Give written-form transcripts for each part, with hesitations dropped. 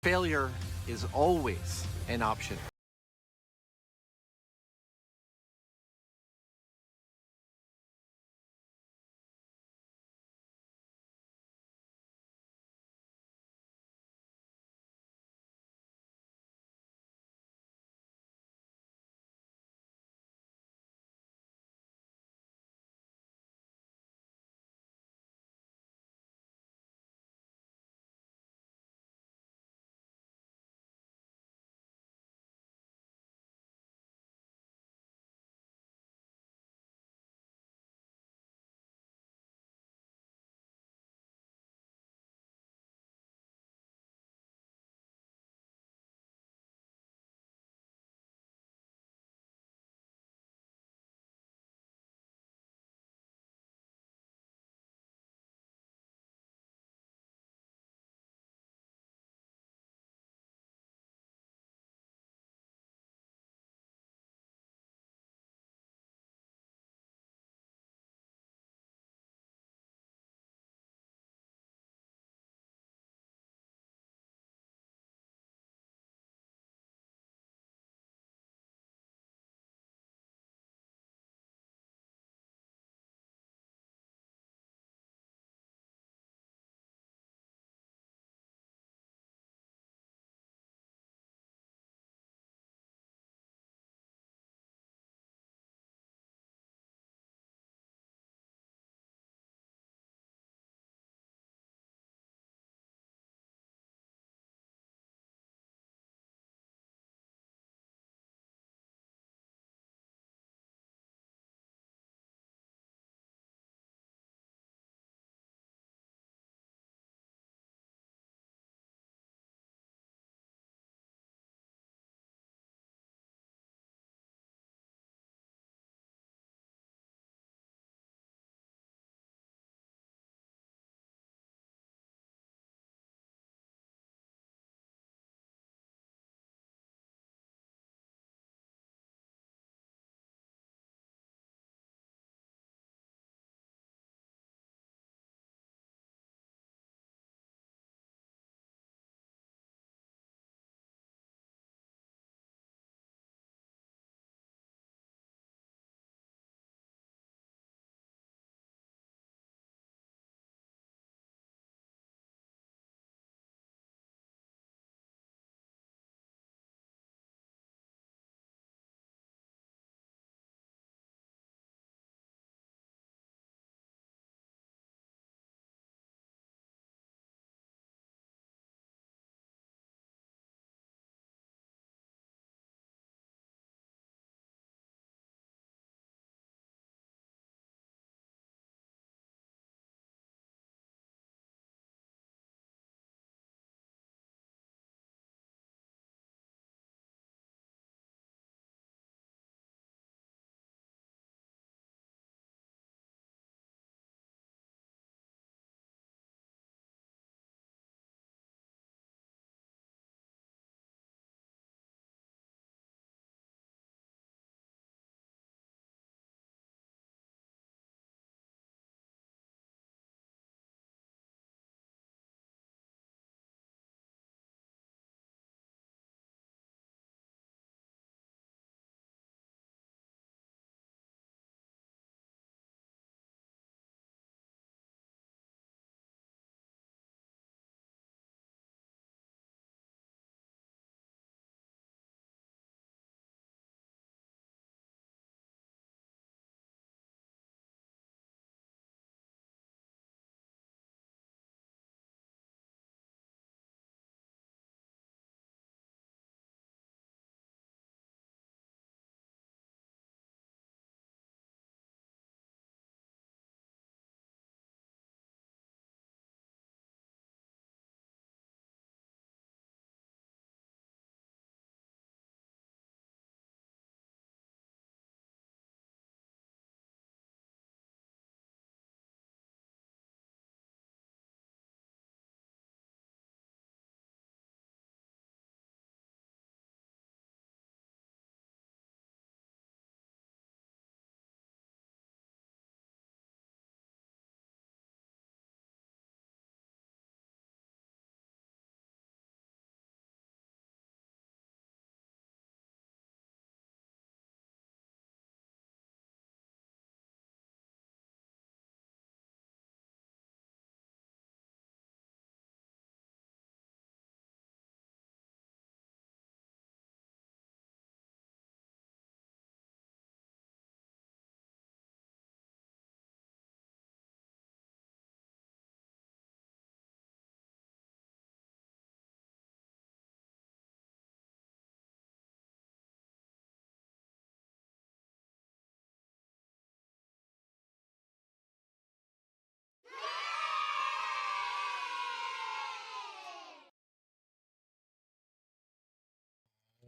Failure is always an option.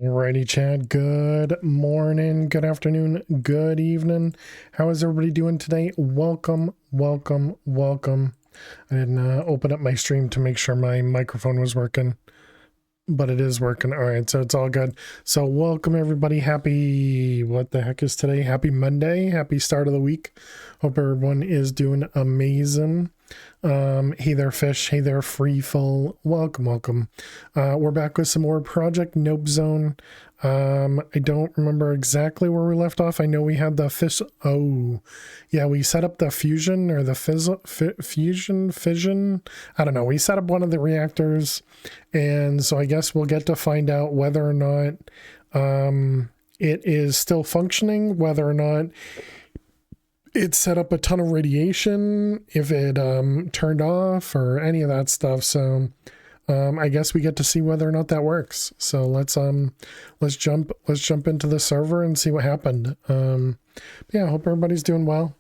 Alrighty, Chad. Good morning, good afternoon, good evening. How is everybody doing today? Welcome, welcome, welcome. I didn't open up my stream to make sure my microphone was working, but it is working. All right, so it's all good. So welcome everybody. Happy, what the heck is today? Happy Monday. Happy start of the week. Hope everyone is doing amazing. Hey there, fish. Hey there, Freefall. Welcome, welcome. We're back with some more Project Nope Zone. I don't remember exactly where we left off. I know we had the fish. Oh, yeah, we set up the fusion or the fission. I don't know. We set up one of the reactors, and so I guess we'll get to find out whether or not it is still functioning, whether or not it set up a ton of radiation, if it turned off or any of that stuff. So I guess we get to see whether or not that works. So let's jump into the server and see what happened. Yeah, I hope everybody's doing well.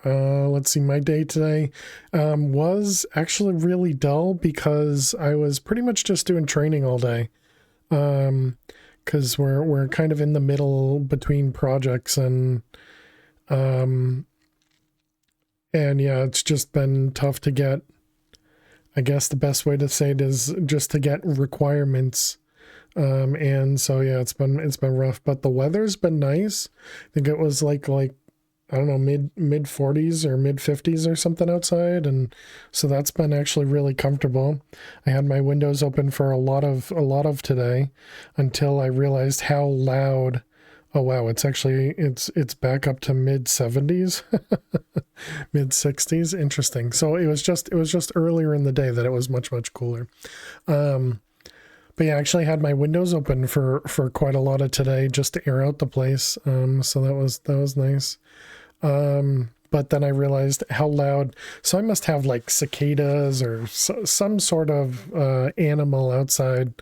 Let's see, my day today was actually really dull because I was pretty much just doing training all day. Because we're kind of in the middle between projects and yeah, it's just been tough to get. I guess the best way to say it is just to get requirements. And so yeah, it's been rough, but the weather's been nice. I think it was like I don't know, mid 40s or mid 50s or something outside, and so that's been actually really comfortable. I had my windows open for a lot of today until I realized how loud. Oh wow, it's actually it's back up to mid 70s, mid 60s. Interesting. So it was just earlier in the day that it was much cooler. But yeah, I actually had my windows open for quite a lot of today just to air out the place. So that was nice. But then I realized how loud. So I must have like cicadas or some sort of animal outside.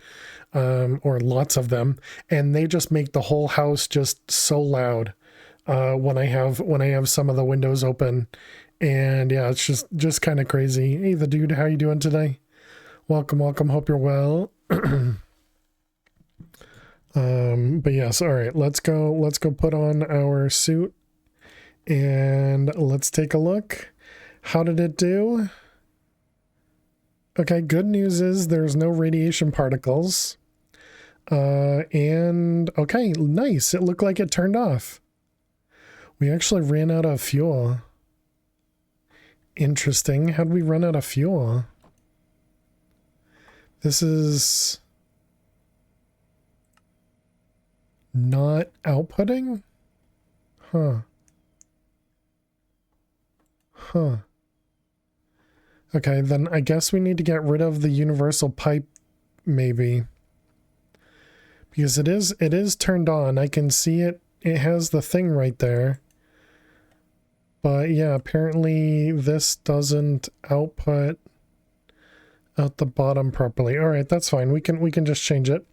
Or lots of them, and they just make the whole house just so loud when I have some of the windows open. And yeah, it's just kind of crazy. Hey, the dude, how you doing today? Welcome, hope you're well. But yes, all right, let's go put on our suit and let's take a look. How did it do? Okay, good news is there's no radiation particles. And okay, nice. It looked like it turned off. We actually ran out of fuel. Interesting. How'd we run out of fuel? This is not outputting? Huh. Okay, then I guess we need to get rid of the universal pipe, maybe. Because it is turned on. I can see it. It has the thing right there. But yeah, apparently this doesn't output out the bottom properly. All right, that's fine. We can just change it.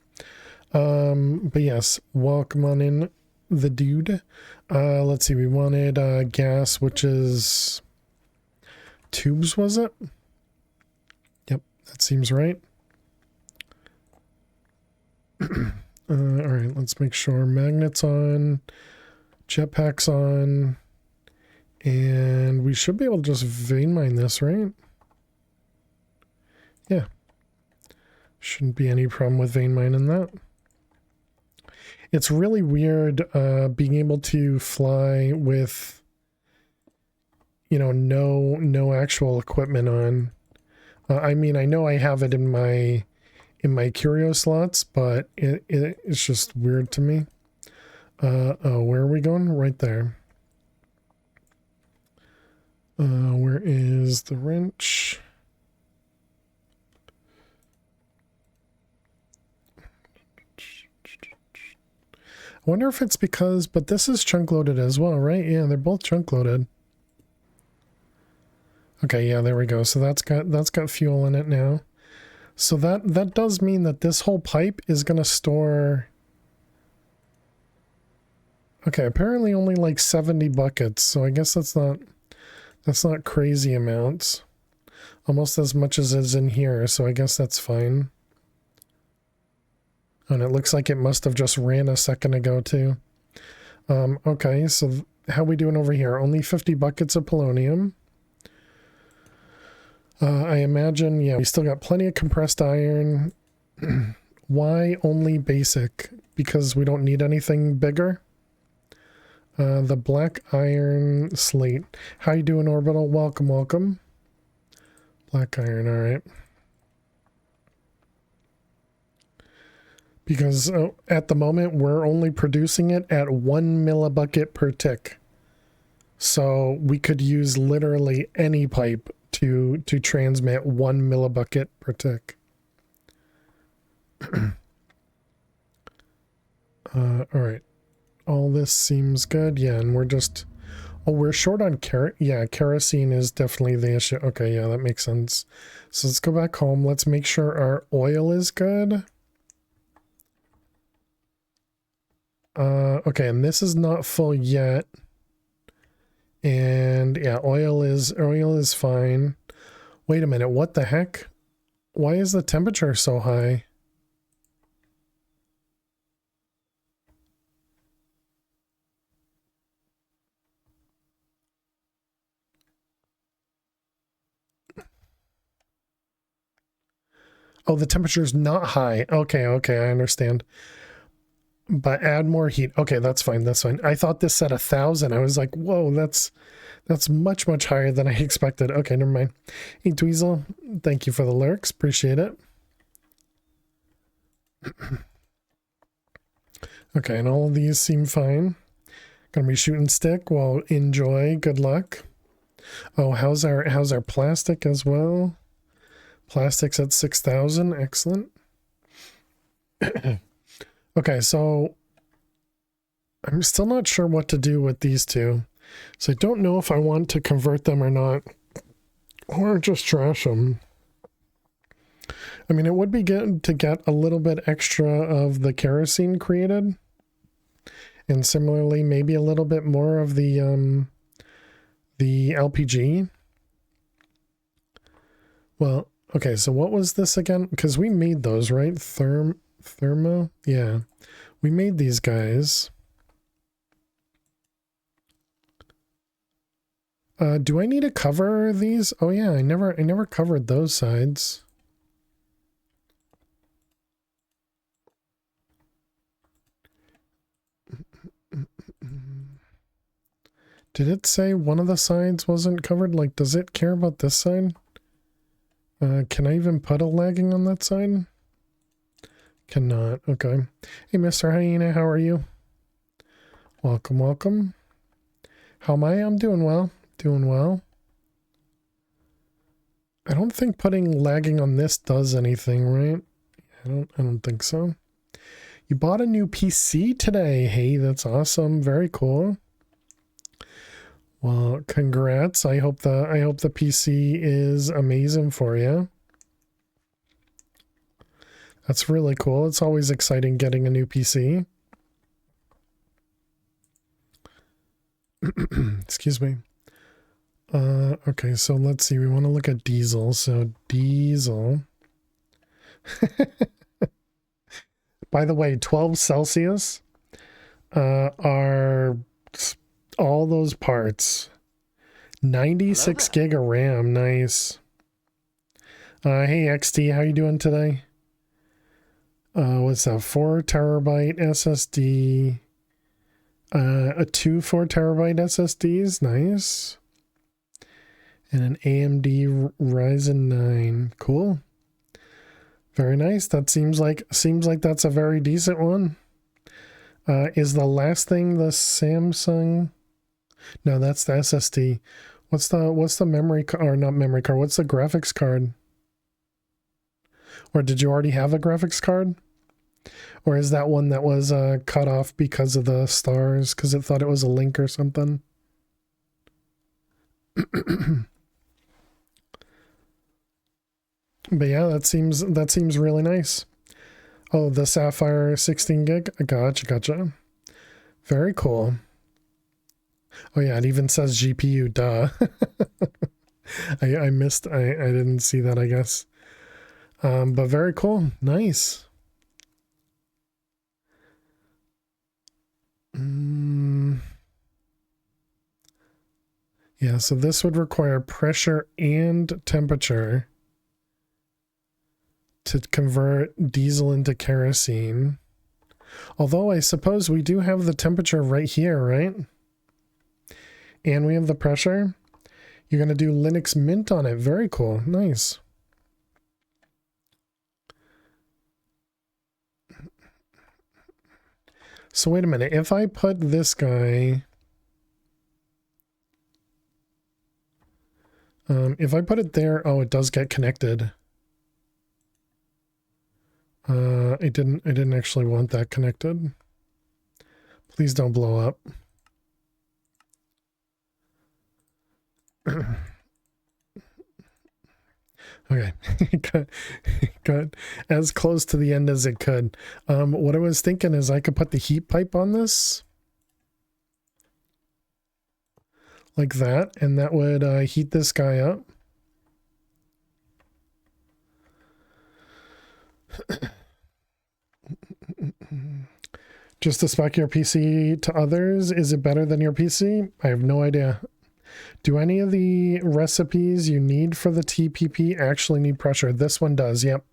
But yes, welcome on in, the dude. Let's see. We wanted gas, which is tubes, was it? Yep, that seems right. All right, let's make sure magnets on, jetpacks on, and we should be able to just vein mine this, right? Yeah. Shouldn't be any problem with vein mining that. It's really weird being able to fly with, you know, no actual equipment on. I mean, I know I have it in my curio slots, but it's just weird to me. Oh, where are we going? Right there. Where is the wrench? I wonder if it's because, but this is chunk loaded as well, right? Yeah, they're both chunk loaded. Okay, yeah, there we go. So that's got fuel in it now. So that does mean that this whole pipe is going to store. Okay, apparently only like 70 buckets. So I guess that's not crazy amounts. Almost as much as is in here, so I guess that's fine. And it looks like it must have just ran a second ago too. Okay, so how we doing over here? Only 50 buckets of polonium. I imagine, yeah, we still got plenty of compressed iron. Why only basic? Because we don't need anything bigger? The black iron slate. How you doing, Orbital? Welcome, welcome. Black iron, alright. Because at the moment, we're only producing it at 1 millibucket per tick. So we could use literally any pipe to transmit 1 millibucket per tick. Alright. All this seems good. Yeah, and we're just... Oh, we're short on kerosene is definitely the issue. Okay, yeah, that makes sense. So let's go back home. Let's make sure our oil is good. Okay, and this is not full yet. And yeah, oil is fine. Wait a minute, what the heck? Why is the temperature so high? Oh, the temperature is not high. Okay, I understand. But add more heat. Okay, that's fine. That's fine. I thought this said 1,000. I was like, whoa, that's much, much higher than I expected. Okay, never mind. Hey, Dweezil, thank you for the lurks. Appreciate it. Okay, and all of these seem fine. Gonna be shooting stick. Well, enjoy. Good luck. Oh, how's our plastic as well? Plastic's at 6,000. Excellent. Okay, so I'm still not sure what to do with these two. So I don't know if I want to convert them or not, or just trash them. I mean, it would be good to get a little bit extra of the kerosene created. And similarly, maybe a little bit more of the LPG. Well, okay, so what was this again? Because we made those, right? Thermo? Yeah. We made these guys. Do I need to cover these? Oh yeah, I never covered those sides. Did it say one of the sides wasn't covered? Like, does it care about this side? Can I even put a lagging on that side? Cannot. Okay. Hey, Mr. Hyena, how are you? Welcome, welcome. How am I? I'm doing well. Doing well. I don't think putting lagging on this does anything, right? I don't think so. You bought a new PC today. Hey, that's awesome. Very cool. Well, congrats. I hope the PC is amazing for you. That's really cool. It's always exciting getting a new PC. Excuse me. Okay, so let's see. We want to look at diesel. So diesel. By the way, 12 Celsius are all those parts. 96 gig of RAM. Nice. Hey, XT, how you doing today? What's that? 4 terabyte SSD. Two 4 terabyte SSDs. Nice. And an AMD Ryzen 9. Cool. Very nice. That seems like that's a very decent one. Is the last thing the Samsung? No, that's the SSD. What's the memory card, or not memory card? What's the graphics card? Or did you already have a graphics card? Or is that one that was cut off because of the stars, because it thought it was a link or something? But yeah, that seems really nice. Oh, the Sapphire 16 gig? Gotcha. Very cool. Oh yeah, it even says GPU, duh. I missed, I didn't see that, I guess. But very cool. Nice. Yeah, so this would require pressure and temperature to convert diesel into kerosene. Although I suppose we do have the temperature right here, right? And we have the pressure. You're going to do Linux Mint on it. Very cool. Nice. So wait a minute. If I put this guy... if I put it there... Oh, it does get connected. I didn't actually want that connected. Please don't blow up. Okay, got as close to the end as it could. What I was thinking is I could put the heat pipe on this. Like that, and that would heat this guy up. Just to spec your PC to others, is it better than your PC? I have no idea. Do any of the recipes you need for the TPP actually need pressure? This one does, yep.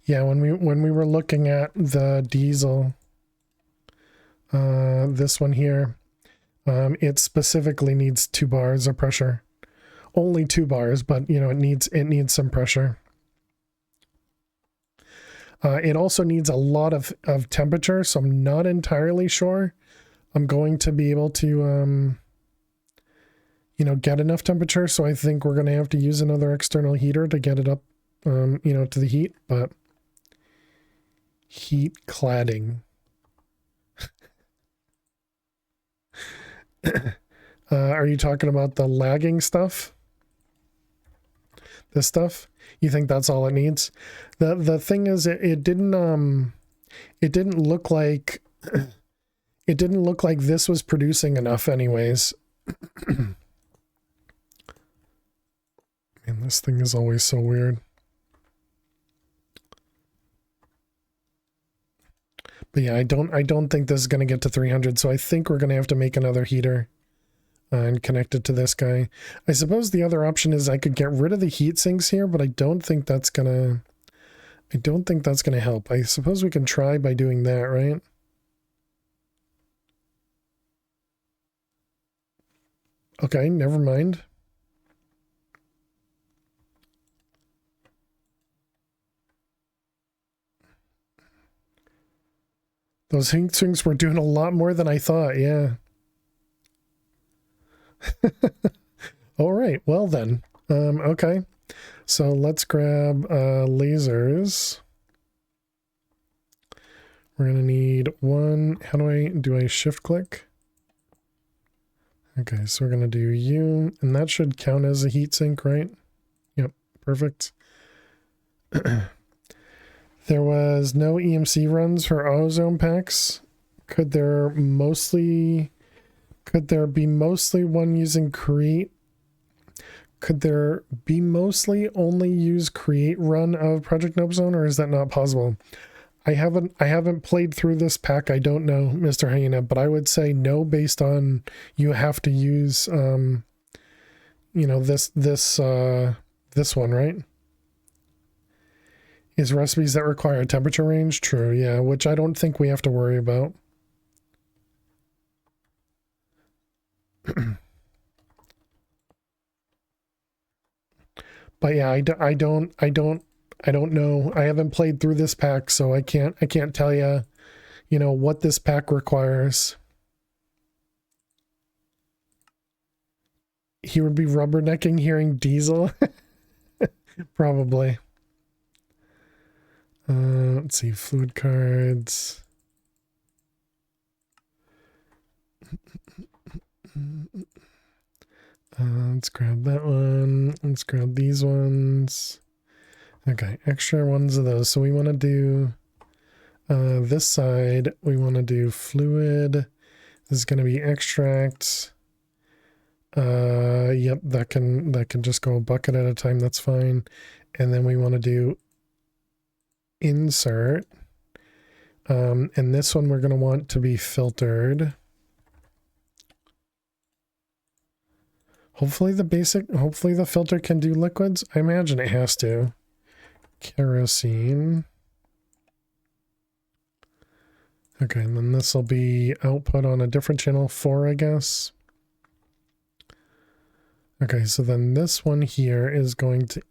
Yeah, when we were looking at the diesel, this one here, it specifically needs 2 bars of pressure. Only 2 bars, but you know, it needs some pressure. It also needs a lot of temperature, so I'm not entirely sure I'm going to be able to you know, get enough temperature. So I think we're going to have to use another external heater to get it up, you know, to the heat. But heat cladding. Are you talking about the lagging stuff? This stuff? You think that's all it needs? The thing is, it didn't look like it didn't look like this was producing enough anyways. Man, this thing is always so weird. But yeah, I don't think this is going to get to 300, so I think we're going to have to make another heater and connect it to this guy. I suppose the other option is I could get rid of the heat sinks here, but I don't think that's gonna help. I suppose we can try by doing that, right? Okay, never mind. Those heat sinks were doing a lot more than I thought, yeah. All right, well then. Okay. So let's grab lasers. We're gonna need one. How do I shift click? Okay, so we're gonna do U, and that should count as a heatsink, right? Yep, perfect. There was no EMC runs for ozone packs. Could there be mostly one using create? Could there be mostly only use create run of Project Nope Zone, or is that not possible? I haven't played through this pack. I don't know, Mr. Hyena, but I would say no based on you have to use you know, this one, right? Is recipes that require a temperature range? True, yeah, which I don't think we have to worry about. But yeah, I don't know. I haven't played through this pack, so I can't tell you, you know, what this pack requires. He would be rubbernecking hearing diesel. Probably. Let's see, fluid cards. Let's grab that one. Let's grab these ones. Okay, extra ones of those. So we want to do this side. We want to do fluid. This is going to be extract. Yep, that can just go a bucket at a time. That's fine. And then we want to do insert, And this one we're going to want to be filtered. Hopefully the filter can do liquids. I imagine it has to. Kerosene. Okay, and then this will be output on a different channel 4, I guess. Okay, so then this one here is going to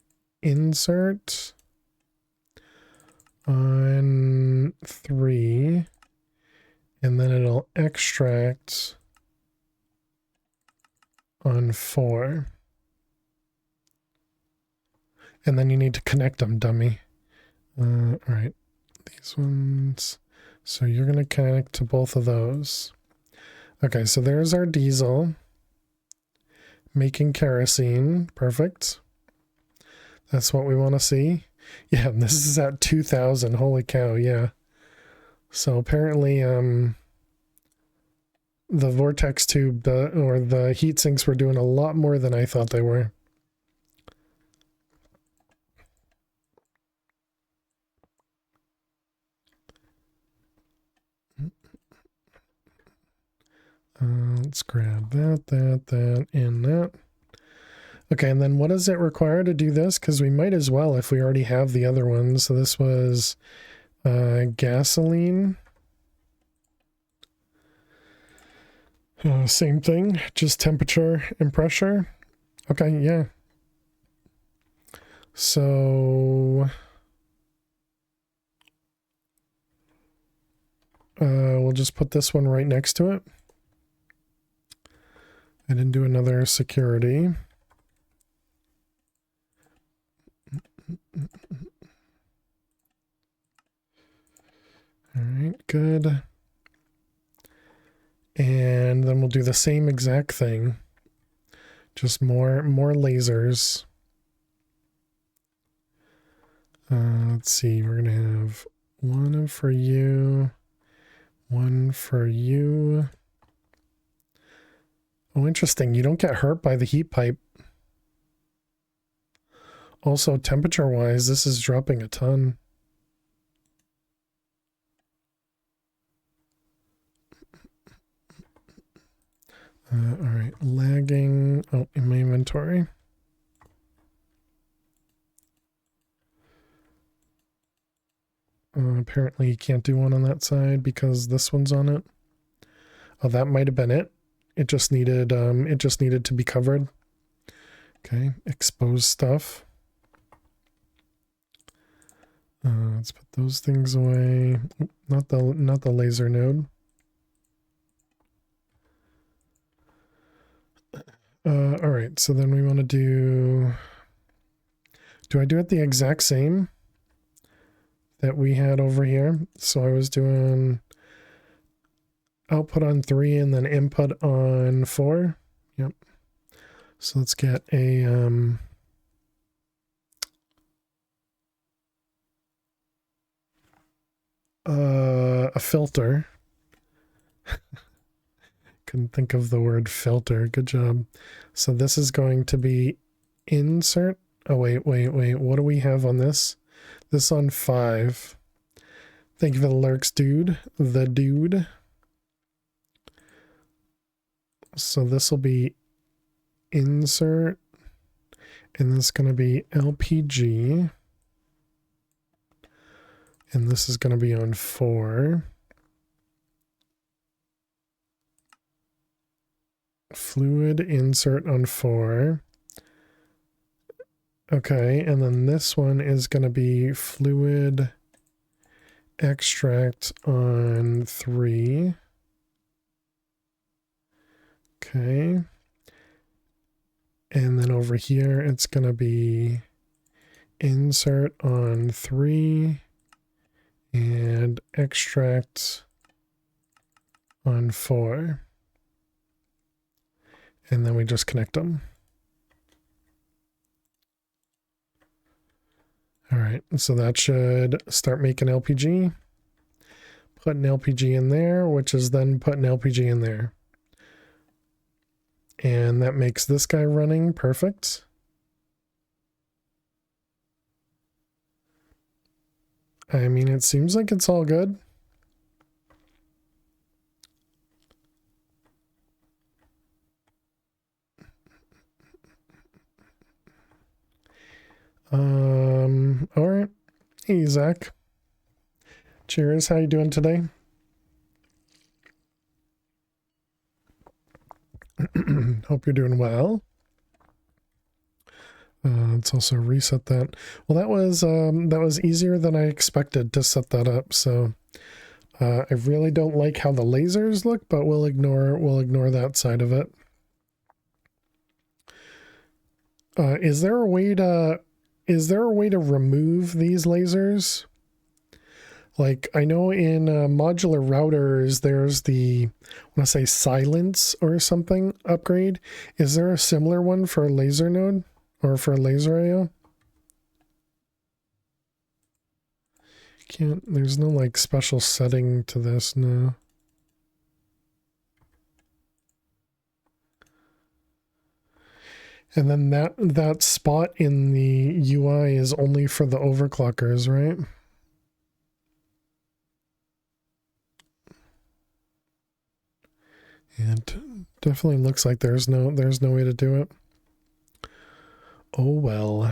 insert on 3, and then it'll extract on 4. And then you need to connect them, dummy. All right, these ones. So you're going to connect to both of those. Okay, so there's our diesel. Making kerosene. Perfect. That's what we want to see. Yeah, this is at 2,000. Holy cow, yeah. So apparently, the vortex tube, or the heat sinks were doing a lot more than I thought they were. Let's grab that, and that. Okay, and then what does it require to do this? Because we might as well if we already have the other ones. So this was gasoline. Same thing, just temperature and pressure. Okay, yeah. So we'll just put this one right next to it. I didn't do another security. All right, good. And then we'll do the same exact thing. Just more lasers. Let's see, we're gonna have one for you, one for you. Oh, interesting. You don't get hurt by the heat pipe. Also, temperature-wise, this is dropping a ton. All right, lagging. Oh, in my inventory. Apparently you can't do one on that side because this one's on it. Oh, that might have been it. It just needed to be covered. Okay, expose stuff. Let's put those things away. Not the laser node. All right, so then we want to do I do it the exact same that we had over here? So I was doing output on 3 and then input on 4. Yep. So let's get a filter. Couldn't think of the word filter. Good job. So this is going to be insert. Oh, wait. What do we have on this? This on 5. Thank you for the lurks, dude. The dude. So this will be insert. And this is going to be LPG. And this is going to be on 4. Fluid insert on 4. Okay, and then this one is going to be fluid extract on 3. Okay. And then over here, it's going to be insert on 3 and extract on 4. And then we just connect them. All right, so that should start making LPG. Put an LPG in there, which is then put an LPG in there. And that makes this guy running perfect. I mean, it seems like it's all good. Hey, Zach. Cheers. How you doing today? Hope you're doing well. Let's also reset that. Well, that was easier than I expected to set that up. So I really don't like how the lasers look, but we'll ignore that side of it. Is there a way to remove these lasers? Like, I know in modular routers, there's the, I want to say silence or something upgrade. Is there a similar one for a laser node or for a laser IO? There's no like special setting to this, no. And then that spot in the UI is only for the overclockers, right? And definitely looks like there's no way to do it. Oh well.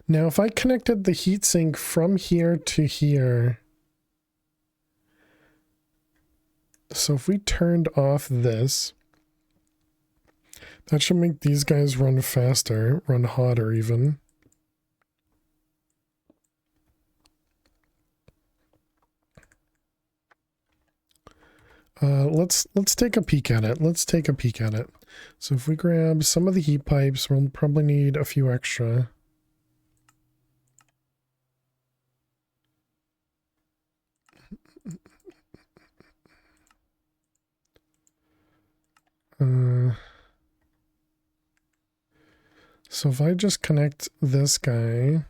Now if I connected the heatsink from here to here, so if we turned off this, that should make these guys run faster, run hotter even. Let's take a peek at it. Let's take a peek at it. So if we grab some of the heat pipes, we'll probably need a few extra. So if I just connect this guy,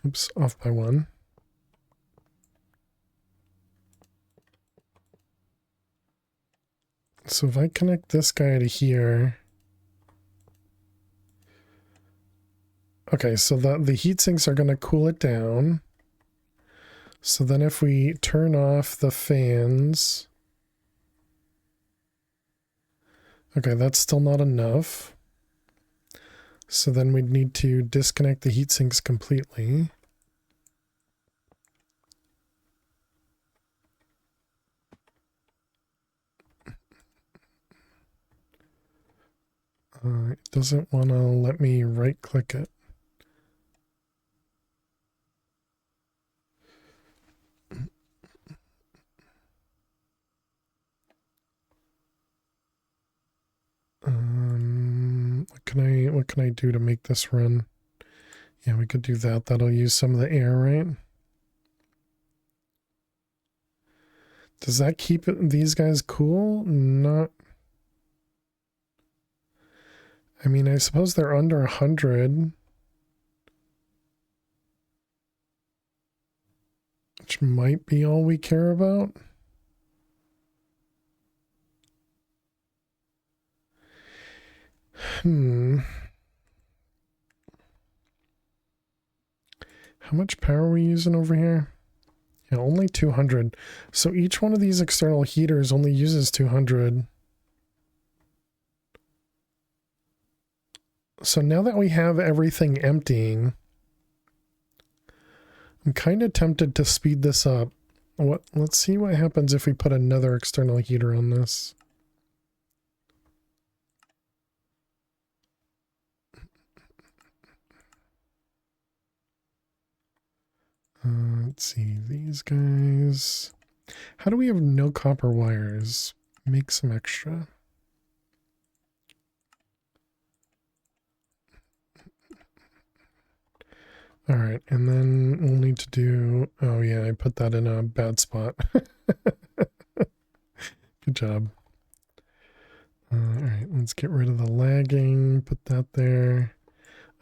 oops, off by one. So if I connect this guy to here, okay, so the heat sinks are going to cool it down. So then if we turn off the fans, okay, that's still not enough. So then we'd need to disconnect the heat sinks completely. It doesn't want to let me right click it. What can I do to make this run? Yeah, we could do that. That'll use some of the air, right? Does that keep these guys cool? Not. I mean, I suppose they're under 100. Which might be all we care about. How much power are we using over here? Yeah, only 200. So each one of these external heaters only uses 200. So now that we have everything emptying, I'm kind of tempted to speed this up. Let's see what happens if we put another external heater on this. Let's see, these guys. How do we have no copper wires? Make some extra. All right, and then we'll need to do, oh yeah, I put that in a bad spot. Good job. All right, let's get rid of the lagging, put that there.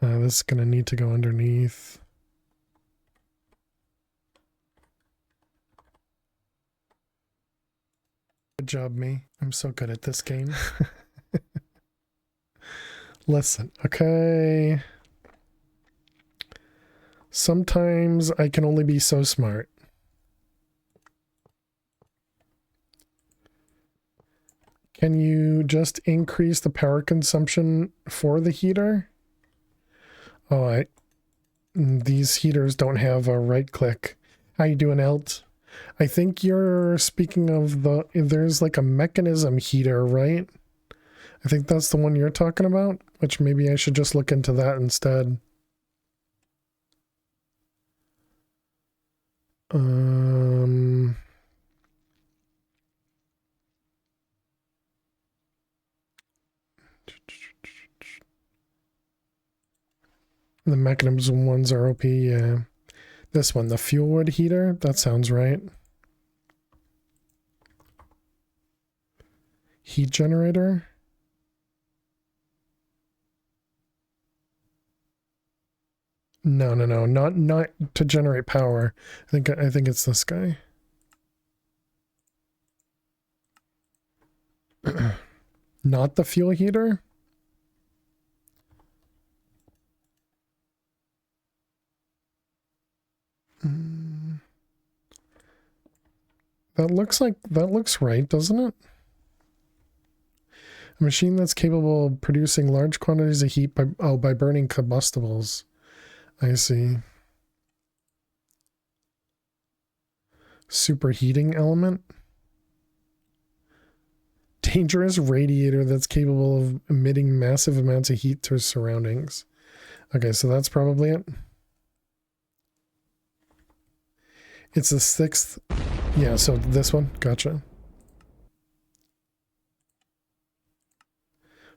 This is gonna need to go underneath. Good job, me. I'm so good at this game. Listen, okay. Sometimes I can only be so smart. Can you just increase the power consumption for the heater? Oh, these heaters don't have a right click. How you doing, Elt? I think you're speaking of there's like a mechanism heater, right? I think that's the one you're talking about, which maybe I should just look into that instead. The mechanism ones are OP, yeah. This one, the fuel wood heater, that sounds right. Heat generator. No, not to generate power. I think it's this guy. Not the fuel heater. That looks right, doesn't it? A machine that's capable of producing large quantities of heat by burning combustibles. I see. Superheating element. Dangerous radiator that's capable of emitting massive amounts of heat to surroundings. Okay, so that's probably it. It's the 6th. Yeah, so this one. Gotcha.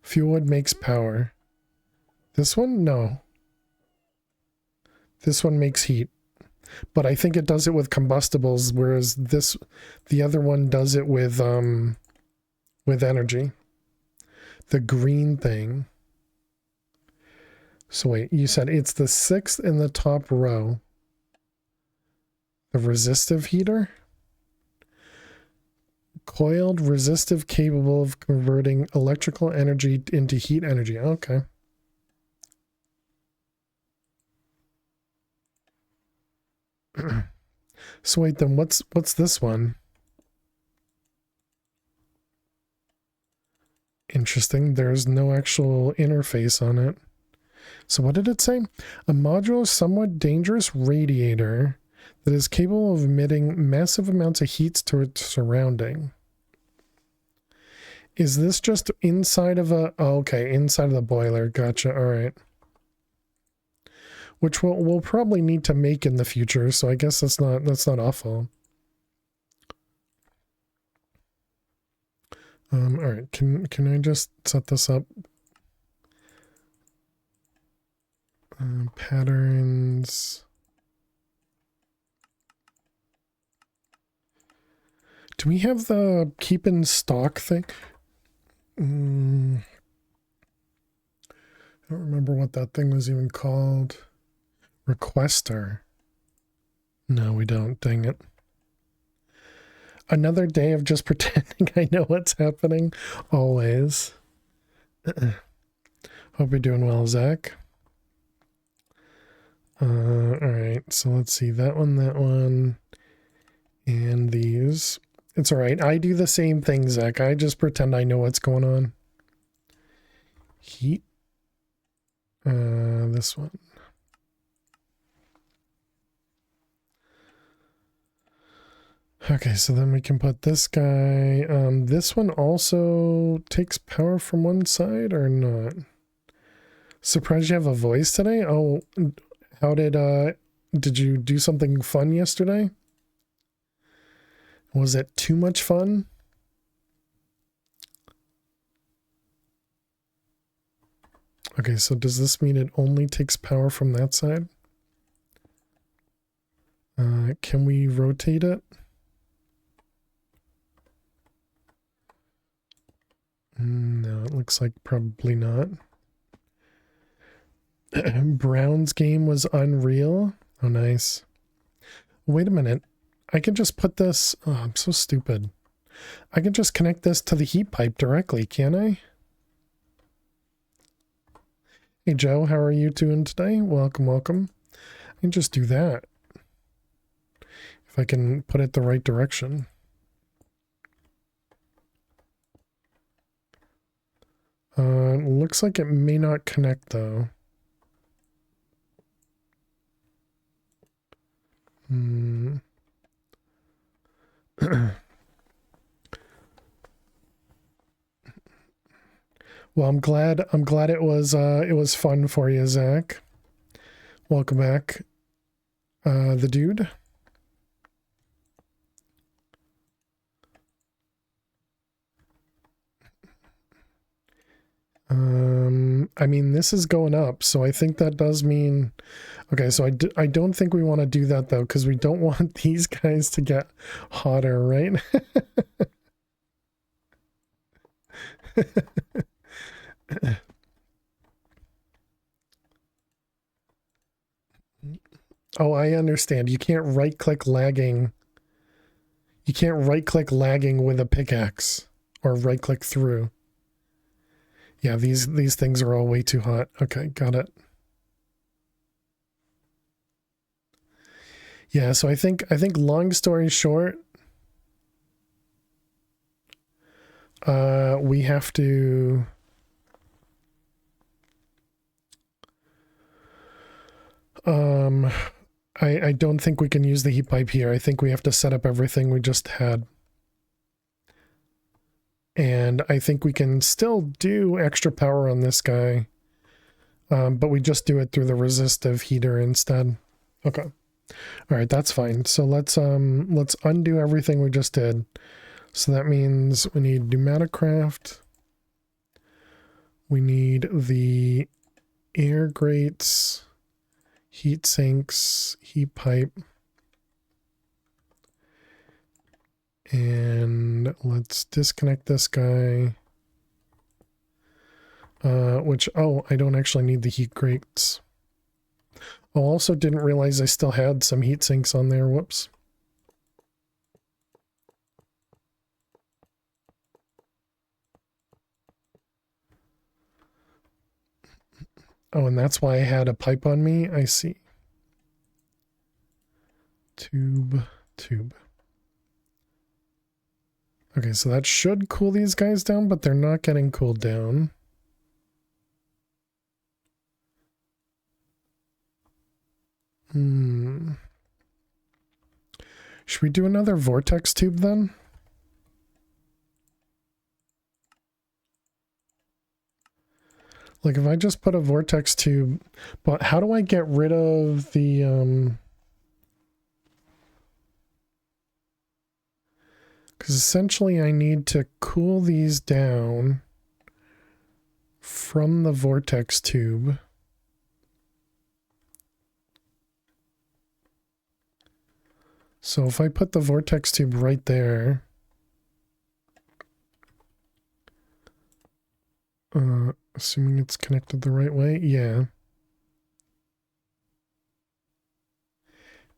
Fuel wood makes power. This one? No. This one makes heat. But I think it does it with combustibles, whereas the other one does it with energy. The green thing. So wait, you said it's the 6th in the top row. The resistive heater? Coiled, resistive, capable of converting electrical energy into heat energy. Okay. So wait, then what's this one? Interesting. There's no actual interface on it. So what did it say? A modular, somewhat dangerous radiator that is capable of emitting massive amounts of heat to its surrounding. Is this just inside of a... Oh, okay, inside of the boiler. Gotcha. All right. Which we'll probably need to make in the future, so I guess that's not awful. All right. Can I just set this up? Patterns. Do we have the keep in stock thing? I don't remember what that thing was even called. Requester. No, we don't. Dang it. Another day of just pretending I know what's happening. Always. Hope you're doing well, Zach. Alright, so let's see. That one, and these. It's alright. I do the same thing, Zach. I just pretend I know what's going on. Heat. This one. Okay, so then we can put this guy. This one also takes power from one side or not? Surprised you have a voice today? Oh, how did you do something fun yesterday? Was it too much fun? Okay, so does this mean it only takes power from that side? Can we rotate it? No, it looks like probably not. Brown's game was Unreal. Oh, nice. Wait a minute. I can just put this... Oh, I'm so stupid. I can just connect this to the heat pipe directly, can't I? Hey, Joe, how are you doing today? Welcome, welcome. I can just do that. If I can put it the right direction. Looks like it may not connect though. Hmm. Well, I'm glad it was fun for you, Zach. Welcome back. The dude. I mean, this is going up, so I think that does mean... Okay, so I don't think we want to do that, though, because we don't want these guys to get hotter, right? Oh, I understand. You can't right-click lagging. You can't right-click lagging with a pickaxe, or right-click through. Yeah, these things are all way too hot. Okay, got it. Yeah, so I think long story short, we have to I don't think we can use the heat pipe here. I think we have to set up everything we just had. And I think we can still do extra power on this guy. But we just do it through the resistive heater instead. Okay. All right, that's fine. So let's undo everything we just did. So that means we need pneumaticraft. We need the air grates, heat sinks, heat pipe. And let's disconnect this guy. Oh, I don't actually need the heat grates. I also didn't realize I still had some heat sinks on there. Whoops. Oh, and that's why I had a pipe on me. I see. Tube. Okay, so that should cool these guys down, but they're not getting cooled down. Should we do another vortex tube then? Like if I just put a vortex tube, but how do I get rid of the because essentially I need to cool these down from the vortex tube. So if I put the vortex tube right there, assuming it's connected the right way, yeah.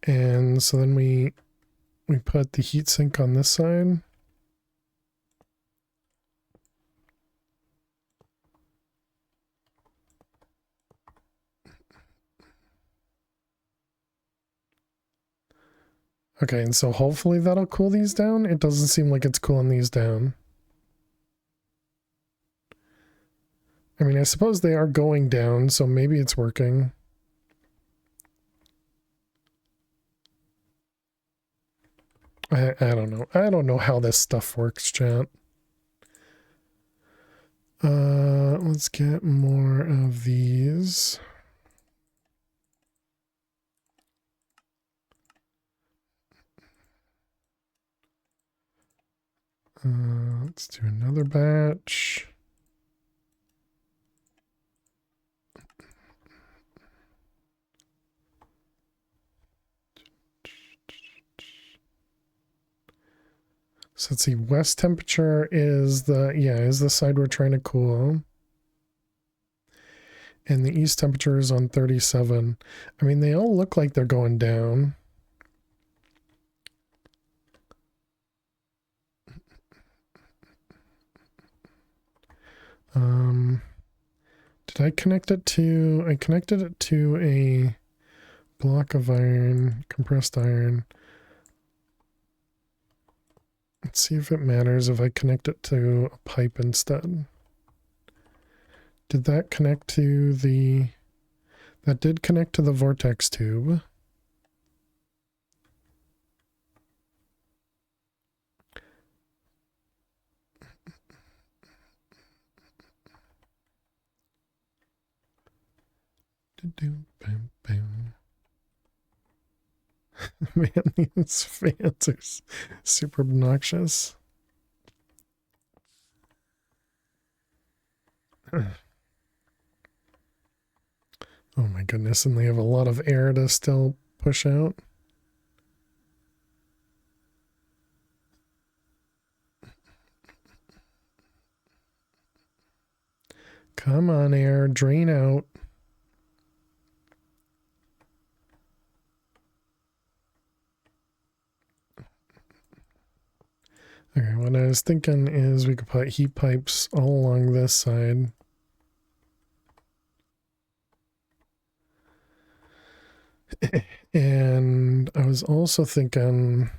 And so then we put the heatsink on this side. Okay, and so hopefully that'll cool these down. It doesn't seem like it's cooling these down. I mean, I suppose they are going down, so maybe it's working. I don't know. I don't know how this stuff works, chat. Let's get more of these. Let's do another batch. So let's see, west temperature is the side we're trying to cool. And the east temperature is on 37. I mean, they all look like they're going down. Did I connect it to... I connected it to a block of iron, compressed iron. Let's see if it matters if I connect it to a pipe instead. Did that connect to the... That did connect to the vortex tube. Man, these fans are super obnoxious. Oh my goodness, and they have a lot of air to still push out. Come on, air, drain out. Okay, what I was thinking is we could put heat pipes all along this side. And I was also thinking...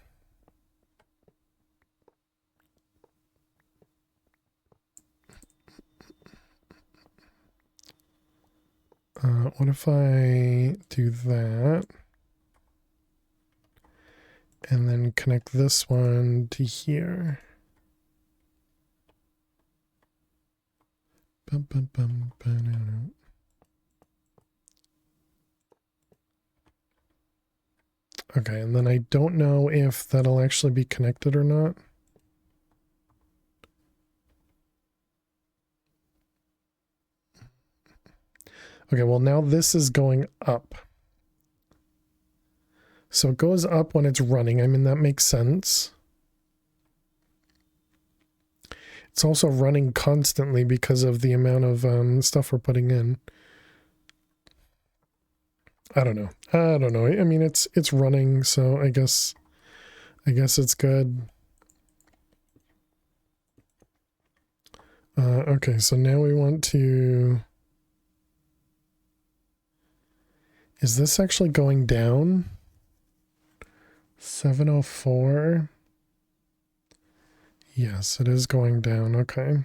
what if I do that? And then connect this one to here. Bum, bum, bum, bum, okay, and then I don't know if that'll actually be connected or not. Okay, well now this is going up. So it goes up when it's running. I mean, that makes sense. It's also running constantly because of the amount of stuff we're putting in. I don't know. I don't know. I mean, it's running, so I guess it's good. Okay, so now we want to... Is this actually going down? 704. Yes, it is going down. Okay.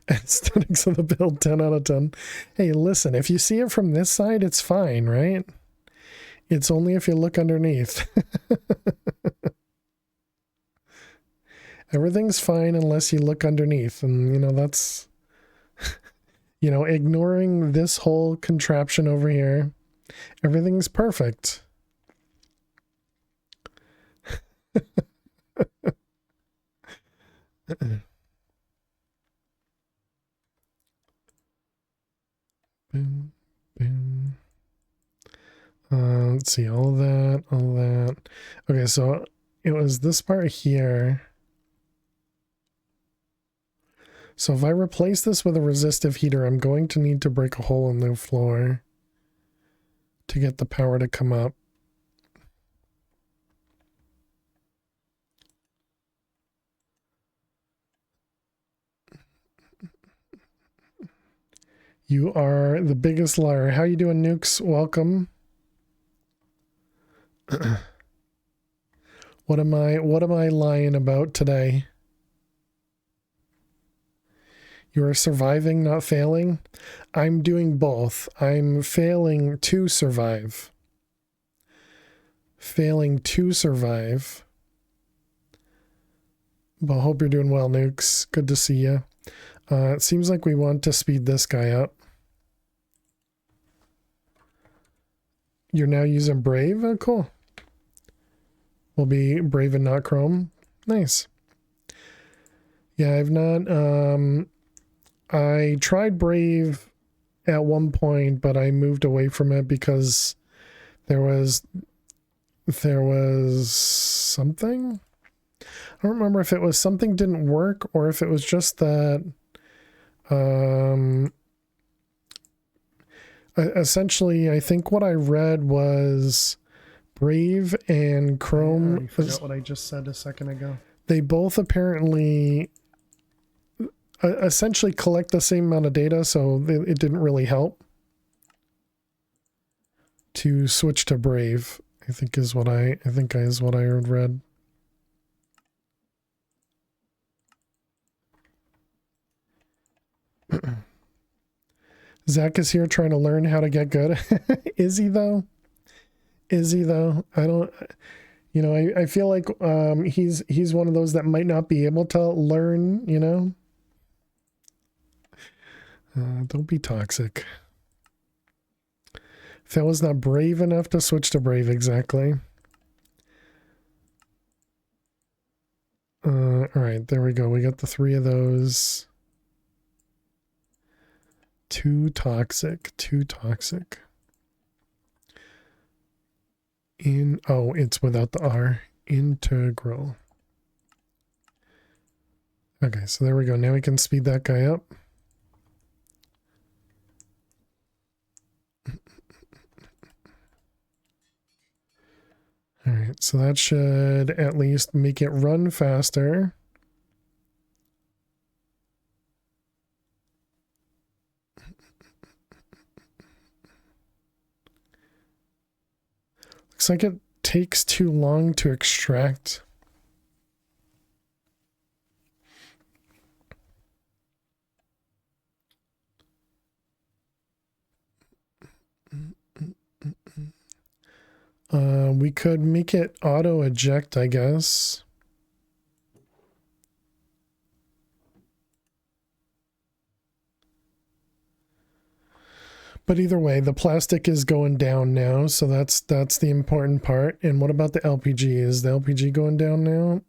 Aesthetics of the build, 10 out of 10. Hey, listen, if you see it from this side, it's fine, right? It's only if you look underneath. Everything's fine unless you look underneath. And, you know, that's... you know, ignoring this whole contraption over here, everything's perfect. Boom, boom. Let's see, all that, all that. Okay, so it was this part here. So if I replace this with a resistive heater, I'm going to need to break a hole in the floor to get the power to come up. You are the biggest liar. How you doing, Nukes? Welcome. What am I lying about today? You are surviving, not failing? I'm doing both. I'm failing to survive. Failing to survive. But I hope you're doing well, Nukes. Good to see you. It seems like we want to speed this guy up. You're now using Brave? Oh, cool. We'll be Brave and not Chrome. Nice. Yeah, I've not... I tried Brave at one point, but I moved away from it because there was something? I don't remember if it was something didn't work or if it was just that essentially I think what I read was Brave and Chrome. I forgot what I just said a second ago. They both apparently essentially collect the same amount of data, so it didn't really help to switch to Brave. I think is what I had read. Zach is here trying to learn how to get good. Is he though? Is he though? I don't. You know, I feel like he's one of those that might not be able to learn. You know. Don't be toxic. Phil was not brave enough to switch to brave, exactly. All right, there we go. We got the 3 of those. Too toxic. Too toxic. Oh, it's without the R. Integral. Okay, so there we go. Now we can speed that guy up. All right, so that should at least make it run faster. Looks like it takes too long to extract. We could make it auto eject, I guess. But either way, the plastic is going down now, so that's the important part. And what about the LPG? Is the LPG going down now?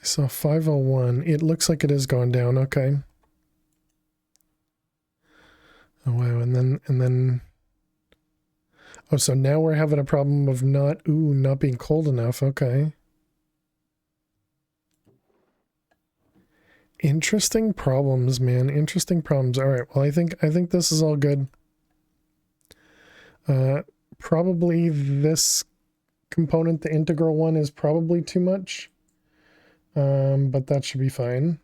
I saw 501. It looks like it is going down. Okay. Oh wow, and then oh, so now we're having a problem of not being cold enough. Okay. Interesting problems, man. Interesting problems. All right. Well, I think this is all good. Probably this component, the integral one, is probably too much. But that should be fine.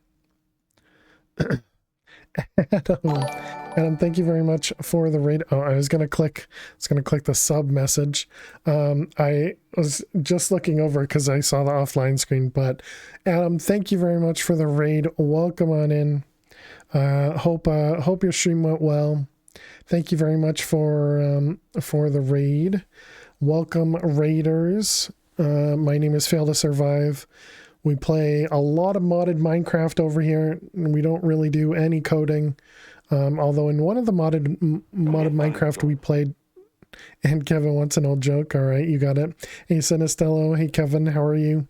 Adam, thank you very much for the raid. Oh, I was gonna click the sub message. I was just looking over because I saw the offline screen, but Adam, thank you very much for the raid. Welcome on in. Hope your stream went well. Thank you very much for the raid. Welcome, raiders. My name is Fail to Survive. We play a lot of modded Minecraft over here, and we don't really do any coding. Although in one of the modded Minecraft we played, and Kevin wants an old joke. All right, you got it. Hey, Sinistello. Hey, Kevin, how are you?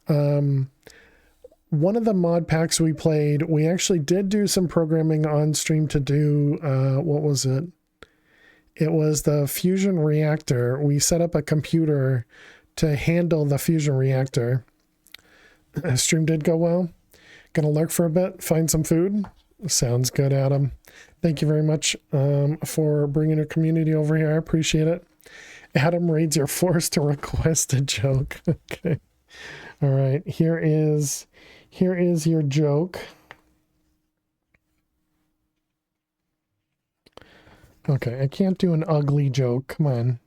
One of the mod packs we played, we actually did do some programming on stream to do, what was it? It was the fusion reactor. We set up a computer to handle the fusion reactor. Stream did go well. Gonna lurk for a bit, find some food. Sounds good, Adam. Thank you very much for bringing your community over here. I appreciate it. Adam raids, you're forced to request a joke. Okay. All right. Here is your joke. Okay, I can't do an ugly joke. Come on.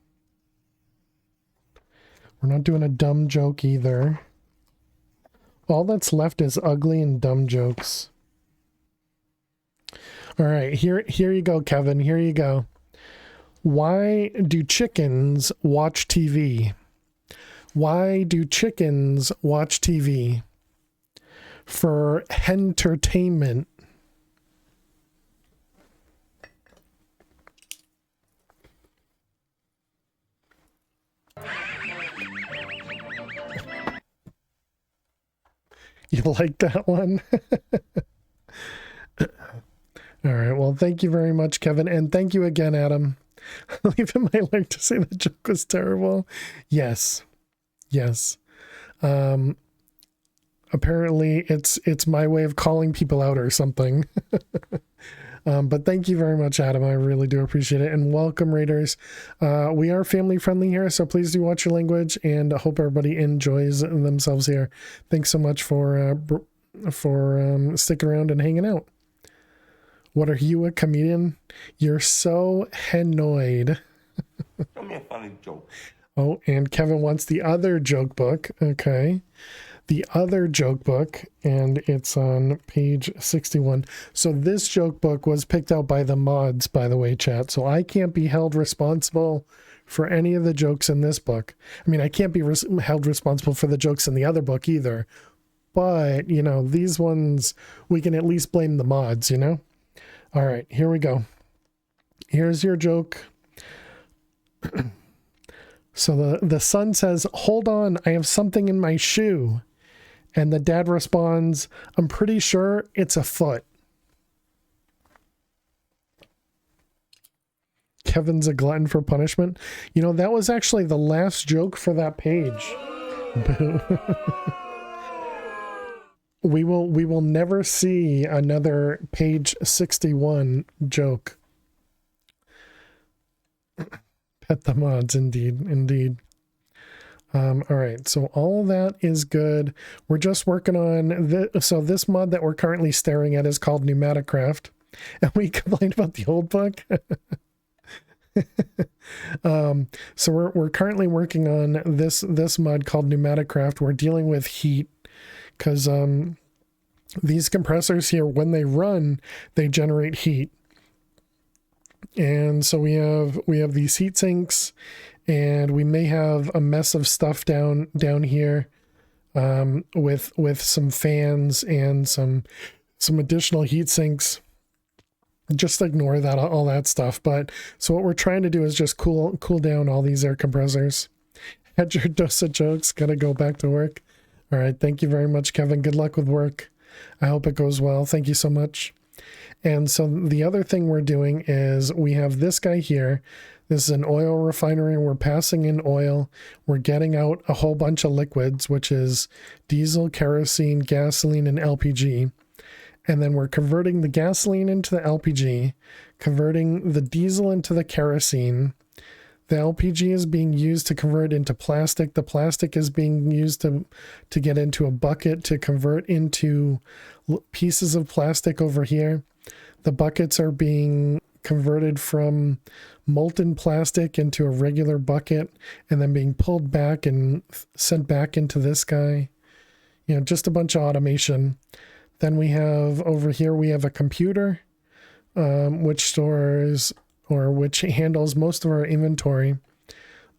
We're not doing a dumb joke either. All that's left is ugly and dumb jokes. All right, here you go, Kevin. Here you go. Why do chickens watch TV? Why do chickens watch TV? For entertainment. You like that one? All right. Well, thank you very much, Kevin. And thank you again, Adam. Leaving my link to say the joke was terrible. Yes. Yes. Apparently it's my way of calling people out or something. But thank you very much, Adam. I really do appreciate it. And welcome, Raiders. We are family friendly here, so please do watch your language, and I hope everybody enjoys themselves here. Thanks so much for sticking around and hanging out. What, are you a comedian? You're so annoyed. Tell me a funny joke. Oh, and Kevin wants the other joke book. Okay. the other joke book, and it's on page 61. So this joke book was picked out by the mods, by the way, chat. So I can't be held responsible for any of the jokes in this book. I mean, I can't be held responsible for the jokes in the other book either. But, you know, these ones, we can at least blame the mods, you know? All right, here we go. Here's your joke. So the son says, "Hold on, I have something in my shoe." And the dad responds, "I'm pretty sure it's a foot." Kevin's a glutton for punishment. You know, that was actually the last joke for that page. We will never see another page 61 joke. Pet the mods, indeed. All right, so all that is good. We're just working on so this mod that we're currently staring at is called Pneumaticraft, and we complained about the old book. So we're currently working on this mod called Pneumaticraft. We're dealing with heat because these compressors here, when they run, they generate heat. And so we have these heat sinks, and we may have a mess of stuff down here with some fans and some additional heat sinks. Just ignore that, all that stuff. But so what we're trying to do is just cool down all these air compressors. Had your dose of jokes, gotta go back to work. All right, thank you very much, Kevin. Good luck with work. I hope it goes well. Thank you so much. And so the other thing we're doing is we have this guy here. This is an oil refinery, and we're passing in oil. We're getting out a whole bunch of liquids, which is diesel, kerosene, gasoline, and LPG. And then we're converting the gasoline into the LPG, converting the diesel into the kerosene. The LPG is being used to convert into plastic. The plastic is being used to get into a bucket to convert into pieces of plastic over here. The buckets are being converted from molten plastic into a regular bucket and then being pulled back and sent back into this guy. You know, just a bunch of automation. Then we have over here, we have a computer which stores or which handles most of our inventory.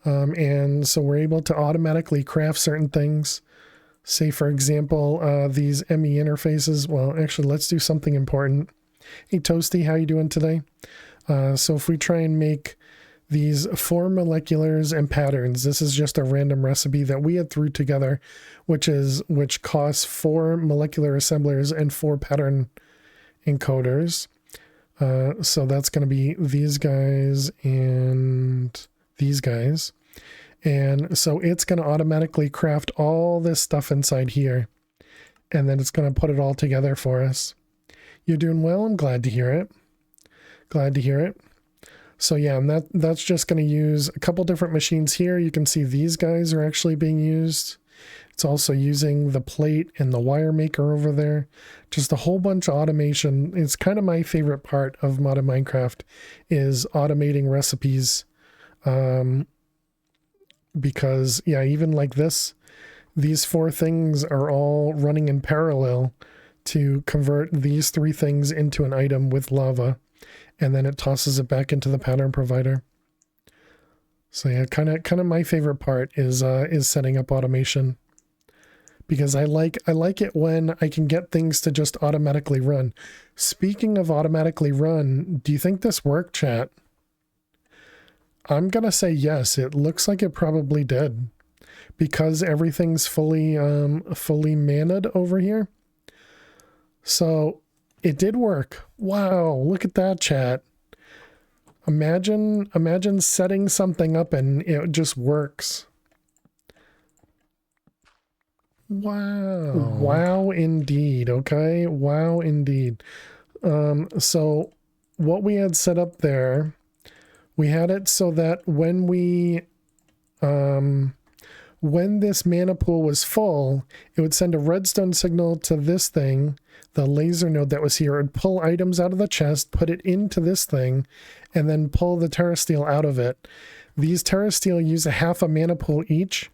And so we're able to automatically craft certain things. Say, for example, these ME interfaces. Well, actually, let's do something important. Hey, Toasty, how you doing today? So if we try and make these 4 moleculars and patterns, this is just a random recipe that we had threw together, which costs 4 molecular assemblers and 4 pattern encoders. So that's going to be these guys and these guys. And so it's going to automatically craft all this stuff inside here. And then it's going to put it all together for us. You're doing well. I'm glad to hear it. Glad to hear it. So yeah, and that's just going to use a couple different machines here. You can see these guys are actually being used. It's also using the plate and the wire maker over there. Just a whole bunch of automation. It's kind of my favorite part of modded Minecraft is automating recipes. Because yeah, even like this, these 4 things are all running in parallel to convert these 3 things into an item with lava, and then it tosses it back into the pattern provider. So yeah, kind of my favorite part is setting up automation, because I like it when I can get things to just automatically run. Speaking of automatically run, do you think this worked, chat? I'm gonna say yes. It looks like it probably did, because everything's fully manned over here. So it did work. Wow, look at that, chat. Imagine setting something up and it just works. Wow. Wow indeed, okay? Wow indeed. So what we had set up there, we had it so that when this mana pool was full, it would send a redstone signal to this thing, the laser node that was here. It would pull items out of the chest, put it into this thing, and then pull the terrasteel out of it. These terrasteel use a half a mana pool each,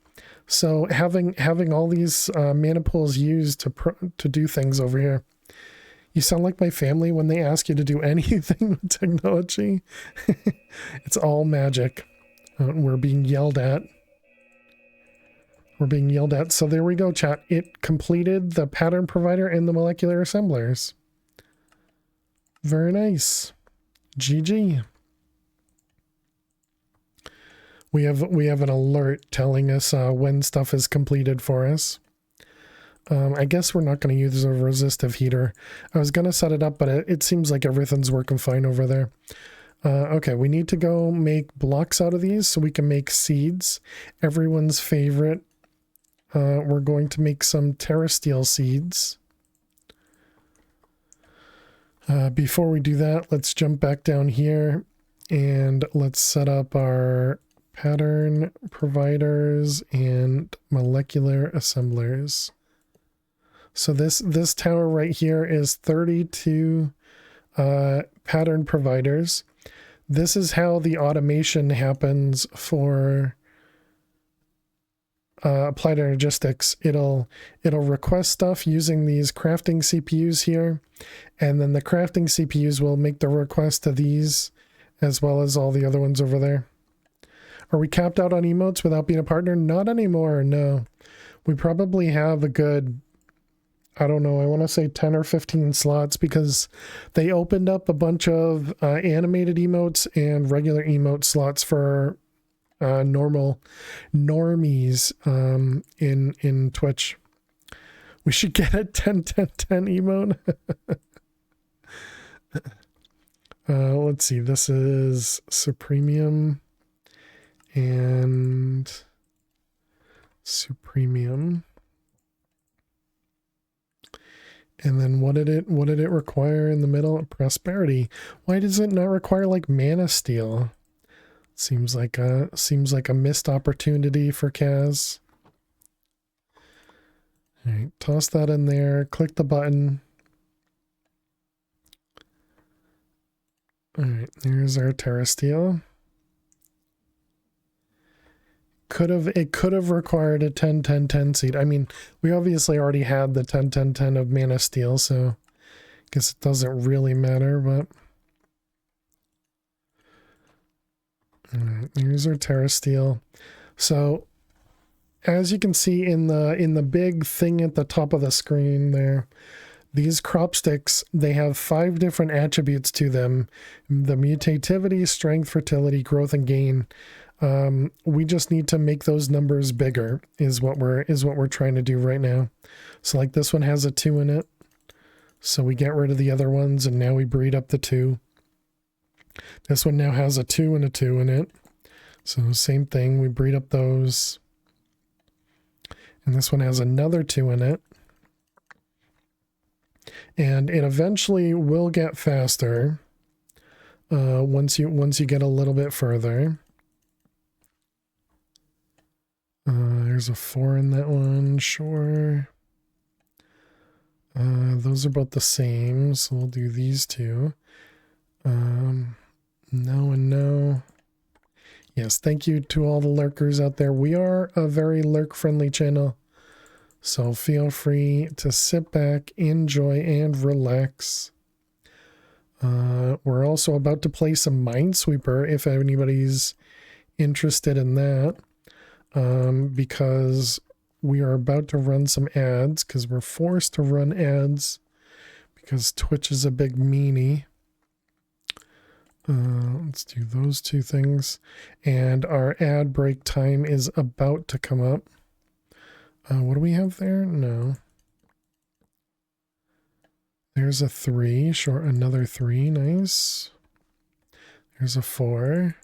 So having all these mana pools used to do things over here. You sound like my family when they ask you to do anything with technology. It's all magic. We're being yelled at. We're being yelled at. So there we go, chat. It completed the pattern provider and the molecular assemblers. Very nice. GG. We have an alert telling us when stuff is completed for us. I guess we're not going to use a resistive heater. I was going to set it up, but it seems like everything's working fine over there. Okay, we need to go make blocks out of these so we can make seeds. Everyone's favorite. We're going to make some terrasteel seeds. Before we do that, let's jump back down here and let's set up our pattern providers and molecular assemblers. So this tower right here is 32 pattern providers. This is how the automation happens for applied energistics. It'll request stuff using these crafting CPUs here, and then the crafting CPUs will make the request to these as well as all the other ones over there. Are we capped out on emotes without being a partner? Not anymore, no. We probably have a good, I don't know, I want to say 10 or 15 slots because they opened up a bunch of animated emotes and regular emote slots for normal normies in Twitch. We should get a 10-10-10 emote. Let's see, this is Supremium and Supremium. And then what did it require in the middle? Prosperity. Why does it not require like mana steel? Seems like a missed opportunity for Kaz. All right, toss that in there. Click the button. All right, there's our terrasteel. It could have required a 10-10-10 seed. I mean, we obviously already had the 10-10-10 of mana steel, so I guess it doesn't really matter, but all right, here's our terrasteel. So as you can see in the big thing at the top of the screen there, these crop sticks, they have 5 different attributes to them: the mutativity, strength, fertility, growth, and gain. We just need to make those numbers bigger is what we're trying to do right now. So like this one has a 2 in it. So we get rid of the other ones and now we breed up the 2. This one now has a 2 and a 2 in it. So same thing, we breed up those. And this one has another 2 in it. And it eventually will get faster once you get a little bit further. There's a 4 in that one, sure. Those are both the same, so we'll do these 2. No and no. Yes, thank you to all the lurkers out there. We are a very lurk-friendly channel, so feel free to sit back, enjoy, and relax. We're also about to play some Minesweeper, if anybody's interested in that. Because we are about to run some ads, because we're forced to run ads because Twitch is a big meanie. Let's do those 2 things, and our ad break time is about to come up. What do we have there? No. There's a 3, sure, another 3, nice. There's a 4.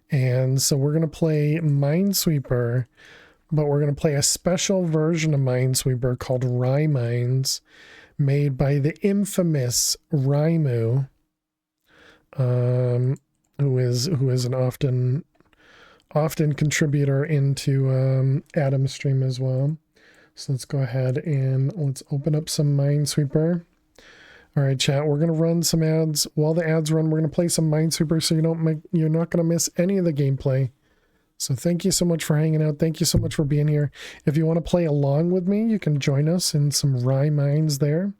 And so we're going to play Minesweeper, but we're going to play a special version of Minesweeper called Rye Mines, made by the infamous Raimu, who is an often contributor into Adam's stream as well. So let's go ahead and let's open up some Minesweeper. All right, chat, we're going to run some ads. While the ads run, we're going to play some Minesweeper so you're not going to miss any of the gameplay. So thank you so much for hanging out. Thank you so much for being here. If you want to play along with me, you can join us in some Rye Mines there.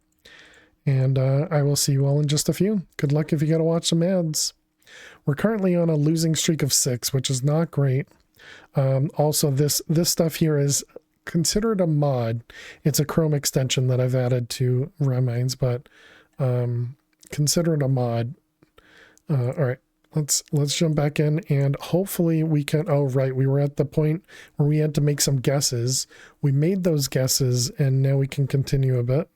And I will see you all in just a few. Good luck if you got to watch some ads. We're currently on a losing streak of 6, which is not great. Also, this stuff here is considered a mod. It's a Chrome extension that I've added to Rye Mines, but consider it a mod. All right, let's jump back in, and hopefully we can. Oh, right, we were at the point where we had to make some guesses. We made those guesses, and now we can continue a bit.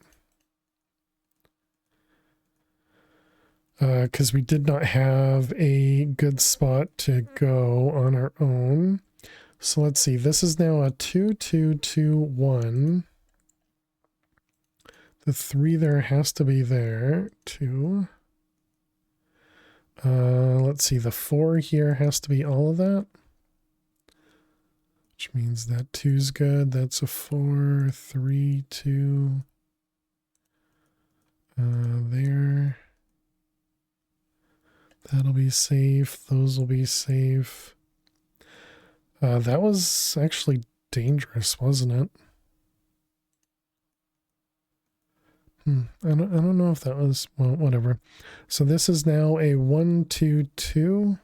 Because we did not have a good spot to go on our own. So let's see. This is now a 2-2-2-1. The 3 there has to be there. 2. Let's see. The 4 here has to be all of that. Which means that 2's good. That's a 4, 3, 2. There. That'll be safe. Those will be safe. That was actually dangerous, wasn't it? I don't know if that was, well, whatever. So this is now a 1-2-2.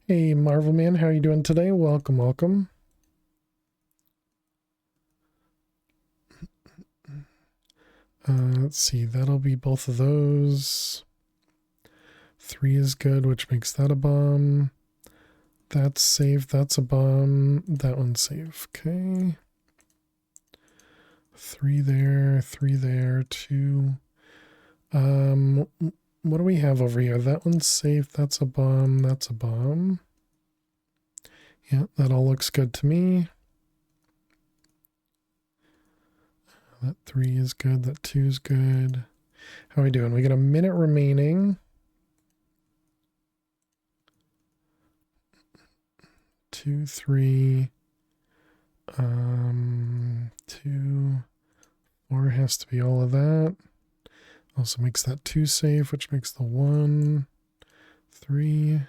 Hey, Marvel Man, how are you doing today? Welcome, welcome. Let's see, that'll be both of those. 3 is good, which makes that a bomb. That's safe. That's a bomb. That one's safe. Okay. 3 there. 3 there. 2. What do we have over here? That one's safe. That's a bomb. That's a bomb. Yeah, that all looks good to me. That 3 is good. That 2 is good. How are we doing? We got a minute remaining. 2, 3, 2, 4 has to be all of that. Also makes that 2 safe, which makes the 1, 3.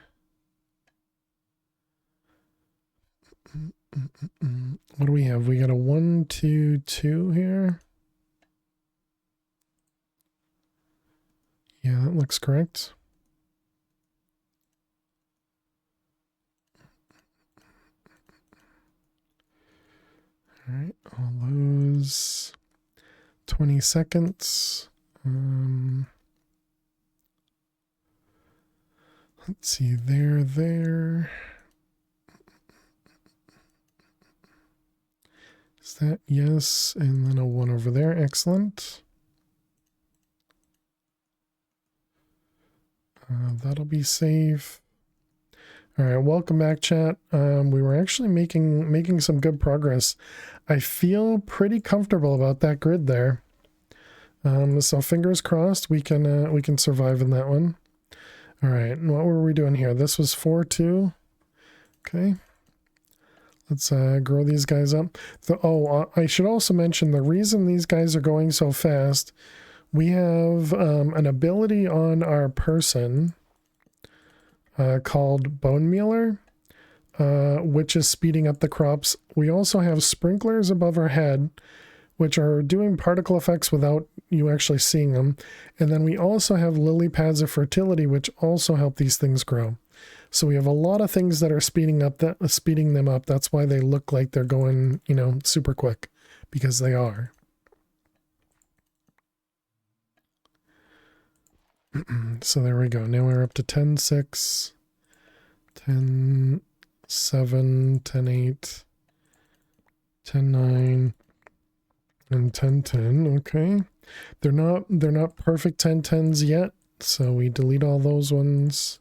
What do we have? We got a 1, 2, 2 here. Yeah, that looks correct. All right, all those 20 seconds. Let's see, there. Is that yes? And then a 1 over there. Excellent. That'll be safe. All right, welcome back, chat. We were actually making some good progress. I feel pretty comfortable about that grid there. So fingers crossed we can survive in that one. All right, and what were we doing here? This was 4-2. Okay. Let's grow these guys up. I should also mention the reason these guys are going so fast. We have an ability on our person called Bone Mealer, which is speeding up the crops. We also have sprinklers above our head, which are doing particle effects without you actually seeing them. And then we also have lily pads of fertility, which also help these things grow. So we have a lot of things that are speeding them up. That's why they look like they're going, super quick, because they are. So there we go. Now we're up to 10-6, 10-7, 10-8, 10-9, and 10-10. Okay. They're not perfect 10-10s yet, so we delete all those ones.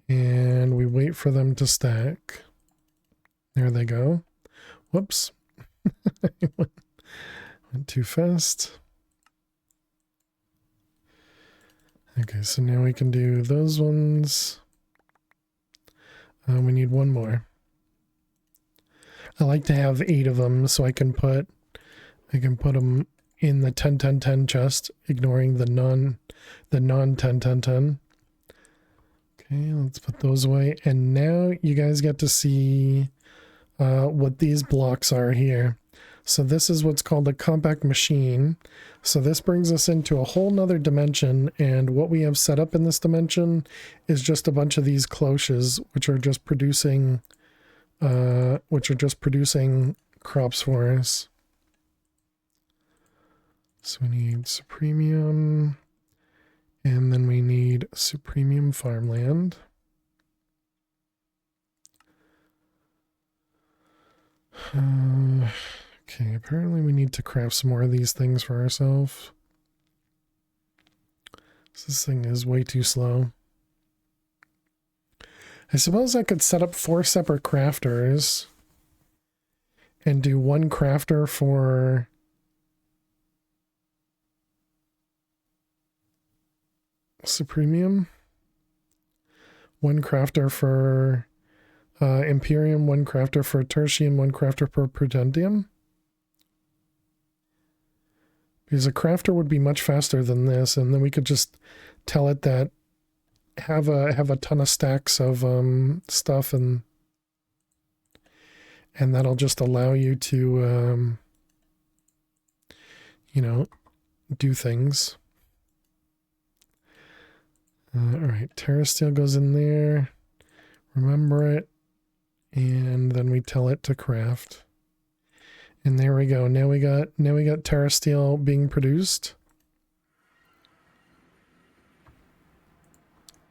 And we wait for them to stack. There they go. Whoops. Went too fast. Okay, so now we can do those ones. We need one more. I like to have 8 of them so I can put them in the 10 10 10 chest, ignoring the non 10 10 10. Okay, let's put those away. And now you guys get to see what these blocks are here. So this is what's called a compact machine. So this brings us into a whole nother dimension, and what we have set up in this dimension is just a bunch of these cloches, which are just producing crops for us. So we need supremium, and then we need supremium farmland. Okay, apparently we need to craft some more of these things for ourselves. This thing is way too slow. I suppose I could set up 4 separate crafters and do 1 crafter for supremium, 1 crafter for Imperium, 1 crafter for tertium, 1 crafter for prudentium. Because a crafter would be much faster than this, and then we could just tell it that have a ton of stacks of stuff, and that'll just allow you to you know, do things. All right, Terra Steel goes in there. Remember it, and then we tell it to craft. And there we go. Now we got Terra Steel being produced.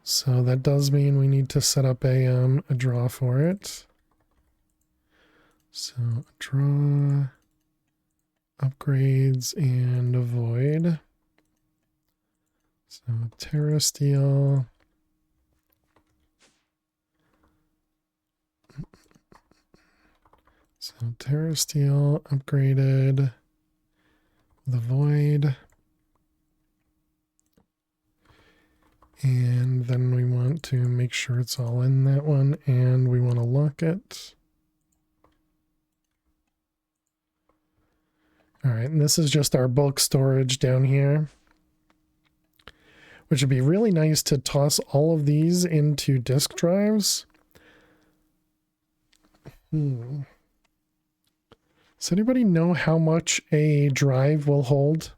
So that does mean we need to set up a draw for it. So draw, upgrades, and a void. So Terra Steel. So Terra Steel upgraded, the void, and then we want to make sure it's all in that one, and we want to lock it. All right, and this is just our bulk storage down here, which would be really nice to toss all of these into disk drives. Does anybody know how much a drive will hold?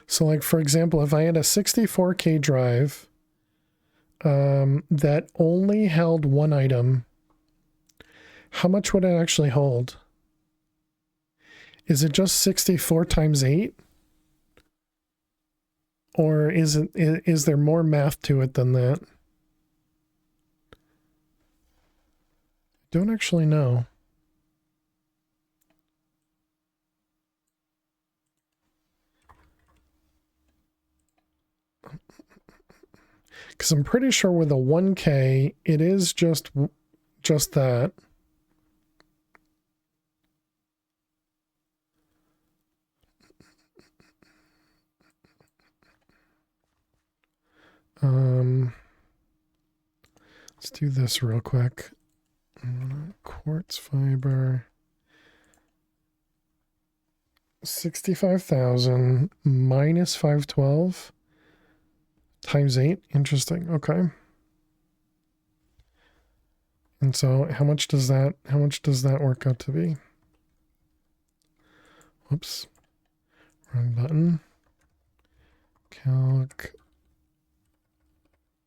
So like, for example, if I had a 64K drive that only held 1 item, how much would it actually hold? Is it just 64 times 8? Or is there more math to it than that? Don't actually know. Because I'm pretty sure with a 1K, it is just that. Let's do this real quick. Quartz fiber. 65,000 minus 512 times 8. Interesting. Okay. And so how much does that work out to be? Whoops. Wrong button. Calc.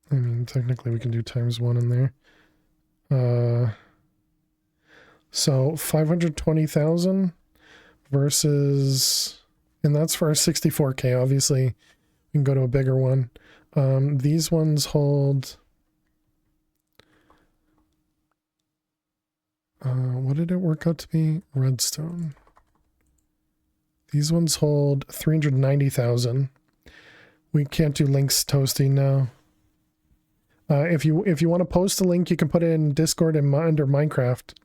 I mean, technically we can do times 1 in there. So 520,000 versus, and that's for a 64K. Obviously, we can go to a bigger one. These ones hold, what did it work out to be? Redstone. These ones hold 390,000. We can't do links toasting now. If you want to post a link, you can put it in Discord and under Minecraft.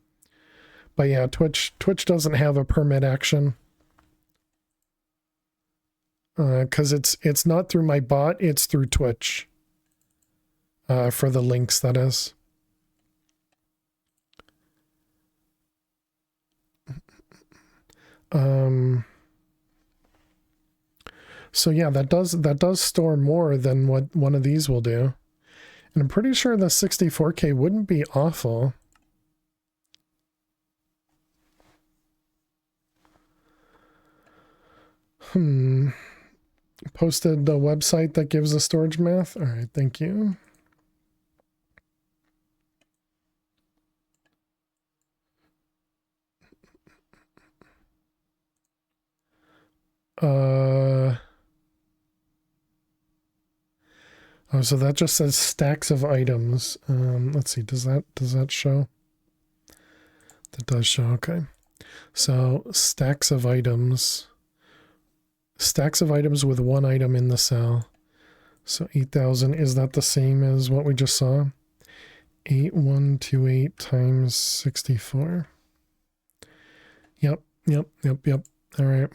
But yeah, Twitch doesn't have a permit action. Because it's not through my bot, it's through Twitch. For the links, that is. So yeah, that does store more than what one of these will do. And I'm pretty sure the 64K wouldn't be awful. Posted the website that gives the storage math. All right, thank you. Oh, so that just says stacks of items. Let's see, does that show? That does show, okay. So stacks of items with one item in the cell. So 8,000, is that the same as what we just saw? 8128 times 64. Yep. All right.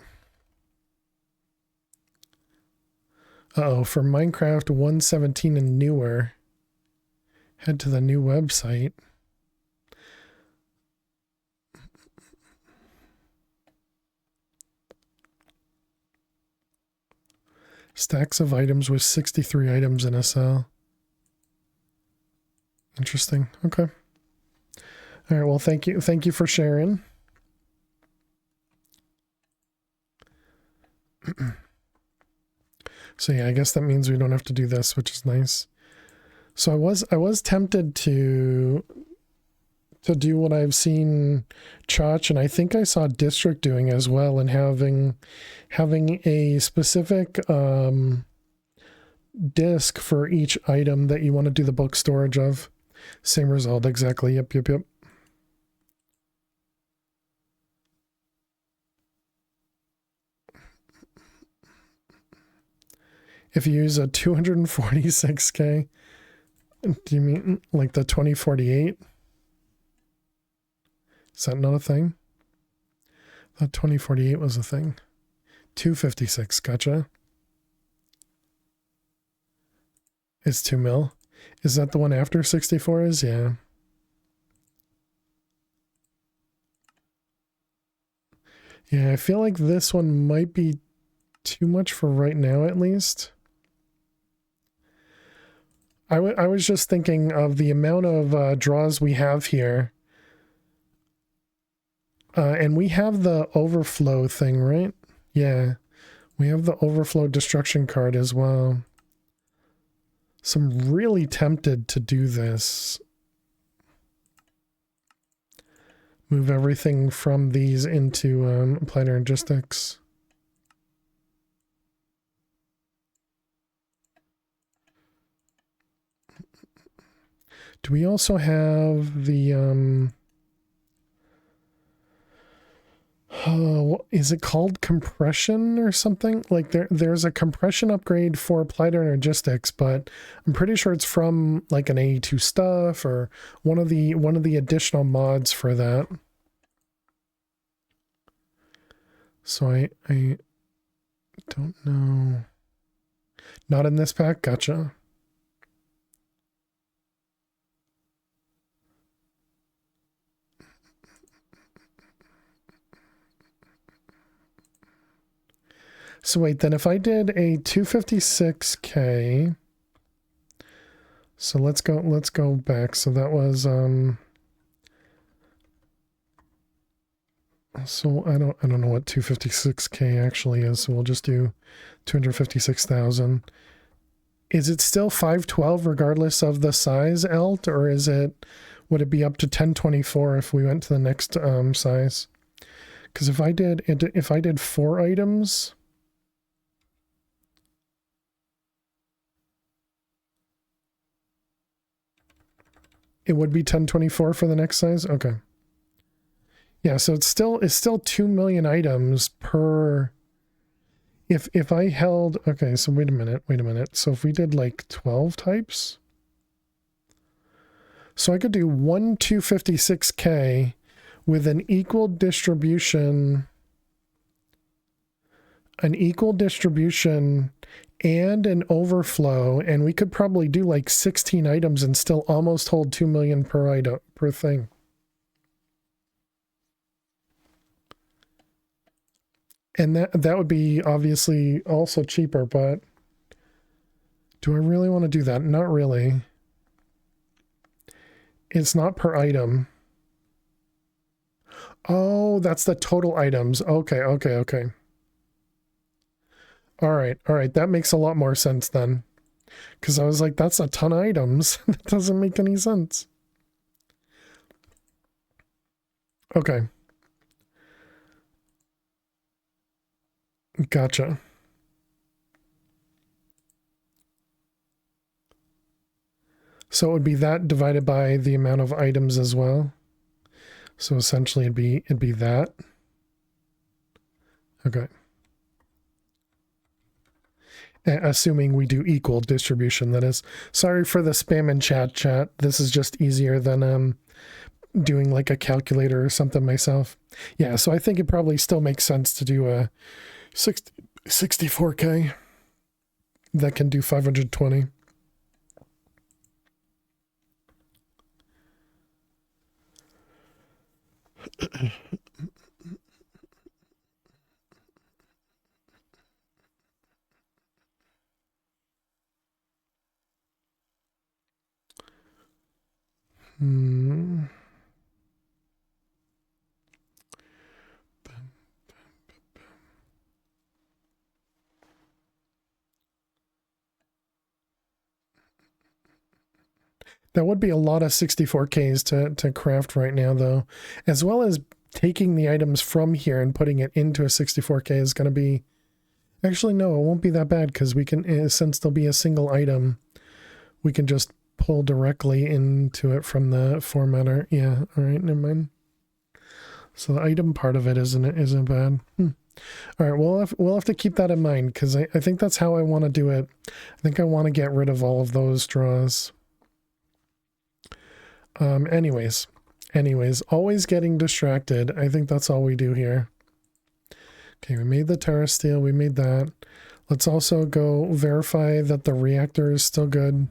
Uh-oh, for Minecraft 117 and newer, head to the new website. Stacks of items with 63 items in a cell. Interesting. Okay. All right, well, thank you. Thank you for sharing. So yeah, I guess that means we don't have to do this, which is nice. So I was tempted to do what I've seen Chach, and I think I saw District doing as well, and having a specific disk for each item that you want to do the bulk storage of. Same result, exactly. Yep. If you use a 246K, do you mean like the 2048? Is that not a thing? I thought 2048 was a thing. 256, gotcha. It's 2 mil. Is that the one after 64 is? Yeah. Yeah, I feel like this one might be too much for right now, at least. I was just thinking of the amount of draws we have here. And we have the overflow thing, right? Yeah. We have the overflow destruction card as well. So I'm really tempted to do this. Move everything from these into applied logistics. Do we also have the is it called compression or something? Like there's a compression upgrade for applied logistics, but I'm pretty sure it's from like an AE2 stuff or one of the additional mods for that. So I don't know. Not in this pack? Gotcha. So wait, then if I did a 256K, so let's go back. So that was so I don't know what 256K actually is, so we'll just do 256,000. Is it still 512 regardless of the size, Elt, or would it be up to 1024 if we went to the next size? Because if I did 4 items, it would be 1024 for the next size. Okay. Yeah, so it's still 2 million items per. If I held, okay, so wait a minute. So if we did like 12 types, so I could do 256K with an equal distribution and an overflow, and we could probably do like 16 items and still almost hold 2 million per item per thing. And that would be obviously also cheaper, but do I really want to do that? Not really. It's not per item. Oh, that's the total items. Okay, okay, okay. All right, that makes a lot more sense then. Because I was like, that's a ton of items. That doesn't make any sense. Okay. Gotcha. So it would be that divided by the amount of items as well. So essentially it'd be that. Okay. Assuming we do equal distribution, that is. Sorry for the spam in chat. This is just easier than doing like a calculator or something myself. Yeah, so I think it probably still makes sense to do a 64K that can do 520. Hmm. That would be a lot of 64Ks to craft right now, though. As well as taking the items from here and putting it into a 64K is going to be... Actually, no, it won't be that bad because we can, since there'll be a single item, we can just pull directly into it from the formatter. Yeah, all right, never mind. So the item part of it isn't bad. All right, we'll have to keep that in mind because I think that's how I want to do it. I think I want to get rid of all of those draws. Anyways, always getting distracted. I think that's all we do here. Okay, we made the terra steel, we made that. Let's also go verify that the reactor is still good.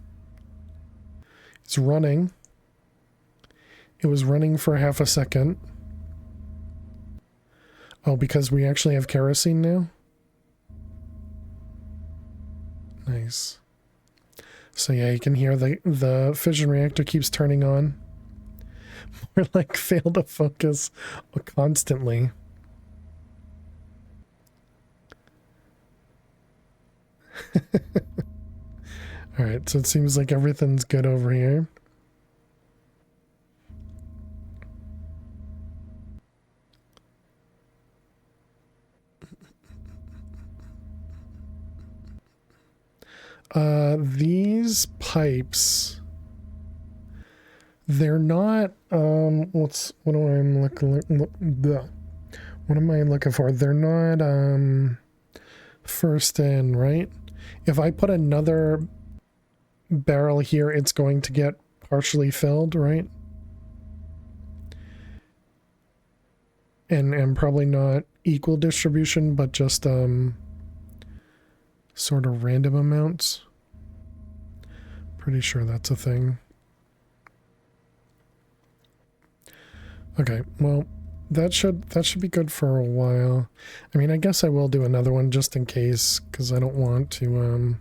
It's running. It was running for half a second. Oh, because we actually have kerosene now? Nice. So yeah, you can hear the fission reactor keeps turning on. We're like fail to focus constantly. All right, so it seems like everything's good over here. These pipes, they're not, what am I looking for? They're not, first in, right? If I put another barrel here, it's going to get partially filled, right? And probably not equal distribution, but just, sort of random amounts. Pretty sure that's a thing. Okay, well, that should be good for a while. I mean, I guess I will do another one just in case, because I don't want to,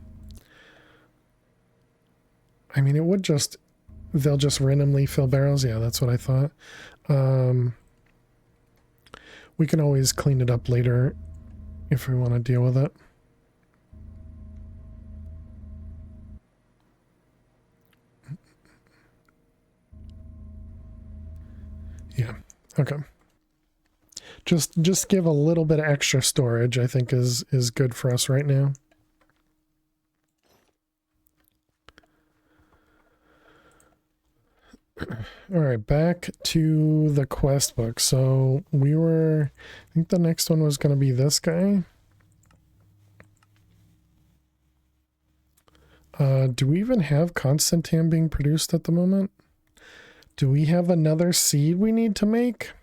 I mean, it would just, they'll just randomly fill barrels. Yeah, that's what I thought. We can always clean it up later if we want to deal with it. Yeah, okay. Just give a little bit of extra storage, I think is good for us right now. All right, back to the quest book. So I think the next one was going to be this guy. Do we even have Constantan being produced at the moment? Do we have another seed we need to make?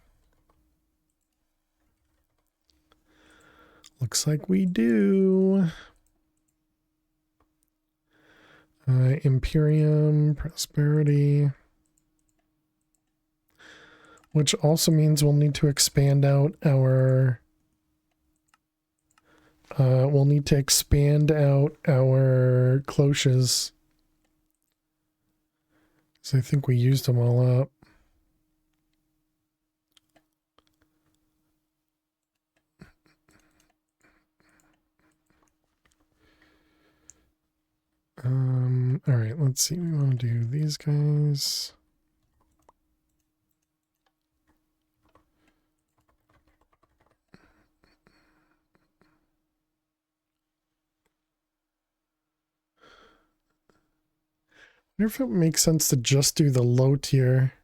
Looks like we do. Imperium, Prosperity. Which also means we'll need to expand out our we'll need to expand out our cloches. So I think we used them all up. All right, let's see. We want to do these guys. I wonder if it makes sense to just do the low tier.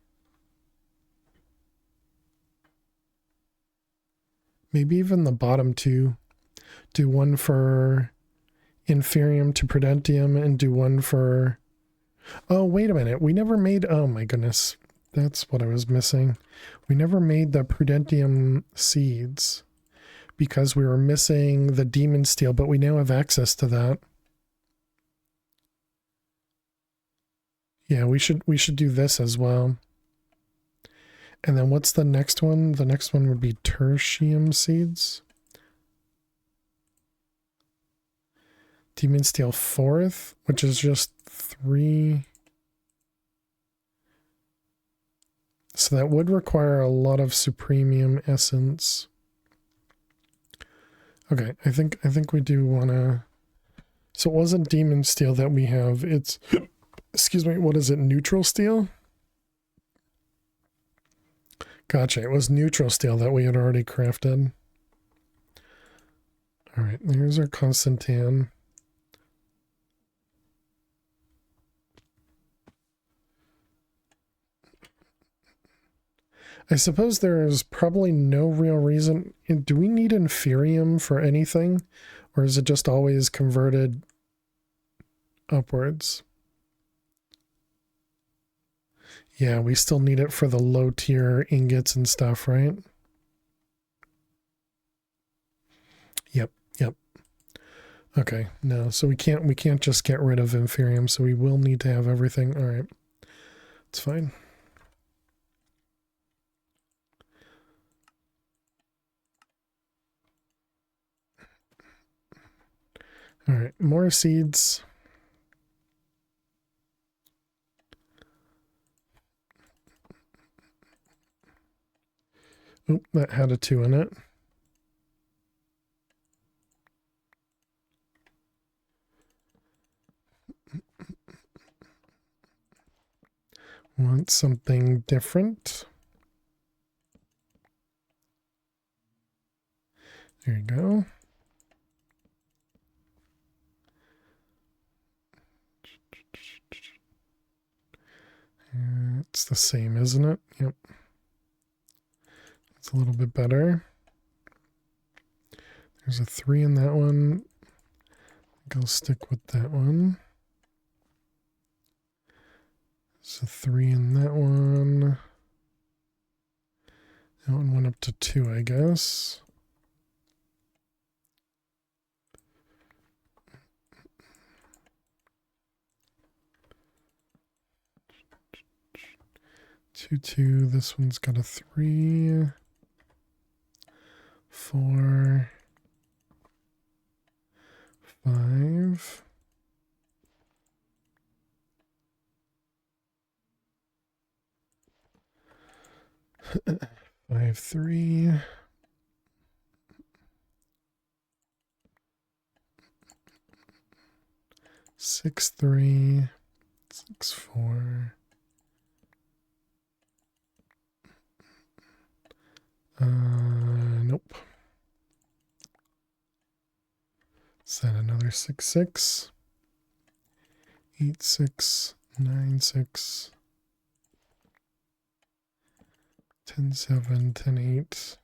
Maybe even the bottom two. Do one for inferium to prudentium and do one for... Oh, wait a minute. We never made... Oh my goodness. That's what I was missing. We never made the prudentium seeds because we were missing the demon steel, but we now have access to that. Yeah, we should do this as well. And then what's the next one? The next one would be tertium seeds. Demon steel 4th, which is just 3. So that would require a lot of supremium essence. Okay, I think we do want to... So it wasn't demon steel that we have. It's... Excuse me, what is it? Neutral steel? Gotcha, it was neutral steel that we had already crafted. Alright, there's our Constantan. I suppose there is probably no real reason. Do we need inferium for anything? Or is it just always converted upwards? Yeah, we still need it for the low tier ingots and stuff, right? Yep. Okay, no, so we can't just get rid of inferium, so we will need to have everything. All right. It's fine. All right, more seeds. Oop, that had a 2 in it. Want something different. There you go. It's the same, isn't it? Yep. It's a little bit better. There's a 3 in that one. I think I'll stick with that one. There's a 3 in that one. That one went up to 2, I guess. Two. This one's got a 3, 4, 5. Five, 3. 6, 3. 6, 4. Nope. Is that another 6, 6? 8, 6, 9, 6. 10, 7, 10, 8,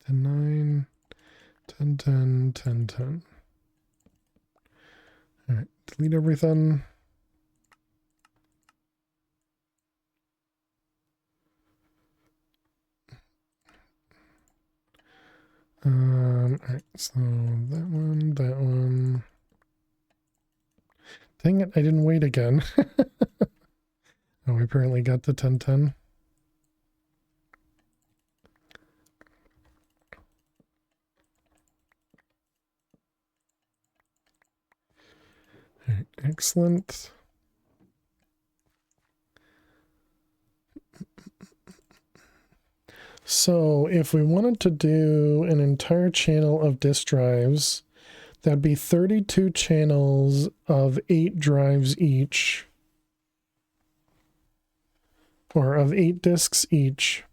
10, 9, 10, 10, 10, 10. All right, delete everything. All right, so that one. Dang it, I didn't wait again. Oh, we apparently got the 10, 10. excellent. So if we wanted to do an entire channel of disk drives, that'd be 32 channels of 8 drives each, or of 8 disks each.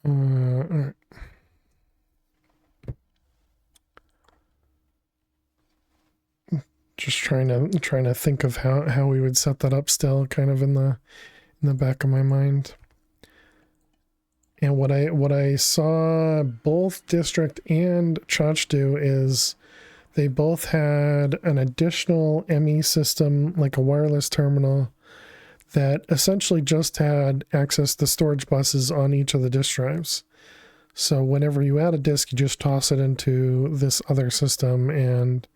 All right. Just trying to think of how we would set that up still, kind of in the back of my mind. And what I saw both District and Chach do is they both had an additional ME system, like a wireless terminal, that essentially just had access to storage buses on each of the disk drives. So whenever you add a disk, you just toss it into this other system and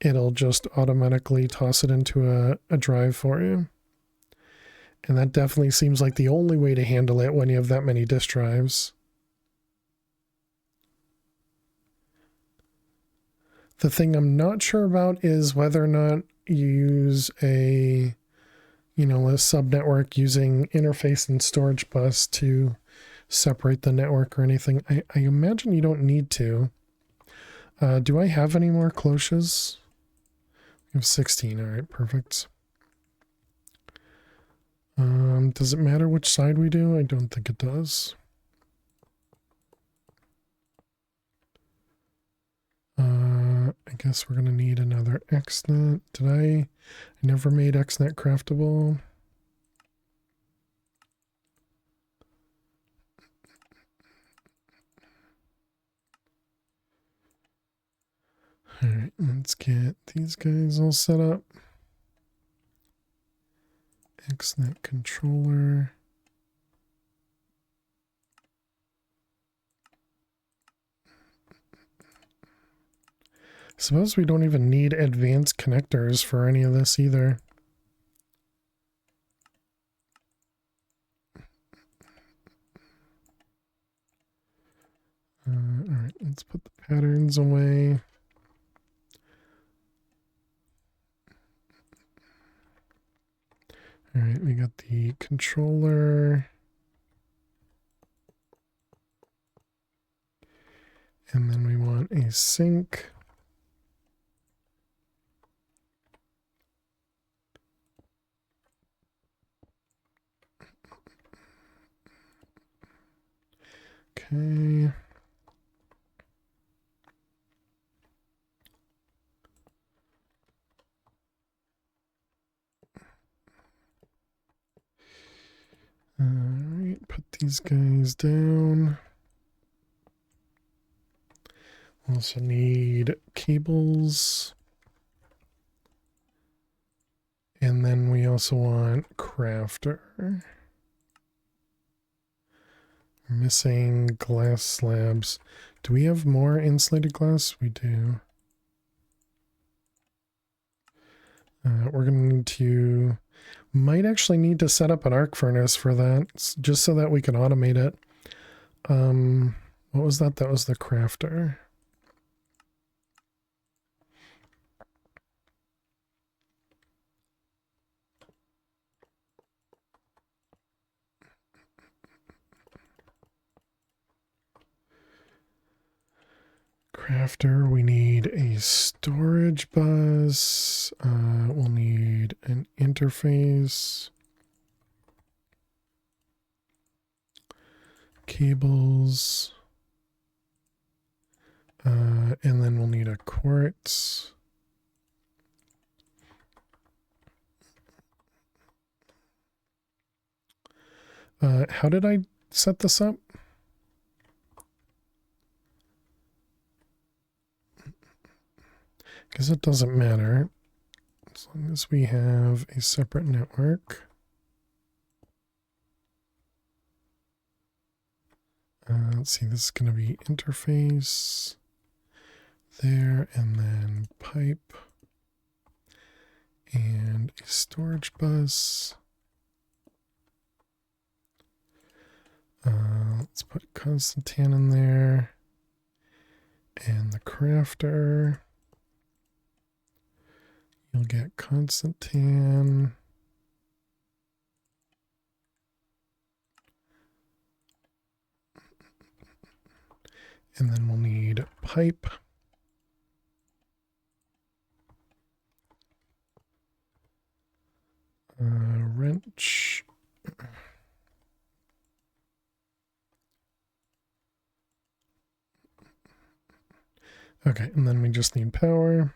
it'll just automatically toss it into a drive for you. And that definitely seems like the only way to handle it when you have that many disk drives. The thing I'm not sure about is whether or not you use a subnetwork using interface and storage bus to separate the network or anything. I imagine you don't need to. Do I have any more cloches? We have 16. All right, perfect. Does it matter which side we do? I don't think it does. I guess we're going to need another XNet. I never made XNet craftable. All right, let's get these guys all set up. XNet controller. Suppose we don't even need advanced connectors for any of this either. All right, let's put the patterns away. All right, we got the controller. And then we want a sync. Okay. All right, put these guys down. Also need cables. And then we also want crafter. We're missing glass slabs. Do we have more insulated glass? We do. We're going to need to... Might actually need to set up an arc furnace for that, just so that we can automate it. What was that? That was the crafter. Crafter, we need a storage bus. We'll need an interface. Cables. And then we'll need a quartz. How did I set this up? Because it doesn't matter as long as we have a separate network. Let's see, this is going to be interface there, and then pipe and a storage bus. Let's put Constantine in there. And the crafter. You'll get Constantine. And then we'll need pipe. Wrench. Okay, and then we just need power.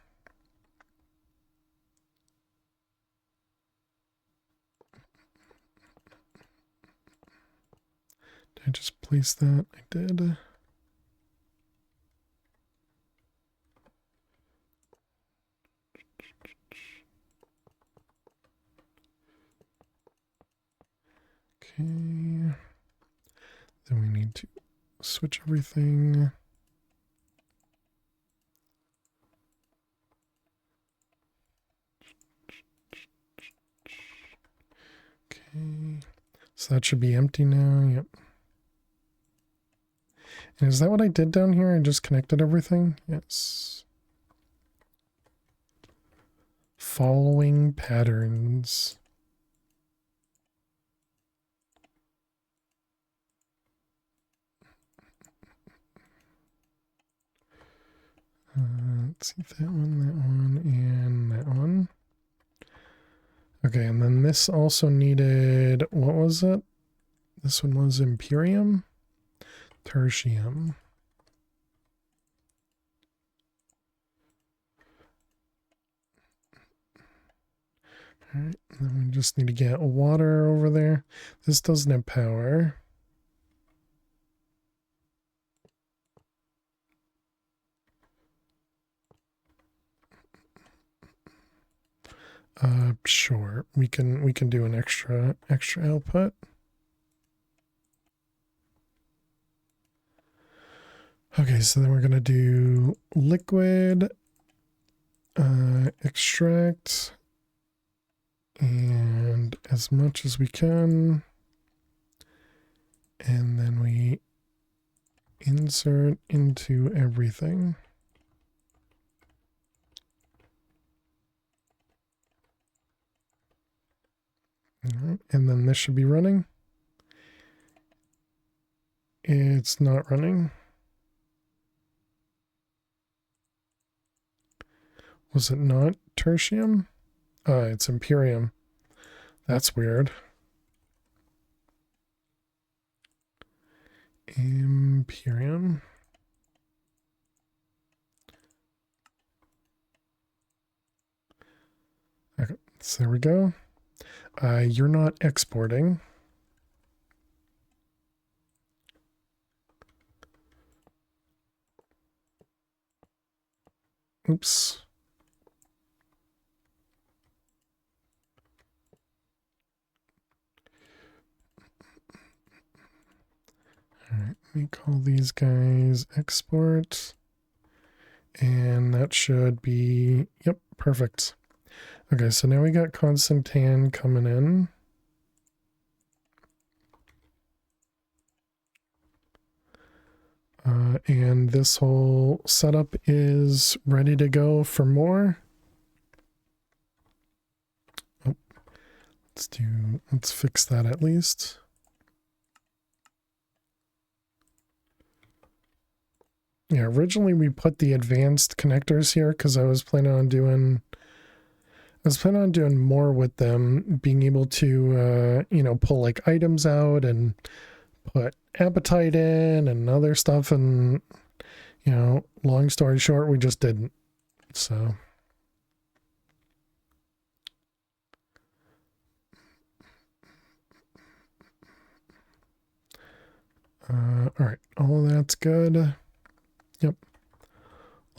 Did I just place that? I did. Okay. Then we need to switch everything. Okay. So that should be empty now. Yep. And is that what I did down here? I just connected everything? Yes. Following patterns. Let's see, that one, and that one. Okay, and then this also needed, what was it? This one was Imperium? Tertium. Alright, and then we just need to get water over there. This doesn't have power. Sure. We can do an extra output. Okay, so then we're gonna do liquid, extract, and as much as we can, and then we insert into everything. All right, and then this should be running. It's not running. Was it not tertium? It's Imperium. That's weird. Imperium. Okay, so there we go. You're not exporting. Oops. All right, let me call these guys export. And that should be, yep, perfect. Okay, so now we got Constantine coming in. And this whole setup is ready to go for more. Oh, let's fix that at least. Yeah, originally we put the advanced connectors here because I was planning on doing more with them, being able to pull like items out and put appetite in and other stuff, and long story short, we just didn't. So all right, all of that's good. Yep,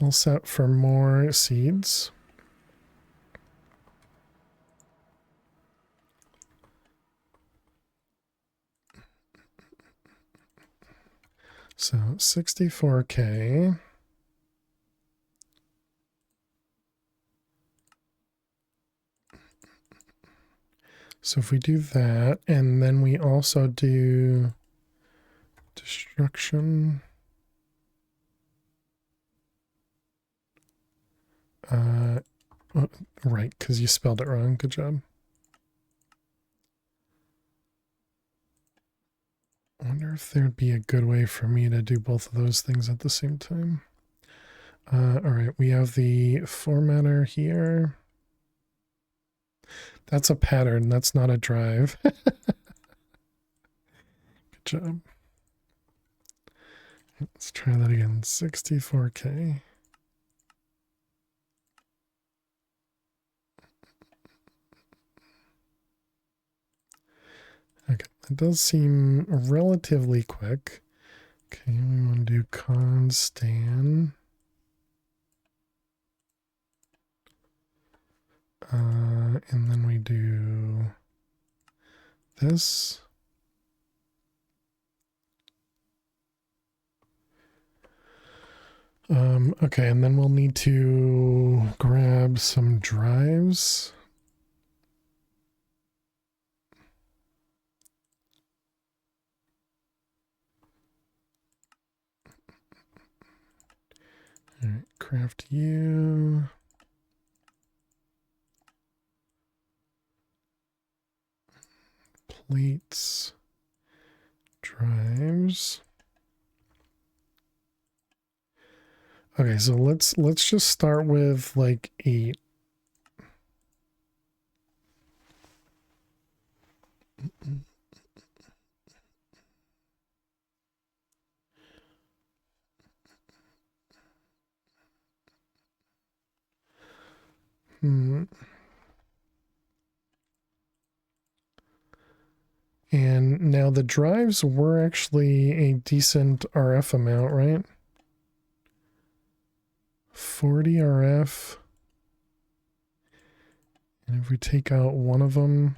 all set for more seeds. So 64K. So if we do that, and then we also do Destruction. Right, because you spelled it wrong. Good job. I wonder if there'd be a good way for me to do both of those things at the same time. All right, we have the formatter here. That's a pattern. That's not a drive. Good job. Let's try that again. 64K. Okay, it does seem relatively quick. Okay, we want to do constan. And then we do this. Okay, and then we'll need to grab some drives. All right, craft you. Plates. Drives. Okay, so let's just start with like 8. And now the drives were actually a decent RF amount, right? 40 RF. And if we take out one of them,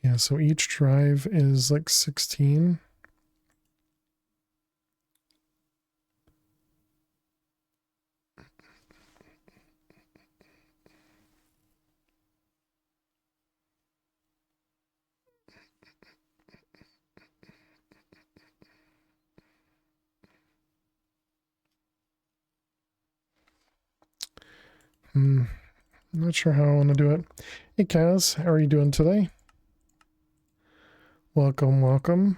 yeah, so each drive is like 16. I'm not sure how I want to do it. Hey Kaz, how are you doing today? Welcome, welcome.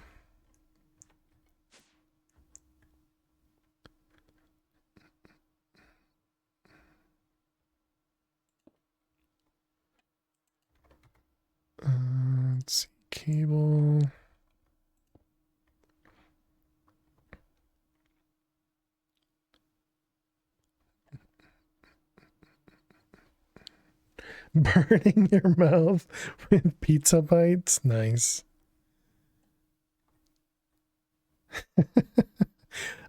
Let's see, cable. Burning your mouth with pizza bites. Nice.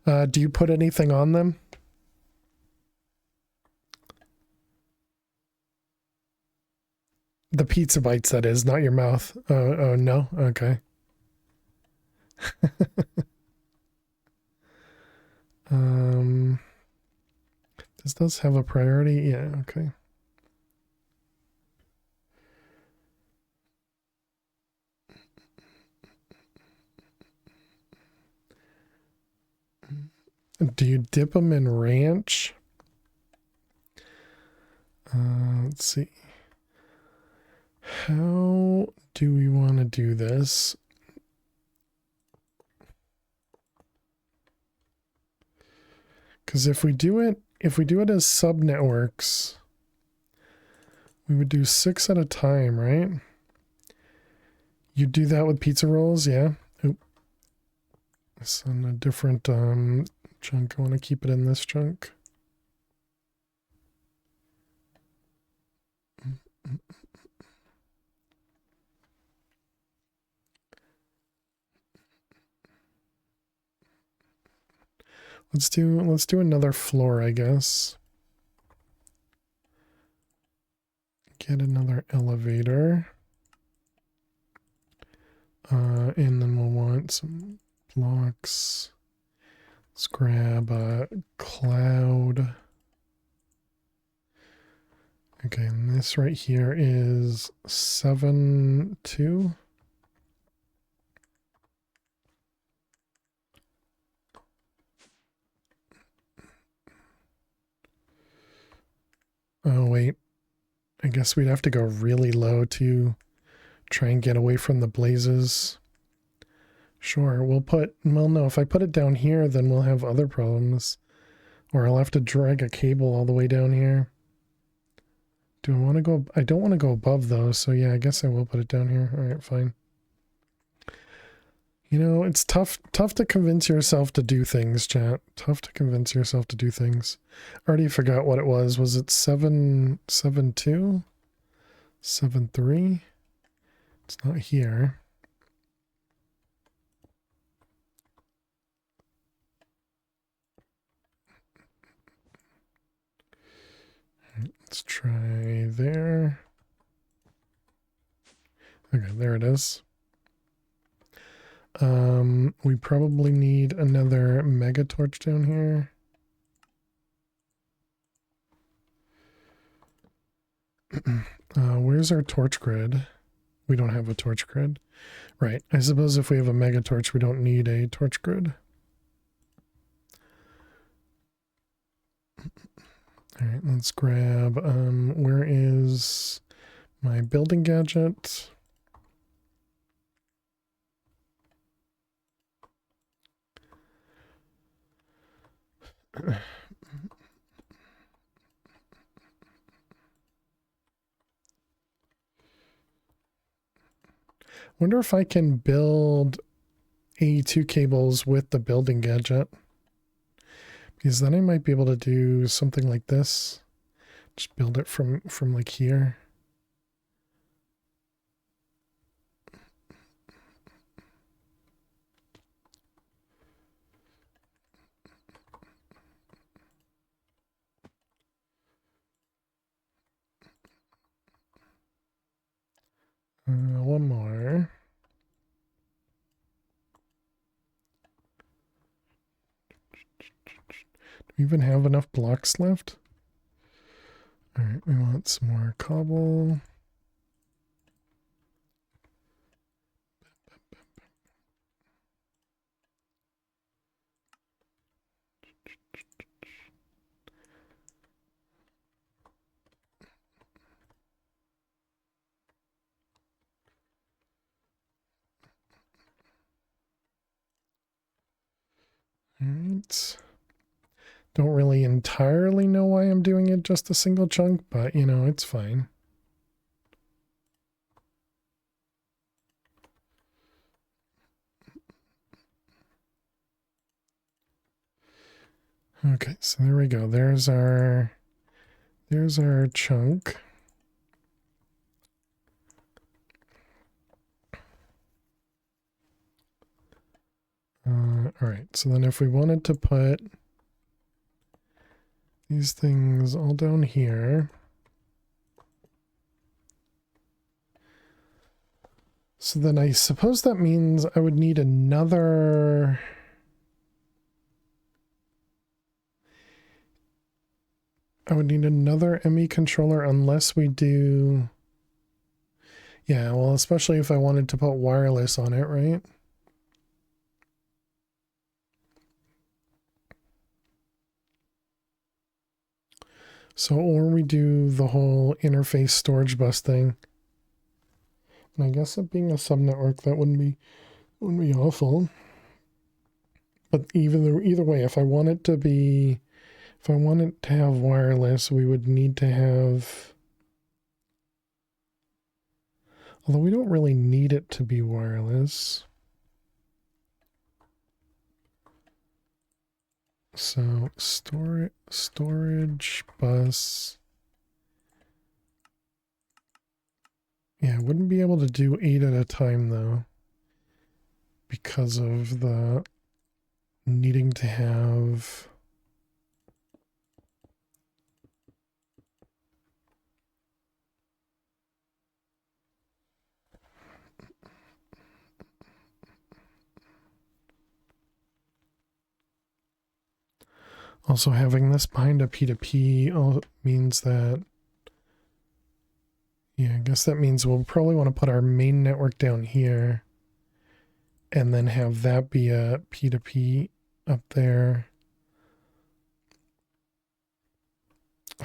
Do you put anything on them? The pizza bites, that is, not your mouth. Oh, no? Okay. Does this have a priority? Yeah, okay. Do you dip them in ranch? Let's see. How do we want to do this? Because if we do it as sub networks, we would do 6 at a time, right? You do that with pizza rolls, yeah? Oop. It's on a different chunk. I want to keep it in this chunk. Let's do another floor, I guess. Get another elevator. And then we'll want some blocks. Let's grab a cloud. Okay, and this right here is 7, 2. Oh, wait. I guess we'd have to go really low to try and get away from the blazes. Sure, well, no, if I put it down here, then we'll have other problems. Or I'll have to drag a cable all the way down here. Do I want to go? I don't want to go above though, so yeah, I guess I will put it down here. All right, fine. You know, it's tough to convince yourself to do things, chat. Tough to convince yourself to do things. I already forgot what it was. Was it 772? 73? It's not here. Let's try there. Okay, there it is. We probably need another mega torch down here. Where's our torch grid? We don't have a torch grid. Right. I suppose if we have a mega torch, we don't need a torch grid. All right, let's grab, where is my building gadget? Wonder if I can build AE2 cables with the building gadget. Because then I might be able to do something like this. Just build it from like here. One more. Do we even have enough blocks left? All right, we want some more cobble. All right. Don't really entirely know why I'm doing it just a single chunk, but you know, it's fine. Okay, so there we go. There's our chunk. All right, so then if we wanted to put these things all down here. So then I suppose that means I would need another... I would need another ME controller unless we do... Yeah, well, especially if I wanted to put wireless on it, right? So, or we do the whole interface storage bus thing. And I guess it being a subnetwork, that wouldn't be awful. But either way, if I want it to have wireless, we would need to have... Although we don't really need it to be wireless. So storage bus. Yeah, I wouldn't be able to do 8 at a time though, because of the needing to have... Also, having this behind a P2P means that... Yeah, I guess that means we'll probably want to put our main network down here and then have that be a P2P up there.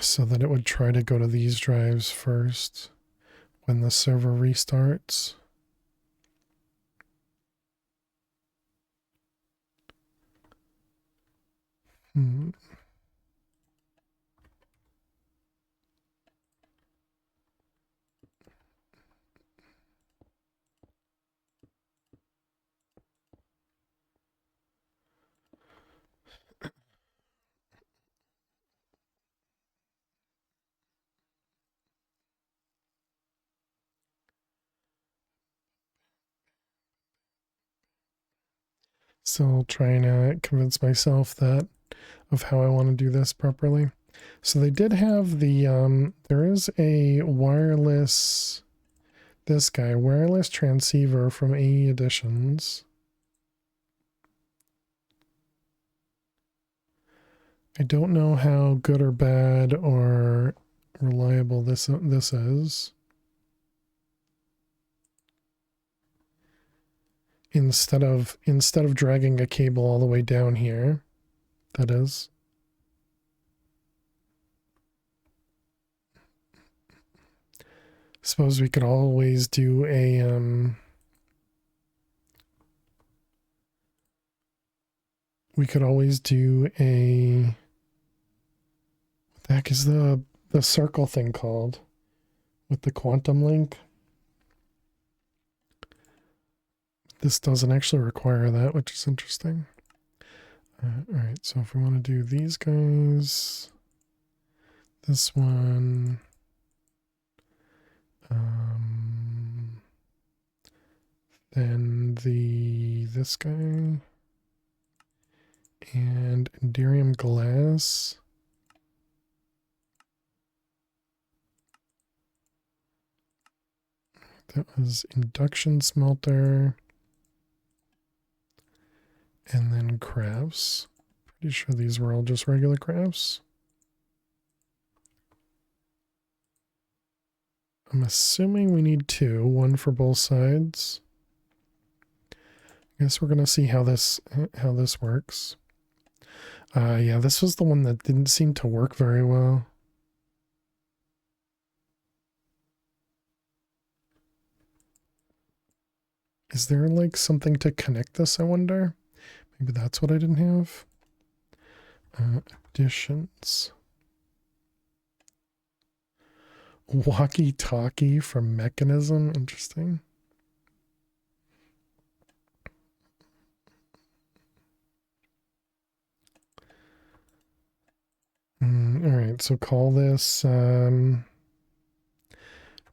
so that it would try to go to these drives first when the server restarts. Hmm. Still trying to convince myself that of how I want to do this properly. So they did have the there is a wireless, this guy, wireless transceiver from AE Editions. I don't know how good or bad or reliable this is. Instead of dragging a cable all the way down here, that is. Suppose we could always do a what the heck is the circle thing called with the quantum link? This doesn't actually require that, which is interesting. All right, so if we want to do these guys, this one, then this guy, and Enderium glass. That was induction smelter. And then crafts. Pretty sure these were all just regular crafts. I'm assuming we need two, one for both sides. I guess we're gonna see how this works. Yeah, this was the one that didn't seem to work very well. Is there like something to connect this, I wonder? Maybe that's what I didn't have. Additions. Walkie-talkie from Mechanism. Interesting. All right, so call this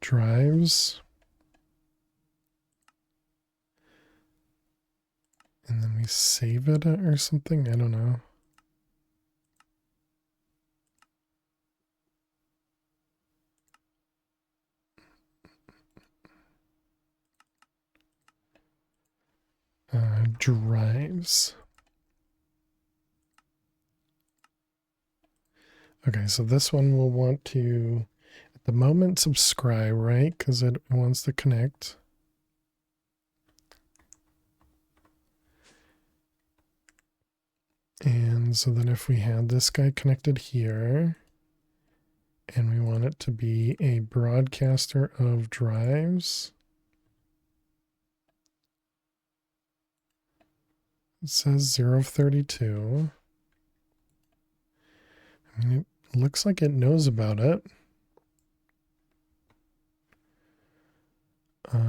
drives. And then we save it or something? I don't know. Drives. Okay, so this one we'll want to, at the moment, subscribe, right? Because it wants to connect. And so then if we had this guy connected here, and we want it to be a broadcaster of drives, it says 0 of 32. I mean, it looks like it knows about it. All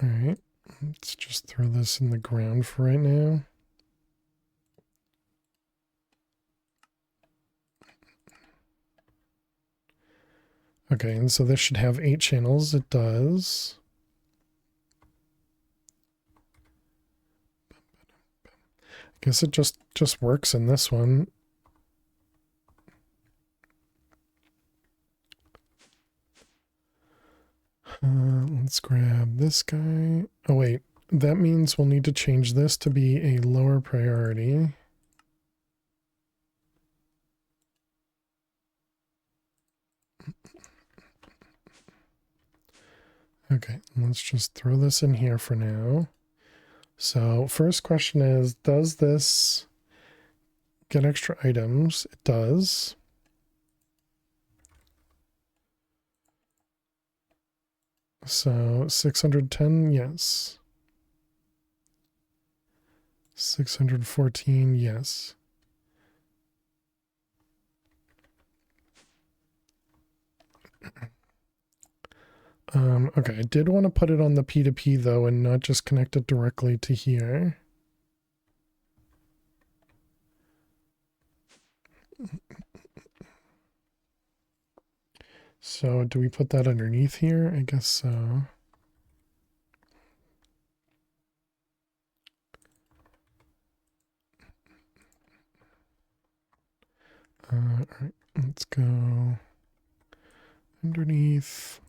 right, let's just throw this in the ground for right now. Okay, and so this should have 8 channels. It does. I guess it just works in this one. Let's grab this guy. Oh wait, that means we'll need to change this to be a lower priority. Okay, let's just throw this in here for now. So first question is, does this get extra items? It does. So 610, yes. 614, yes. Okay, I did want to put it on the P2P though and not just connect it directly to here. So do we put that underneath here? I guess so. All right, let's go underneath.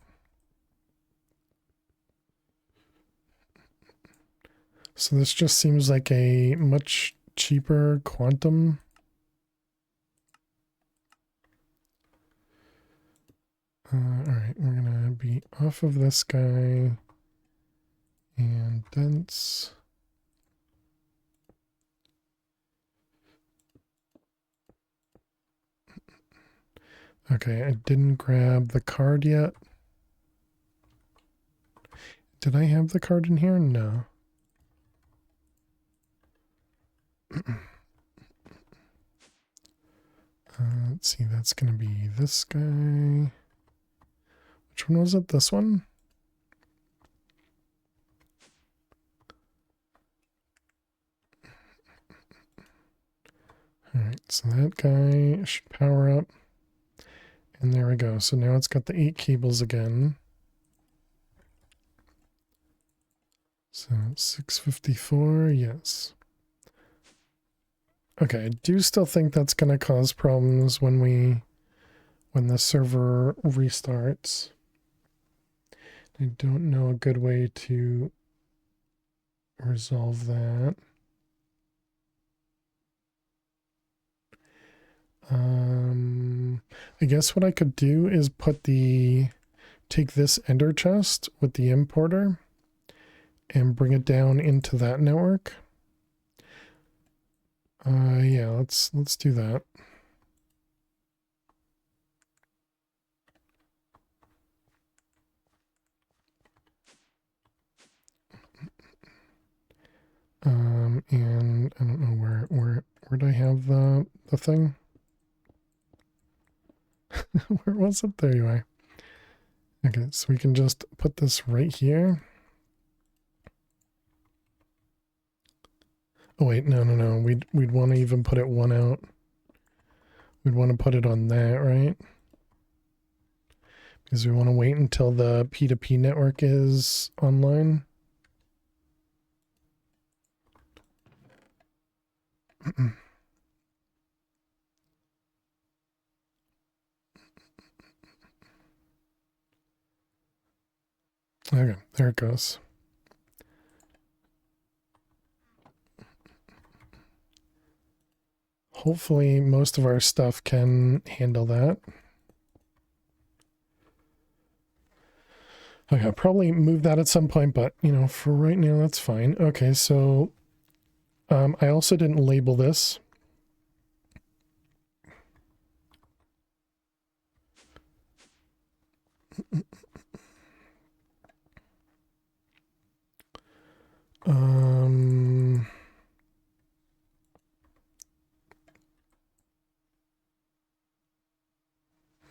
So this just seems like a much cheaper quantum. All right, we're gonna be off of this guy and dense. Okay, I didn't grab the card yet. Did I have the card in here? No. Let's see, that's going to be this guy. Which one was it? This one? Alright, so that guy should power up. And there we go. So now it's got the 8 cables again. So 654, yes. Okay, I do still think that's going to cause problems when the server restarts. I don't know a good way to resolve that. I guess what I could do is take this ender chest with the importer and bring it down into that network. Yeah, let's do that. And I don't know where do I have the thing? Where was it? There you are. Okay, so we can just put this right here. Oh wait, no. We'd want to even put it one out. We'd want to put it on that, right? Because we want to wait until the P2P network is online. Okay, there it goes. Hopefully most of our stuff can handle that. Okay, I'll probably move that at some point, but you know, for right now, that's fine. Okay, so I also didn't label this.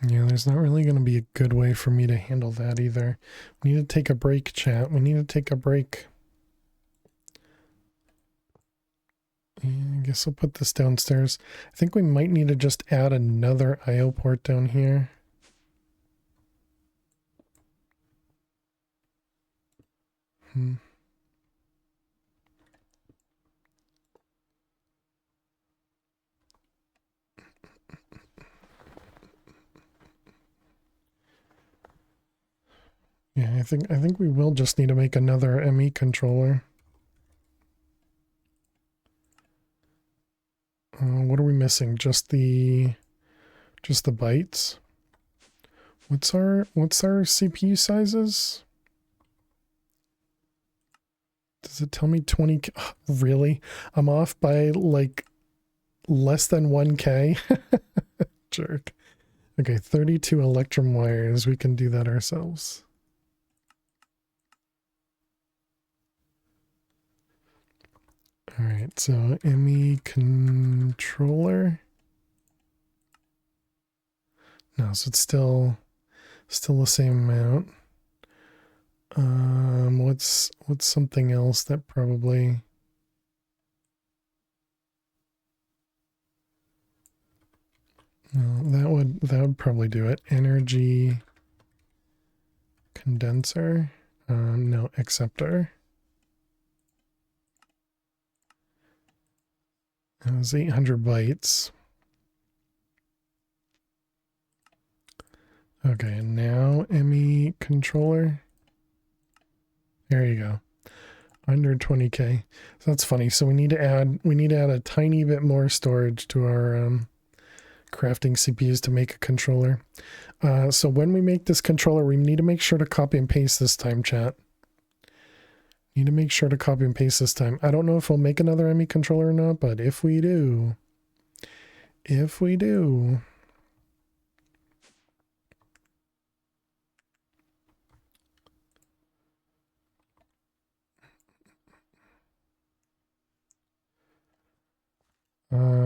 Yeah, there's not really going to be a good way for me to handle that either. We need to take a break, chat. We need to take a break. Yeah, I guess I'll put this downstairs. I think we might need to just add another IO port down here. Yeah, I think we will just need to make another ME controller. What are we missing? Just the bytes. What's our CPU sizes? Does it tell me 20? Really? I'm off by like less than 1K. Jerk. Okay, 32 electrum wires. We can do that ourselves. All right, so ME controller. No, so it's still the same amount. What's something else that probably... No, that would probably do it. Energy condenser. No, acceptor. It was 800 bytes. Okay, and now ME controller. There you go. Under 20K. So that's funny. So we need to add a tiny bit more storage to our crafting CPUs to make a controller. So when we make this controller, we need to make sure to copy and paste this time, chat. Need to make sure to copy and paste this time. I don't know if we'll make another ME controller or not, but if we do,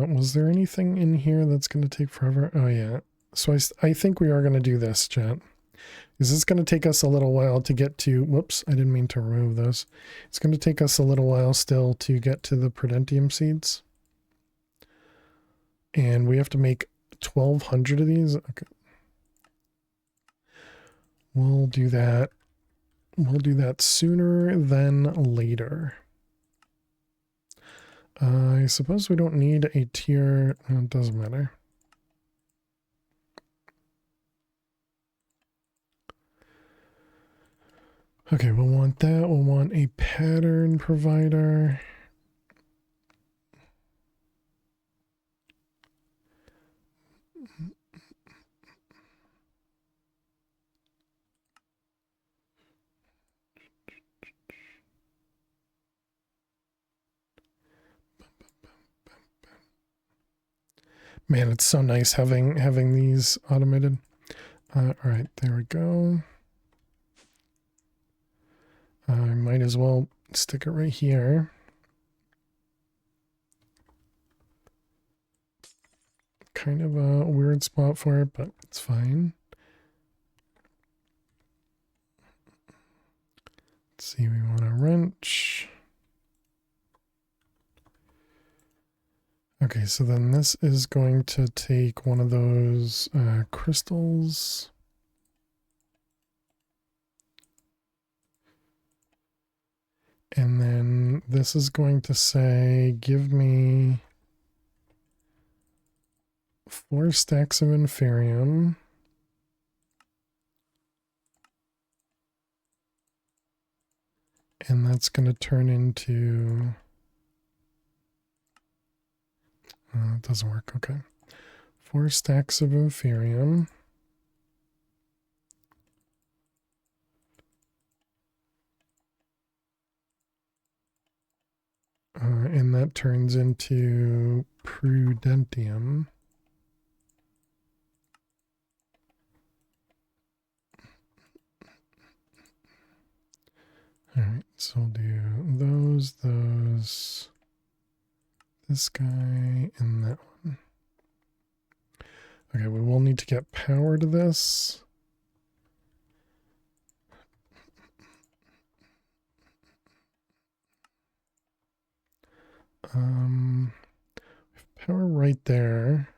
was there anything in here that's going to take forever? Oh yeah. So I think we are going to do this, chat. Because it's going to take us a little while to get to, whoops, I didn't mean to remove those. It's going to take us a little while still to get to the Prudentium seeds. And we have to make 1,200 of these. Okay. We'll do that. We'll do that sooner than later. I suppose we don't need a tier. No, it doesn't matter. Okay, we'll want that. We'll want a pattern provider. Man, it's so nice having these automated. All right, there we go. I might as well stick it right here. Kind of a weird spot for it, but it's fine. Let's see, we want a wrench. Okay, so then this is going to take one of those crystals. And then this is going to say, give me 4 stacks of inferium. And that's going to turn into... it doesn't work. Okay. 4 stacks of inferium. And that turns into prudentium. All right, so we'll do those, this guy, and that one. Okay, we will need to get power to this. Power right there.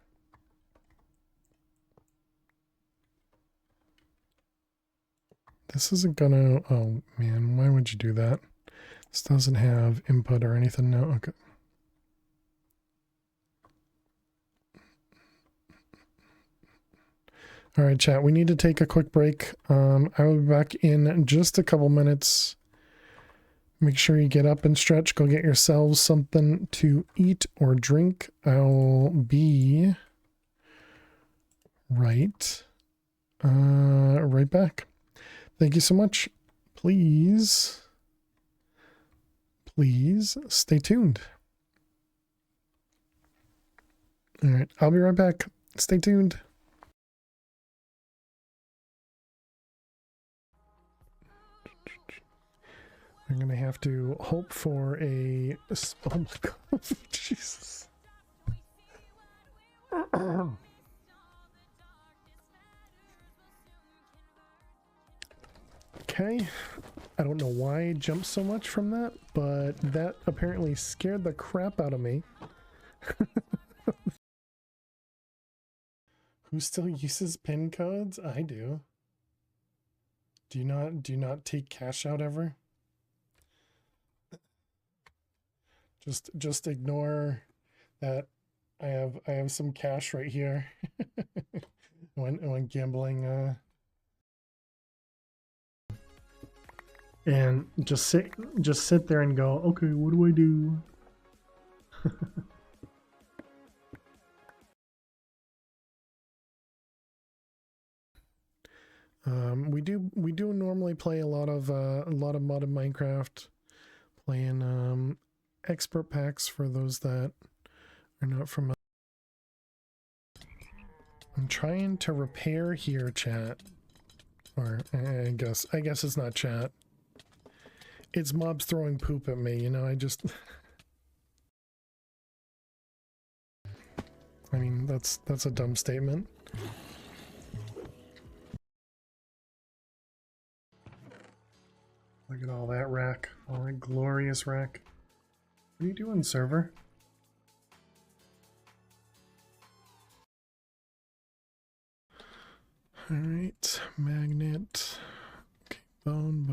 This isn't gonna, oh man, why would you do that? This doesn't have input or anything now. Okay. All right, chat, we need to take a quick break. I will be back in just a couple minutes. Make sure you get up and stretch. Go get yourselves something to eat or drink. I'll be right back. Thank you so much. Please stay tuned. All right, I'll be right back. Stay tuned. I'm gonna have to hope for a. Oh my god, Jesus. Okay, I don't know why I jumped so much from that, but that apparently scared the crap out of me. Who still uses PIN codes? I do. Do you not take cash out ever? Just ignore that I have some cash right here. when gambling and just sit there and go, okay, what do I do? We do normally play a lot of modded Minecraft, playing expert packs for those that are not from. I'm trying to repair here, chat, or I guess it's not chat. It's mobs throwing poop at me. You know, I just. I mean, that's a dumb statement. Look at all that rack. All that glorious rack. What are you doing, server? Alright, magnet. Okay, bone.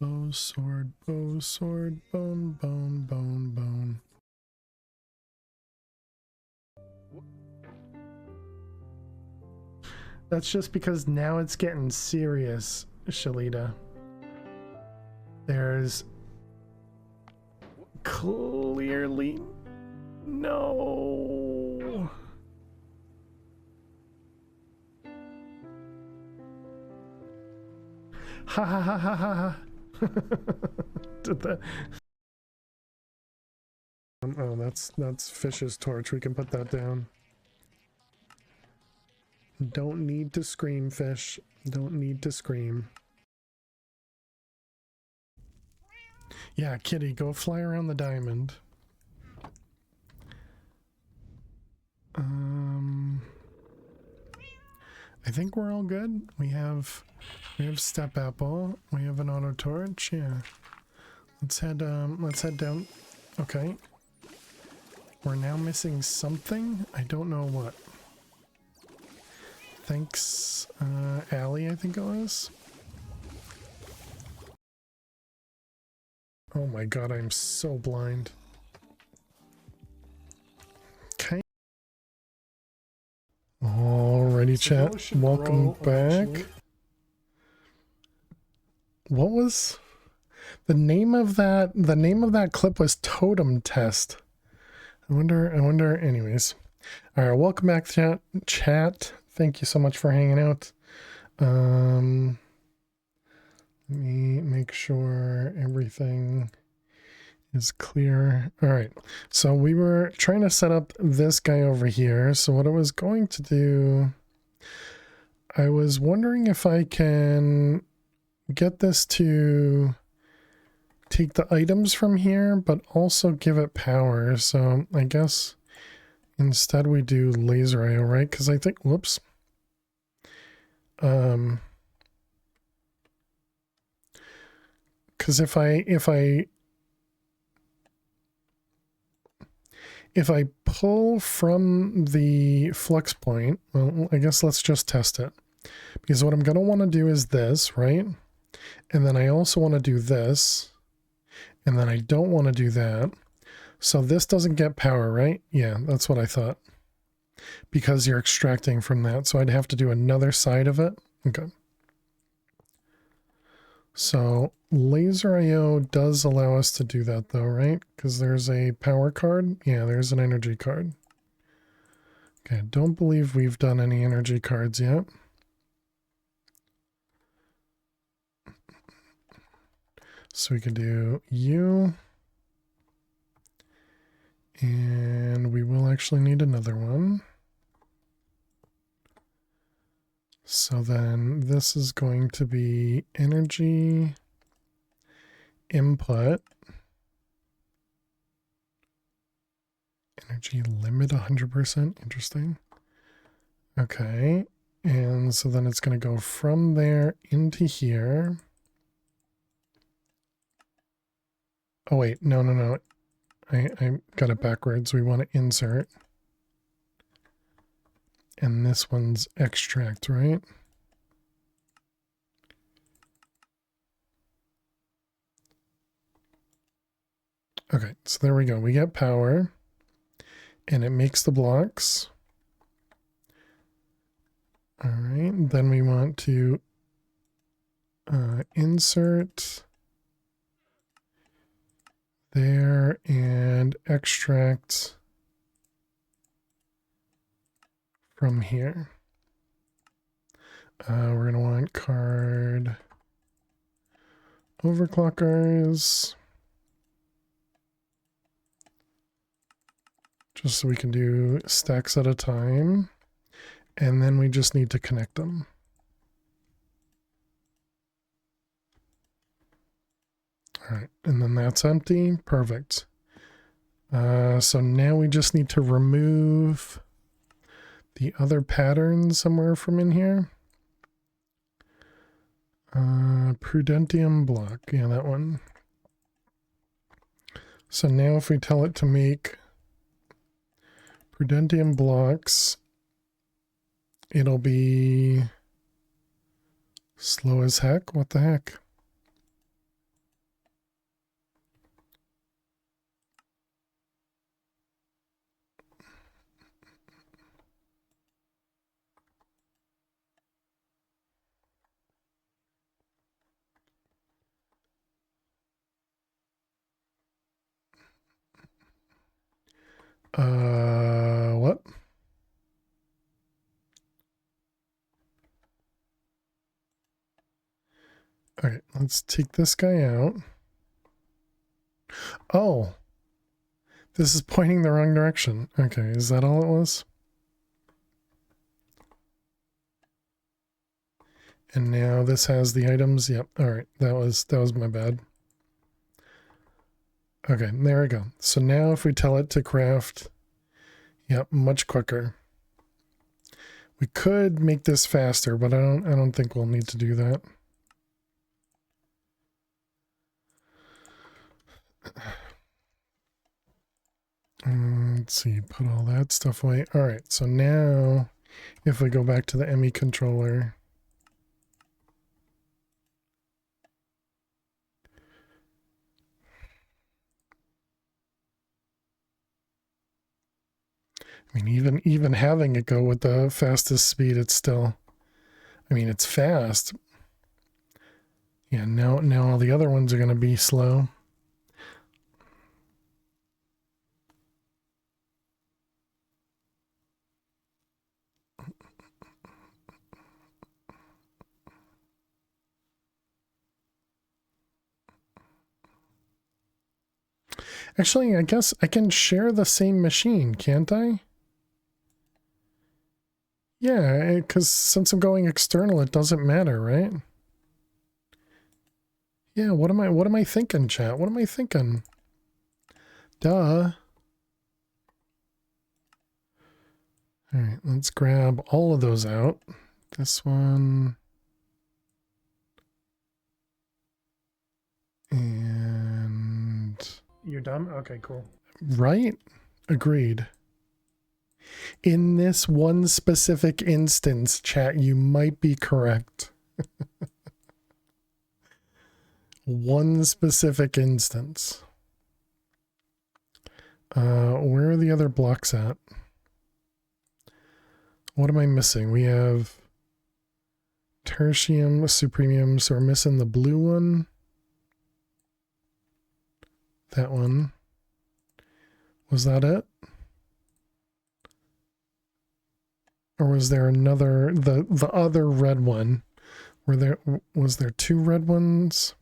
Bow, sword, bone. That's just because now it's getting serious, Shalita. There's clearly no. Ha ha ha ha ha. Did that. Oh, that's Fish's torch. We can put that down. Don't need to scream, Fish. Don't need to scream. Yeah, Kitty, go fly around the diamond. I think we're all good. We have step apple. We have an auto torch. Yeah. Let's head down. Okay. We're now missing something. I don't know what. Thanks, Allie, I think it was. Oh my god, I'm so blind. Okay. Alrighty, chat. Welcome back. What was the name of that? The name of that clip was Totem Test. I wonder. Anyways. Alright, welcome back, chat. Thank you so much for hanging out. Let me make sure everything is clear. All right, so we were trying to set up this guy over here. So what I was going to do, I was wondering if I can get this to take the items from here, but also give it power. So I guess instead we do laser IO, right? Because I think, whoops. Because if I pull from the flux point, well, I guess let's just test it. Because what I'm going to want to do is this, right? And then I also want to do this. And then I don't want to do that. So this doesn't get power, right? Yeah, that's what I thought. Because you're extracting from that. So I'd have to do another side of it. Okay. So laser IO does allow us to do that though, right? Because there's a power card. Yeah, there's an energy card. Okay, don't believe we've done any energy cards yet. So we can do you. And we will actually need another one. So then this is going to be energy input. Energy limit 100%. Interesting. Okay. And so then it's going to go from there into here. Oh, wait. No, no, no. I got it backwards. We want to insert. And this one's extract, right? Okay, so there we go. We get power. And it makes the blocks. All right, then we want to insert there and extract from here. We're going to want card overclockers. Just so we can do stacks at a time. And then we just need to connect them. All right, and then that's empty. Perfect. So now we just need to remove the other pattern somewhere from in here. Prudentium block. Yeah, that one. So now if we tell it to make Prudentium blocks, it'll be slow as heck. What the heck? What? Okay, let's take this guy out. Oh, this is pointing the wrong direction. Okay, is that all it was? And now this has the items. Yep. All right, that was my bad. Okay, there we go. So now if we tell it to craft, yep, much quicker. We could make this faster, but I don't think we'll need to do that. Let's see, put all that stuff away. All right, so now if we go back to the ME controller, I mean, even having it go with the fastest speed, it's still, I mean, it's fast. Yeah, now all the other ones are going to be slow. Actually, I guess I can share the same machine, can't I? Yeah, because since I'm going external, it doesn't matter, right? Yeah, what am I thinking, chat? What am I thinking? Duh. All right, let's grab all of those out. This one. And you're done? Okay, cool. Right? Agreed. In this one specific instance, chat, you might be correct. One specific instance. Where are the other blocks at? What am I missing? We have tertium, supremium, so we're missing the blue one. That one. Was that it? Or was there another, the other red one? Was there two red ones?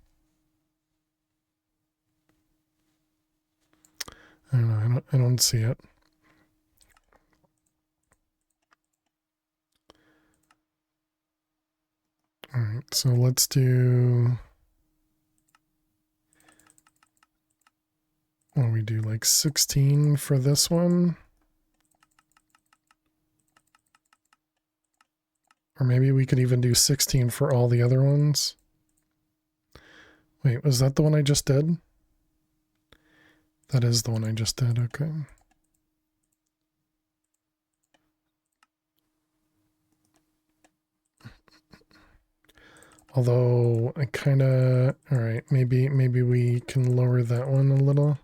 I don't know, I don't see it. All right, so let's do, what do we do, like 16 for this one? Or maybe we could even do 16 for all the other ones. Wait, was that the one I just did? That is the one I just did, okay. Although I kind of, all right, maybe we can lower that one a little.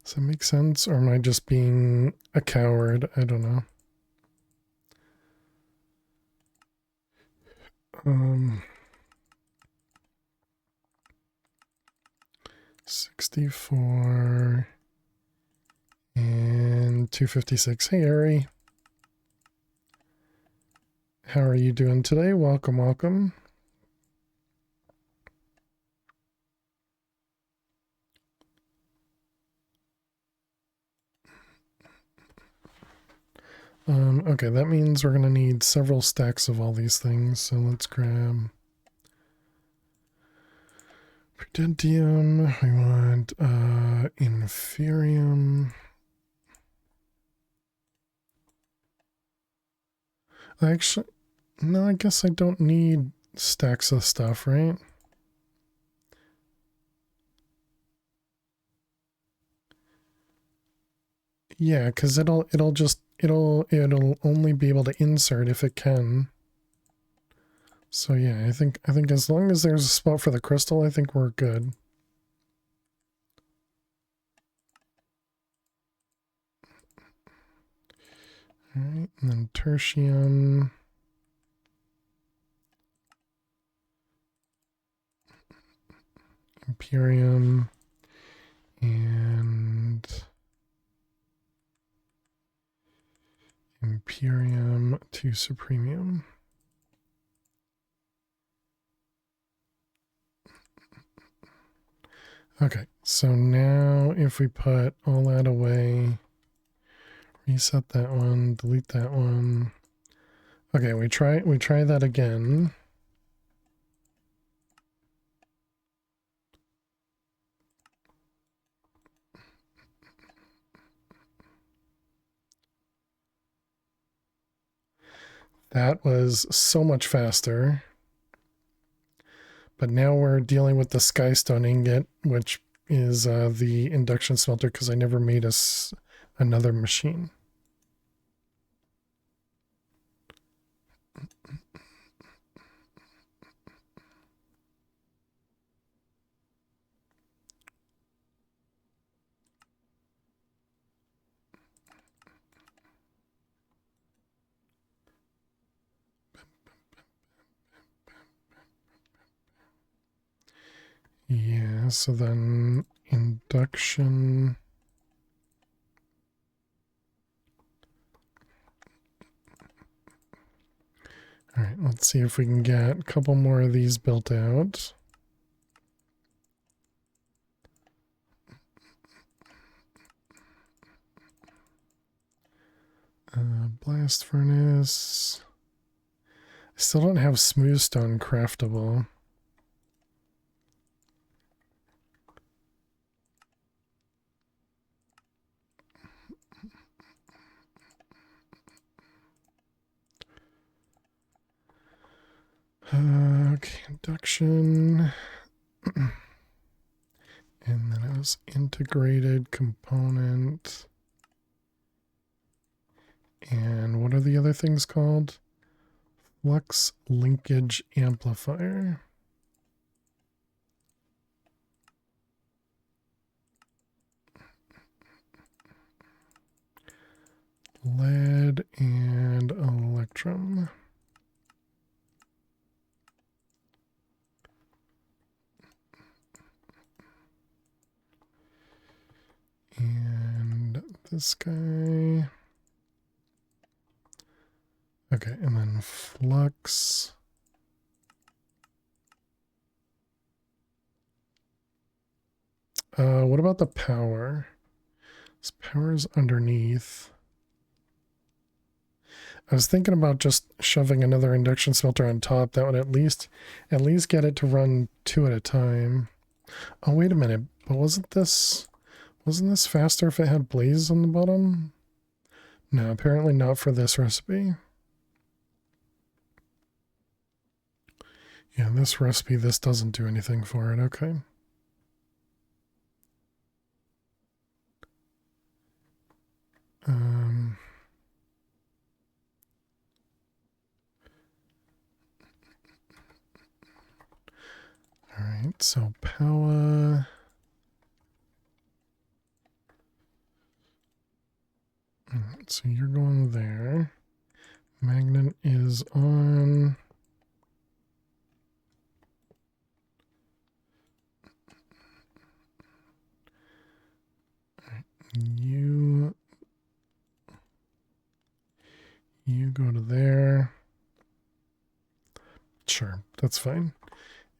Does that make sense? Or am I just being a coward? I don't know. 64 and 256. Hey, Ari. How are you doing today? Welcome, welcome. Okay, that means we're going to need several stacks of all these things. So let's grab Prudentium. We want Inferium. Actually, no, I guess I don't need stacks of stuff, right? Yeah, because it'll only be able to insert if it can. So yeah, I think as long as there's a spot for the crystal, I think we're good. All right, and then tertium. Imperium. And Imperium to Supremium. Okay, so now if we put all that away, reset that one, delete that one. Okay, we try that again. That was so much faster. But now we're dealing with the Skystone ingot, which is the induction smelter, because I never made us another machine. Yeah, so then induction. All right, let's see if we can get a couple more of these built out. Blast furnace. I still don't have smooth stone craftable. Okay, induction. And then it was integrated component. And what are the other things called? Flux linkage amplifier. Lead and electrum. And this guy. Okay, and then flux. What about the power? This power's underneath. I was thinking about just shoving another induction smelter on top. That would at least get it to run 2 at a time. Oh, wait a minute. But wasn't this faster if it had blaze on the bottom? No, apparently not for this recipe. Yeah, this recipe, this doesn't do anything for it. Okay. All right, so power. All right, so you're going there. Magnet is on. You go to there. Sure, that's fine.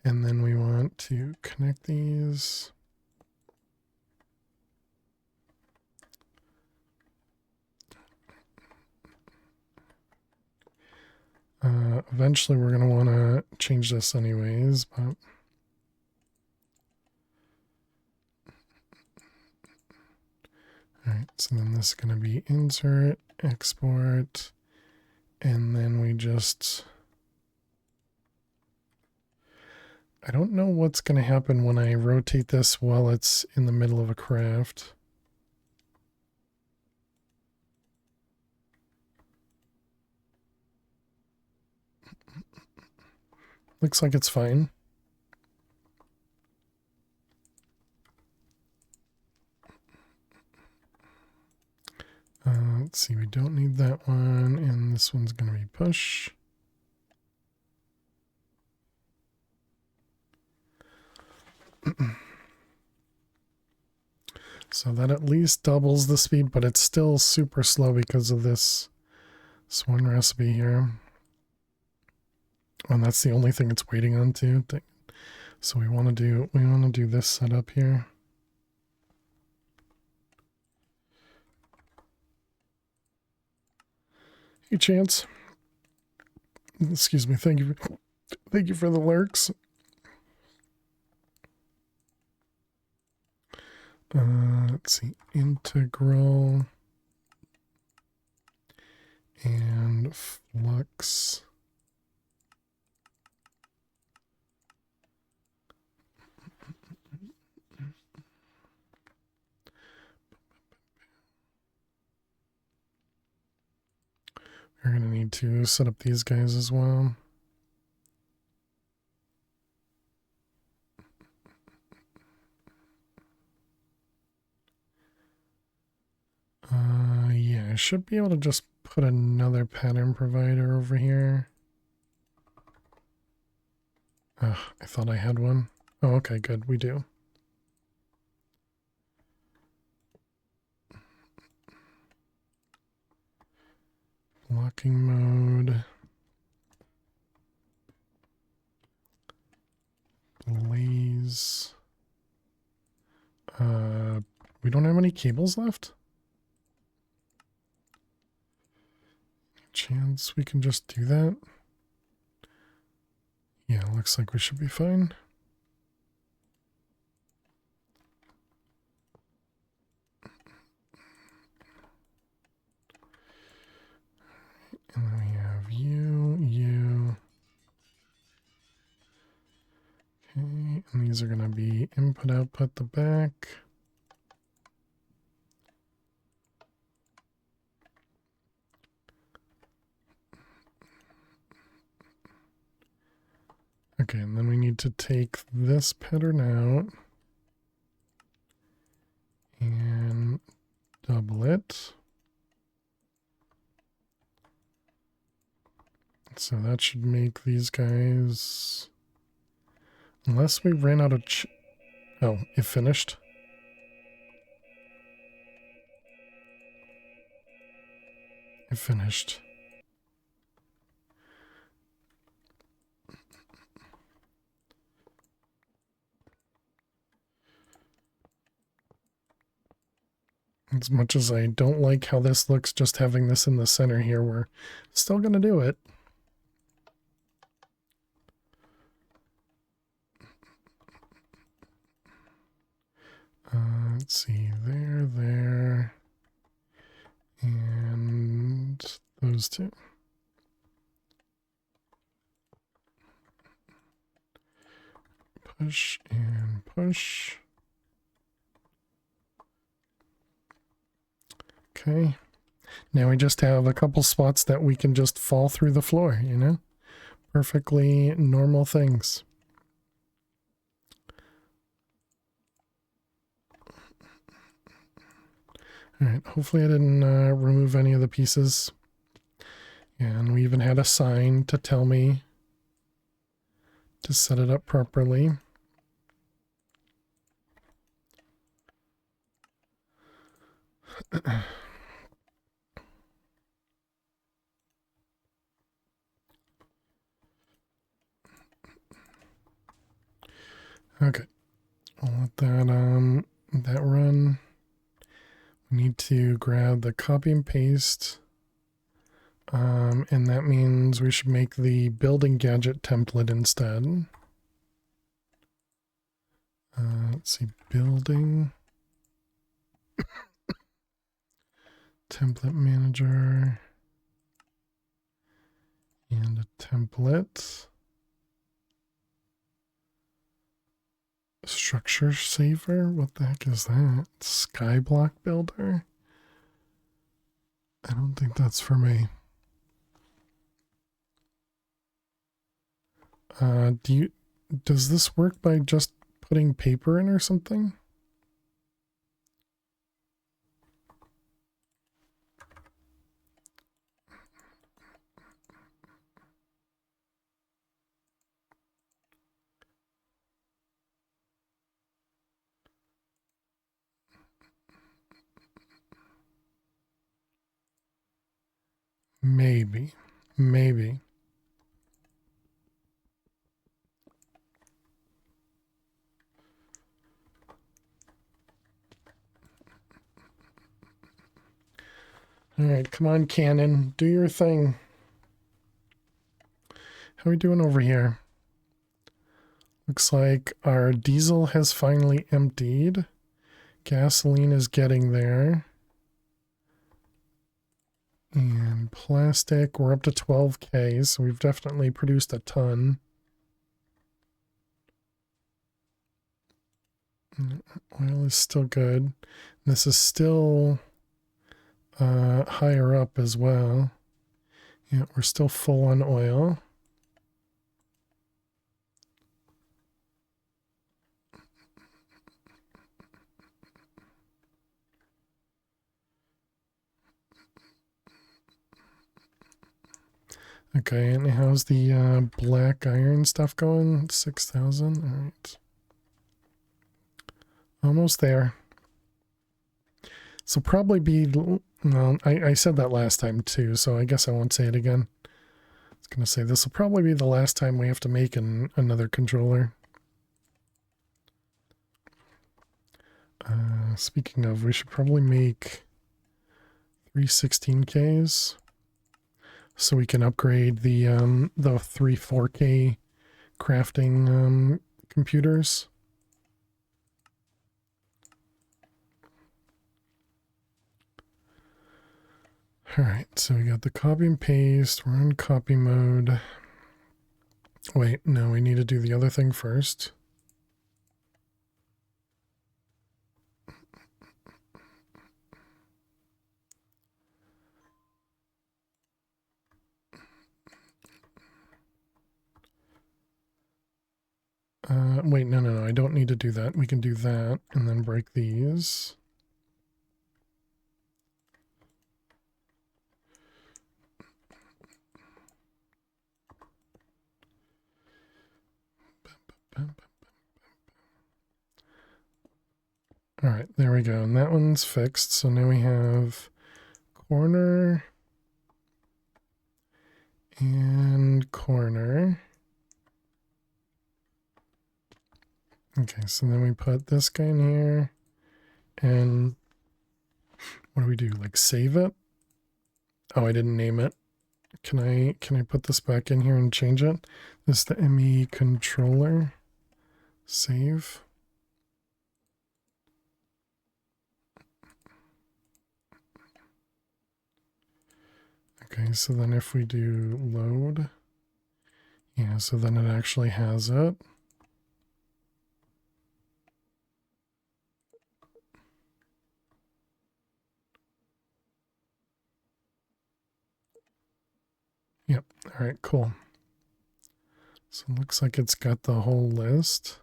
And then we want to connect these. Eventually we're going to want to change this anyways, but all right, so then this is going to be insert, export, and then we just, I don't know what's going to happen when I rotate this while it's in the middle of a craft. Looks like it's fine. Let's see, we don't need that one, and this one's going to be push. So that at least doubles the speed, but it's still super slow because of this one recipe here. And that's the only thing it's waiting on too. So we want to do this setup here. Hey, Chance. Excuse me. Thank you for the lurks. Let's see. Integral and flux. We're going to need to set up these guys as well. Yeah, I should be able to just put another pattern provider over here. I thought I had one. Oh, okay, good. We do. Locking mode. Blaze. We don't have any cables left? Chance we can just do that? Yeah, looks like we should be fine. And then we have you. Okay, and these are going to be input, output, the back. Okay, and then we need to take this pattern out and double it. So that should make these guys, unless we ran out of oh, it finished. It finished. As much as I don't like how this looks, just having this in the center here, we're still going to do it. Let's see, there, and those two. Push and push. Okay. Now we just have a couple spots that we can just fall through the floor, you know? Perfectly normal things. Alright, hopefully I didn't remove any of the pieces. And we even had a sign to tell me to set it up properly. Okay, I'll let that run. We need to grab the copy and paste. And that means we should make the building gadget template instead. Let's see, building template manager and a template. Structure saver? What the heck is that? Skyblock builder? I don't think that's for me. Does this work by just putting paper in or something? Maybe. Maybe. Alright, come on, Canon. Do your thing. How are we doing over here? Looks like our diesel has finally emptied. Gasoline is getting there. And plastic, we're up to 12K, so we've definitely produced a ton. Oil is still good. This is still higher up as well. Yeah, we're still full on oil. Okay, and how's the black iron stuff going? 6,000. All right. Almost there. So probably be, well, I said that last time too, so I guess I won't say it again. I was going to say this will probably be the last time we have to make another controller. Speaking of, we should probably make 3 16Ks so we can upgrade the 3 4K crafting computers. Alright, so we got the copy and paste. We're in copy mode. Wait, no, we need to do the other thing first. Wait, no, I don't need to do that. We can do that and then break these. All right, there we go. And that one's fixed. So now we have corner and corner. Okay, so then we put this guy in here and What do we do? Like save it? Oh, I didn't name it. Can I put this back in here and change it? This is the ME controller. Save. Okay, so then if we do load, yeah, so then it actually has it. Yep, all right, cool. So it looks like it's got the whole list.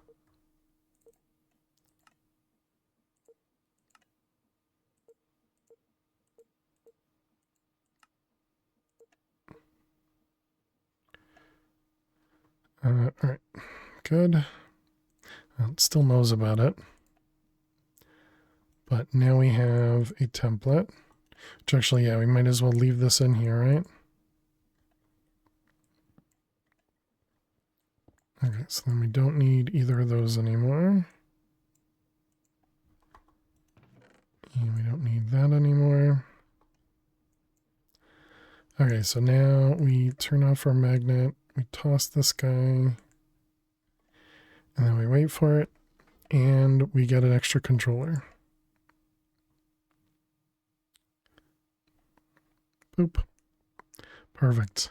All right, good. It still knows about it. But now we have a template, which actually, yeah, we might as well leave this in here, right? Okay, so then we don't need either of those anymore. And we don't need that anymore. Okay, so now we turn off our magnet, we toss this guy, and then we wait for it, and we get an extra controller. Boop. Perfect.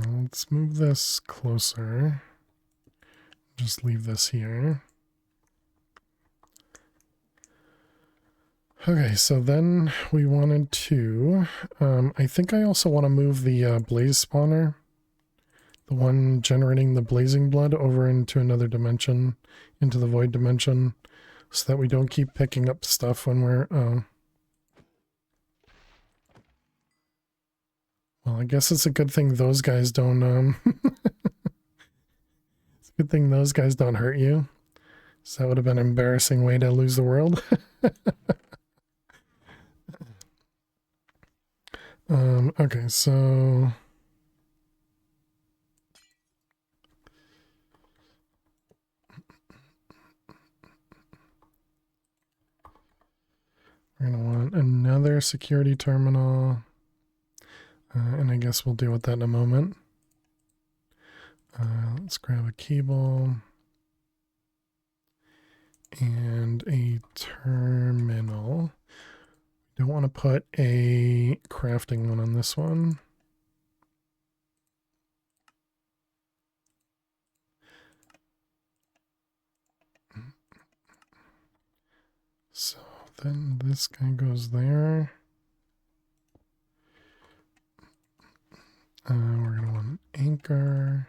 Let's move this closer. Just leave this here. Okay, so then we wanted to, I think I also want to move the blaze spawner, the one generating the blazing blood, over into another dimension, into the void dimension, so that we don't keep picking up stuff when we're, well, I guess it's a good thing those guys don't, it's a good thing those guys don't hurt you. So that would have been an embarrassing way to lose the world. Okay, so we're gonna want another security terminal, and I guess we'll deal with that in a moment. Let's grab a cable and a terminal. Don't want to put a crafting one on this one. So then this guy goes there. We're going to want an anchor.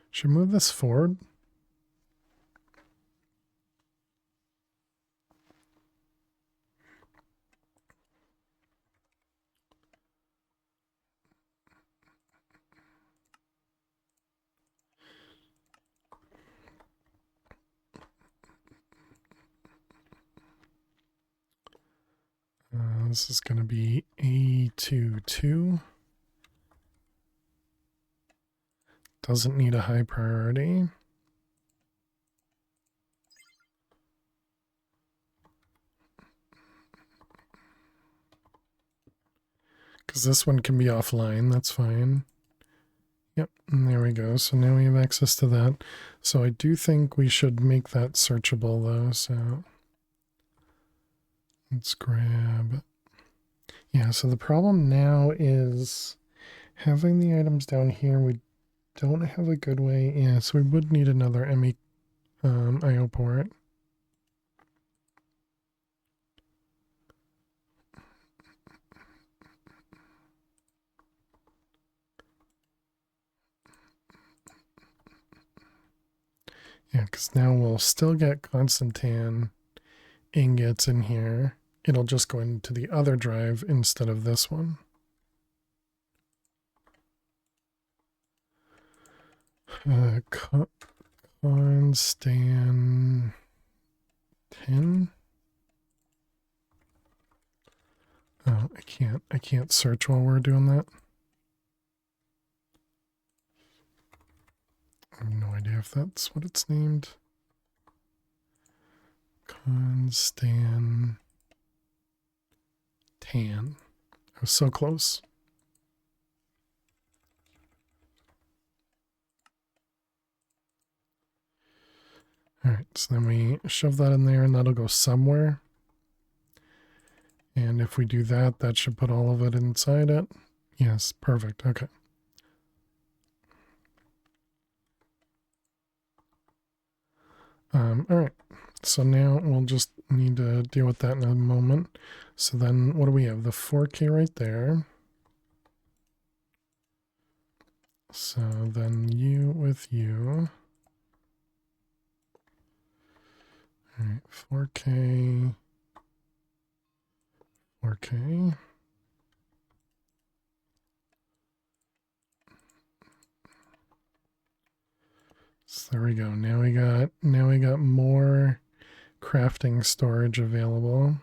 Should move this forward. This is going to be A22. Doesn't need a high priority. Because this one can be offline, that's fine. Yep, and there we go. So now we have access to that. So I do think we should make that searchable though. So let's grab. Yeah, so the problem now is having the items down here. We don't have a good way. Yeah, so we would need another ME IO port. Yeah, because now we'll still get Constantan ingots in here. It'll just go into the other drive instead of this one. Constantin. Oh, I can't search while we're doing that. I have no idea if that's what it's named. Constantan. I was so close. All right, so then we shove that in there and that'll go somewhere. And if we do that, that should put all of it inside it. Yes, perfect. Okay. All right. So now we'll just need to deal with that in a moment. So then what do we have? The 4K right there. So then you with you. All right, 4K. 4K. So there we go. Now we got more crafting storage available.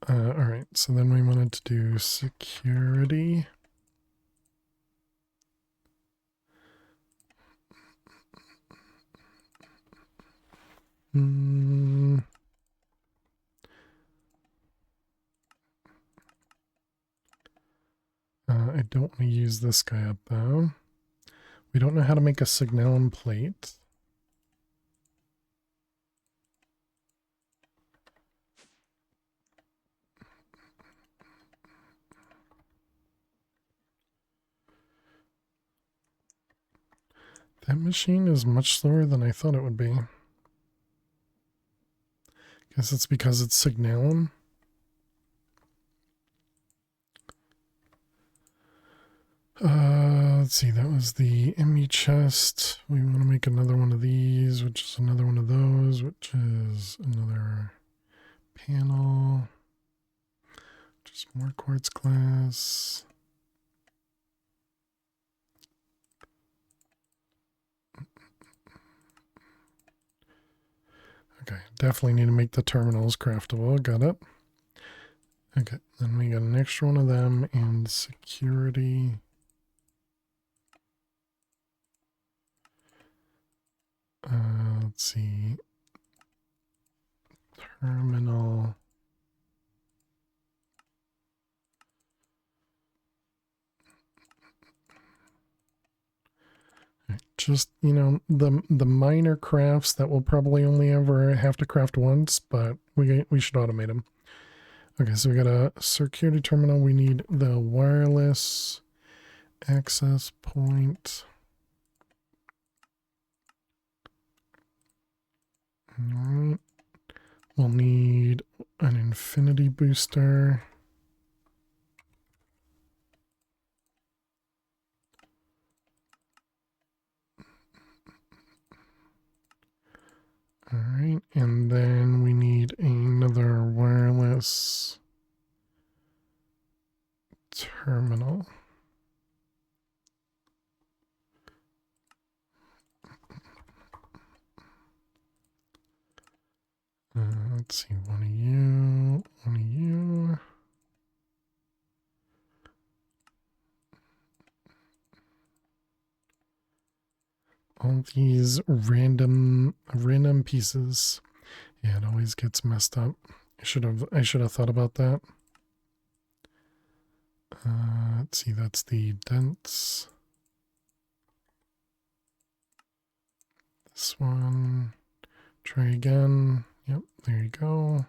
All right, so then we wanted to do security. I don't want to use this guy up though. We don't know how to make a signalum plate. That machine is much slower than I thought it would be. Guess it's because it's signalum. Let's see, that was the ME chest. We want to make another one of these, which is another one of those, which is another panel. Just more quartz glass. Okay, definitely need to make the terminals craftable. Got it. Okay, then we got an extra one of them and security. Let's see. Terminal. Just, you know, the minor crafts that we'll probably only ever have to craft once, but we should automate them. Okay, so we got a security terminal. We need the wireless access point. All right. We'll need an infinity booster. All right, and then we need another wireless terminal. Let's see, one of you, one of you. All these random pieces. Yeah, it always gets messed up. I should have thought about that. Let's see, that's the dents. This one. Try again. Yep, there you go.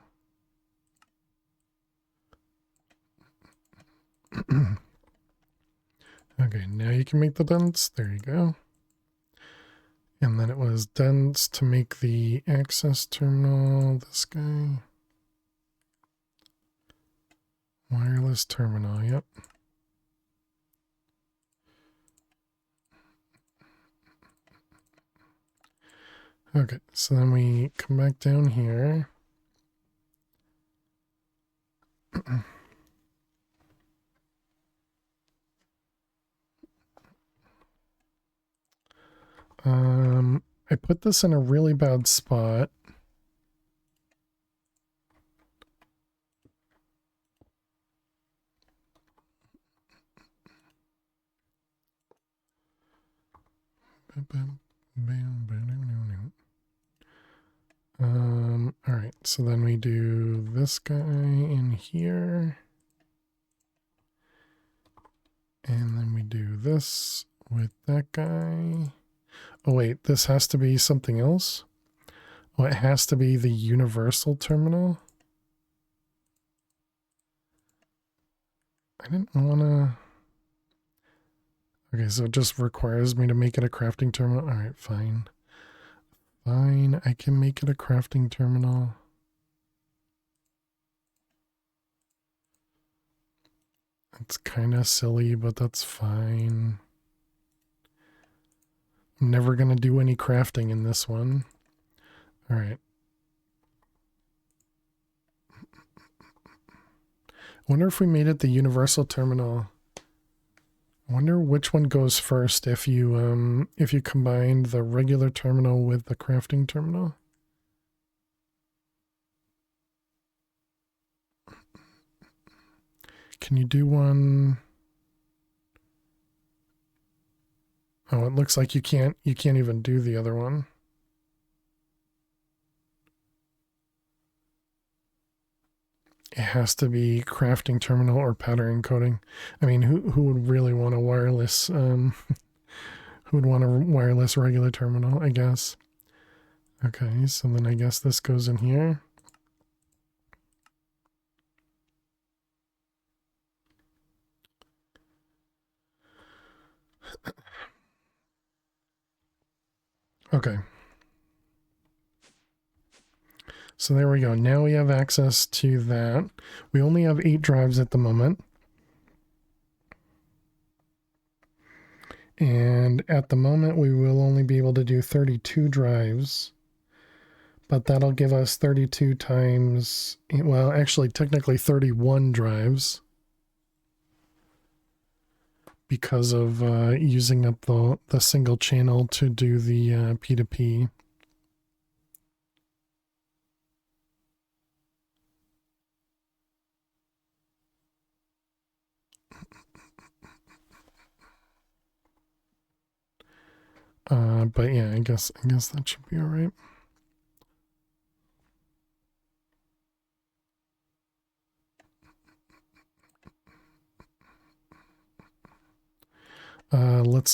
Okay, now you can make the dents. There you go. And then it was dents to make the access terminal. This guy. Wireless terminal, yep. Okay, so then we come back down here. I put this in a really bad spot. All right, so then we do this guy in here. And then we do this with that guy. Oh wait, this has to be something else? Oh, it has to be the universal terminal? I didn't want to... Okay, so it just requires me to make it a crafting terminal. All right, fine. Fine, I can make it a crafting terminal. It's kind of silly, but that's fine. I'm never going to do any crafting in this one. All right. I wonder if we made it the universal terminal. I wonder which one goes first if you combine the regular terminal with the crafting terminal. Can you do one? Oh, it looks like you can't even do the other one. It has to be crafting terminal or pattern encoding. I mean, who would really want a wireless who would want a wireless regular terminal, I guess. Okay, so then I guess this goes in here. Okay. So there we go. Now we have access to that. We only have 8 drives at the moment. And at the moment, we will only be able to do 32 drives. But that'll give us 32 times, well, actually, technically 31 drives. Because of using up the single channel to do the P2P. But yeah, I guess that should be all right.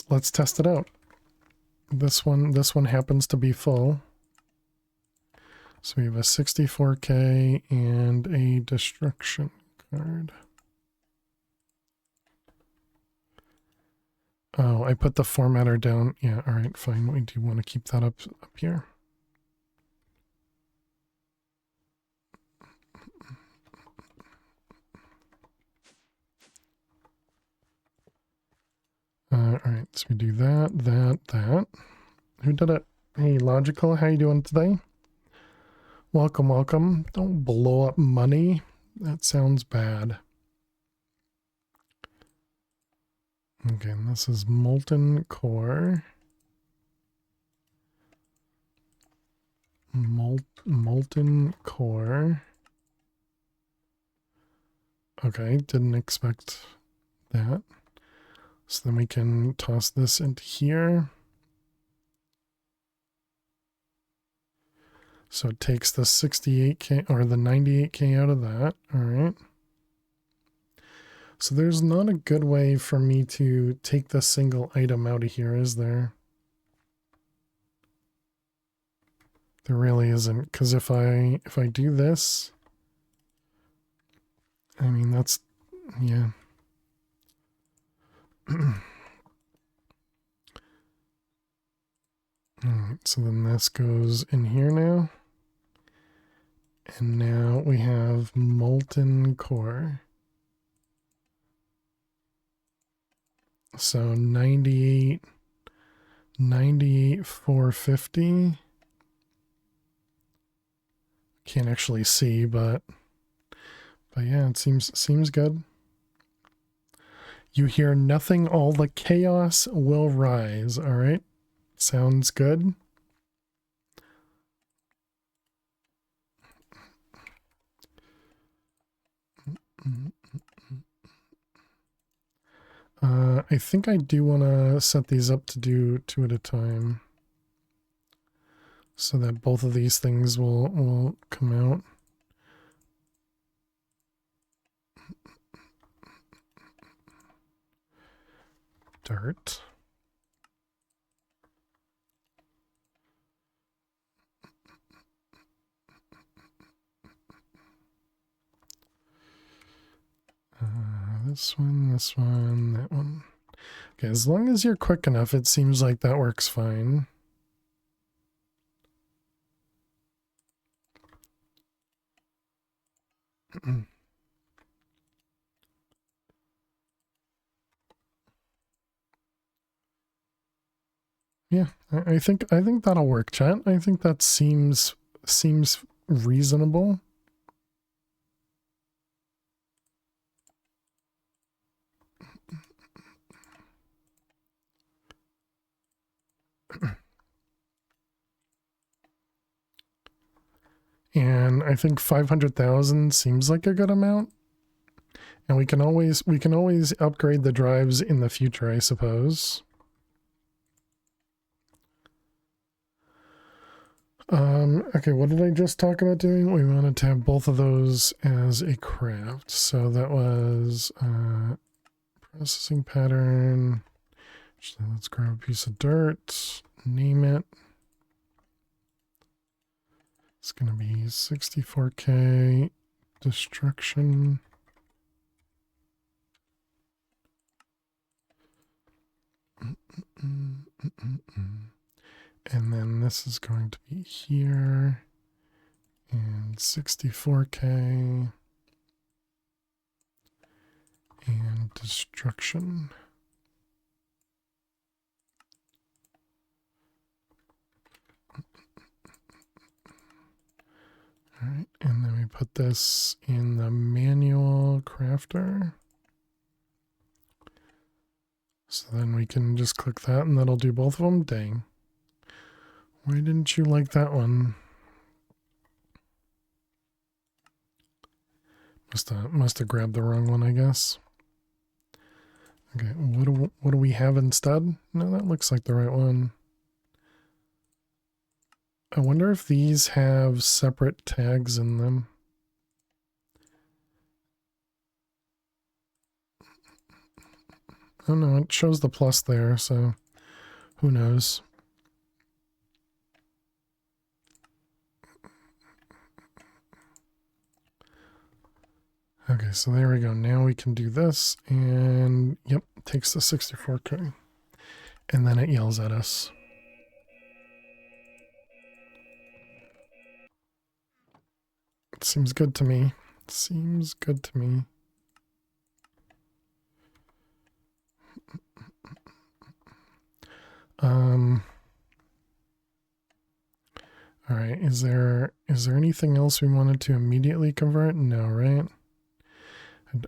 Let's test it out. This one happens to be full. So we have a 64K and a destruction card. Oh, I put the formatter down. Yeah, all right, fine. We do want to keep that up here. All right, so we do that. Who did it? Hey, Logical, how you doing today? Welcome. Don't blow up money. That sounds bad. Okay, and this is Molten Core. Molten Core. Okay, didn't expect that. So then we can toss this into here. So it takes the 68K or the 98K out of that. All right. So there's not a good way for me to take the single item out of here, is there? There really isn't, because if I do this, I mean that's, yeah. Alright, so then this goes in here now. And now we have Molten Core. So 98 450. Can't actually see, but yeah, it seems good. You hear nothing, all the chaos will rise. All right. Sounds good. I think I do want to set these up to do 2 at a time, so that both of these things will come out. Dirt. This one, that one. Okay, as long as you're quick enough, it seems like that works fine. Yeah, I think that'll work, chat. I think that seems reasonable. And I think 500,000 seems like a good amount. And we can always upgrade the drives in the future, I suppose. Okay, what did I just talk about doing? We wanted to have both of those as a craft. So that was processing pattern. Actually, let's grab a piece of dirt, name it. It's going to be 64K destruction. And then this is going to be here, and 64K, and destruction. All right, and then we put this in the manual crafter. So then we can just click that and that'll do both of them. Dang. Why didn't you like that one? Must have grabbed the wrong one, I guess. Okay, what do we have instead? No, that looks like the right one. I wonder if these have separate tags in them. Oh no, it shows the plus there, so who knows? Okay, so there we go. Now we can do this, and yep, takes the 64K. And then it yells at us. It seems good to me. Seems good to me. All right, is there anything else we wanted to immediately convert? No, right?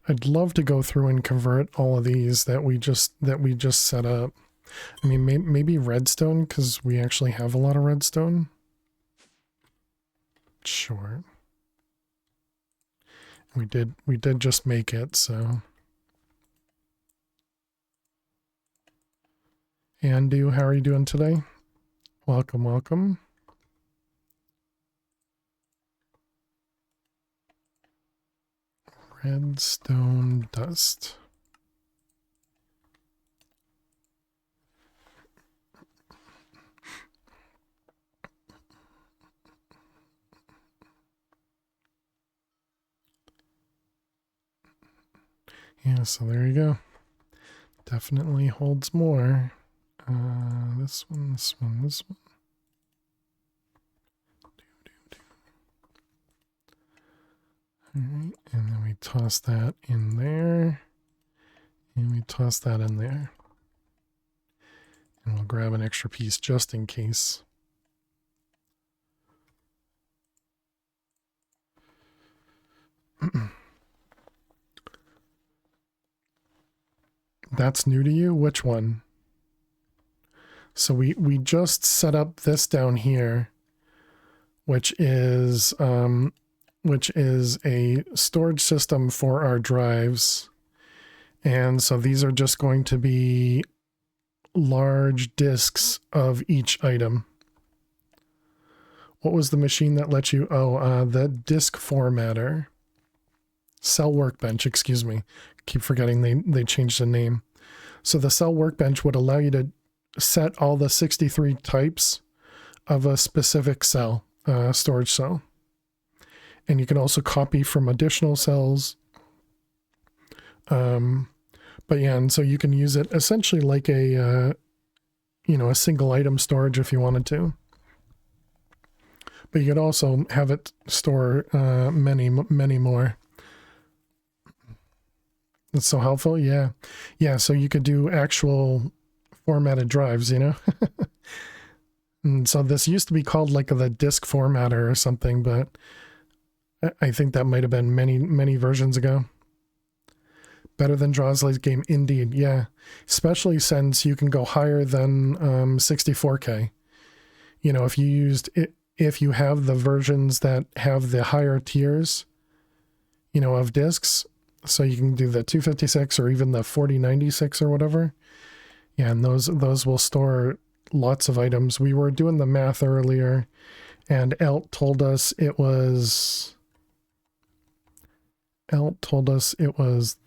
I'd love to go through and convert all of these that we just set up. I mean, maybe redstone, because we actually have a lot of redstone. Sure. We did just make it, so. Andu, how are you doing today? Welcome, welcome. Redstone dust. Yeah, so there you go. Definitely holds more. This one, this one, this one. Alright, and then we toss that in there. And we toss that in there. And we'll grab an extra piece just in case. That's new to you? Which one? So we just set up this down here, which is a storage system for our drives. And so these are just going to be large disks of each item. What was the machine that let you? Oh, the disk formatter. Cell workbench, excuse me. Keep forgetting they changed the name. So the cell workbench would allow you to set all the 63 types of a specific cell, storage cell. And you can also copy from additional cells. But yeah, and so you can use it essentially like a, a single item storage if you wanted to. But you could also have it store many more. That's so helpful. Yeah. Yeah. So you could do actual formatted drives, And so this used to be called like the disk formatter or something, but I think that might have been many versions ago. Better than Drozley's game, indeed. Yeah. Especially since you can go higher than 64K. If you have the versions that have the higher tiers, of disks, so you can do the 256 or even the 4096 or whatever. Yeah, and those will store lots of items. We were doing the math earlier, and Elt told us it was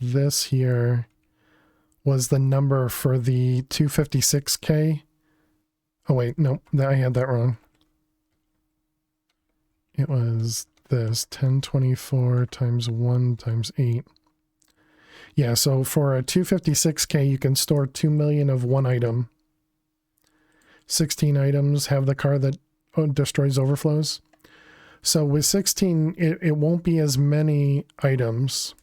this here was the number for the 256K. Oh wait, no, I had that wrong. It was this 1024 times 1 times 8. Yeah, so for a 256K, you can store 2 million of one item. 16 items have the car that destroys overflows. So with 16, it won't be as many items.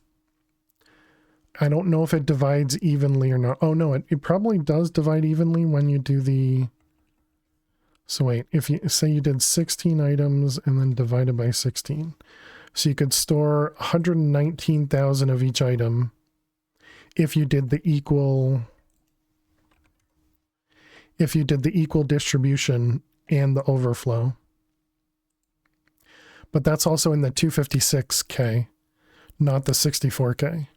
I don't know if it divides evenly or not. Oh no, it probably does divide evenly when you do the... So wait, if you say you did 16 items and then divided by 16. So you could store 119,000 of each item if you did the equal distribution and the overflow. But that's also in the 256K, not the 64K.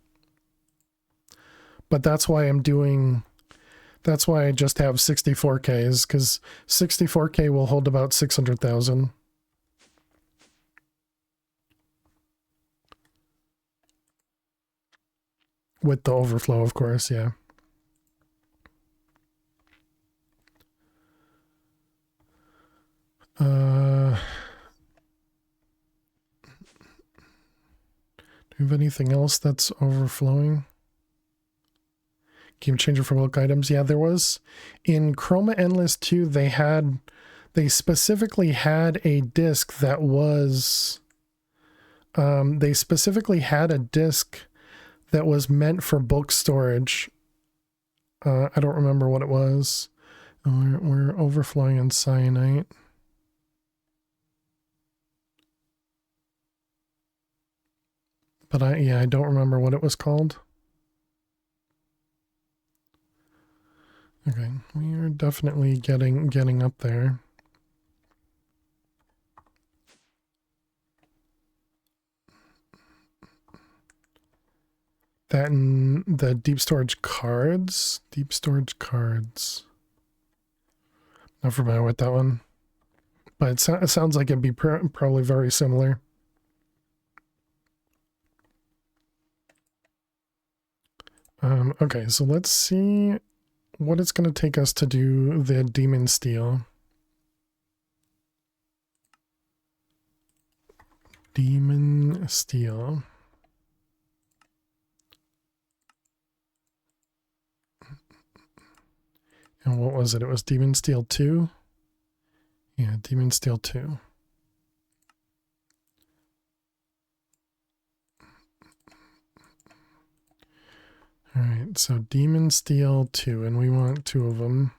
But that's why I just have 64Ks, because 64K will hold about 600,000. With the overflow, of course, yeah. Do you have anything else that's overflowing? Game changer for bulk items. Yeah, there was in Chroma Endless 2, they specifically had a disk that was they specifically had a disk that was meant for bulk storage. I don't remember what it was. We're overflowing on cyanite. But I don't remember what it was called. Okay, we are definitely getting up there. That and the deep storage cards. Not familiar with that one. But it sounds like it'd be probably very similar. Okay, so let's see what it's going to take us to do the Demon Steel. Demon Steel. And what was it? It was Demon Steel 2? Yeah, Demon Steel 2. Alright, so Demon Steel 2, and we want 2 of them.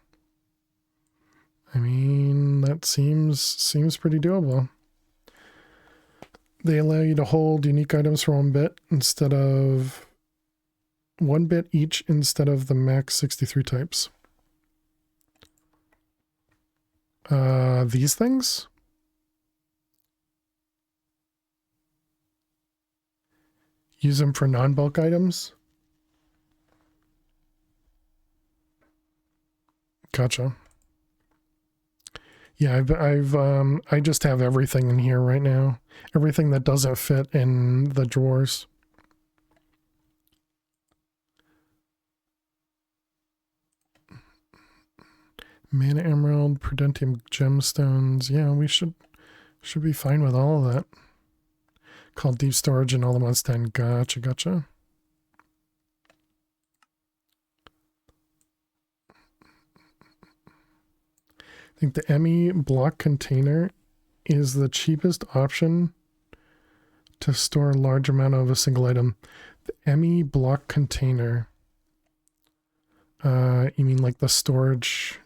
I mean, that seems pretty doable. They allow you to hold unique items for 1 bit instead of 1 bit each instead of the max 63 types. These things? Use them for non-bulk items? gotcha. Yeah, I just have everything in here right now. Everything that doesn't fit in the drawers. Mana emerald, prudentium gemstones. Yeah, we should be fine with all of that. Called deep storage and all the mods 10. Gotcha, gotcha. I think the ME block container is the cheapest option to store a large amount of a single item. The ME block container. You mean like the storage?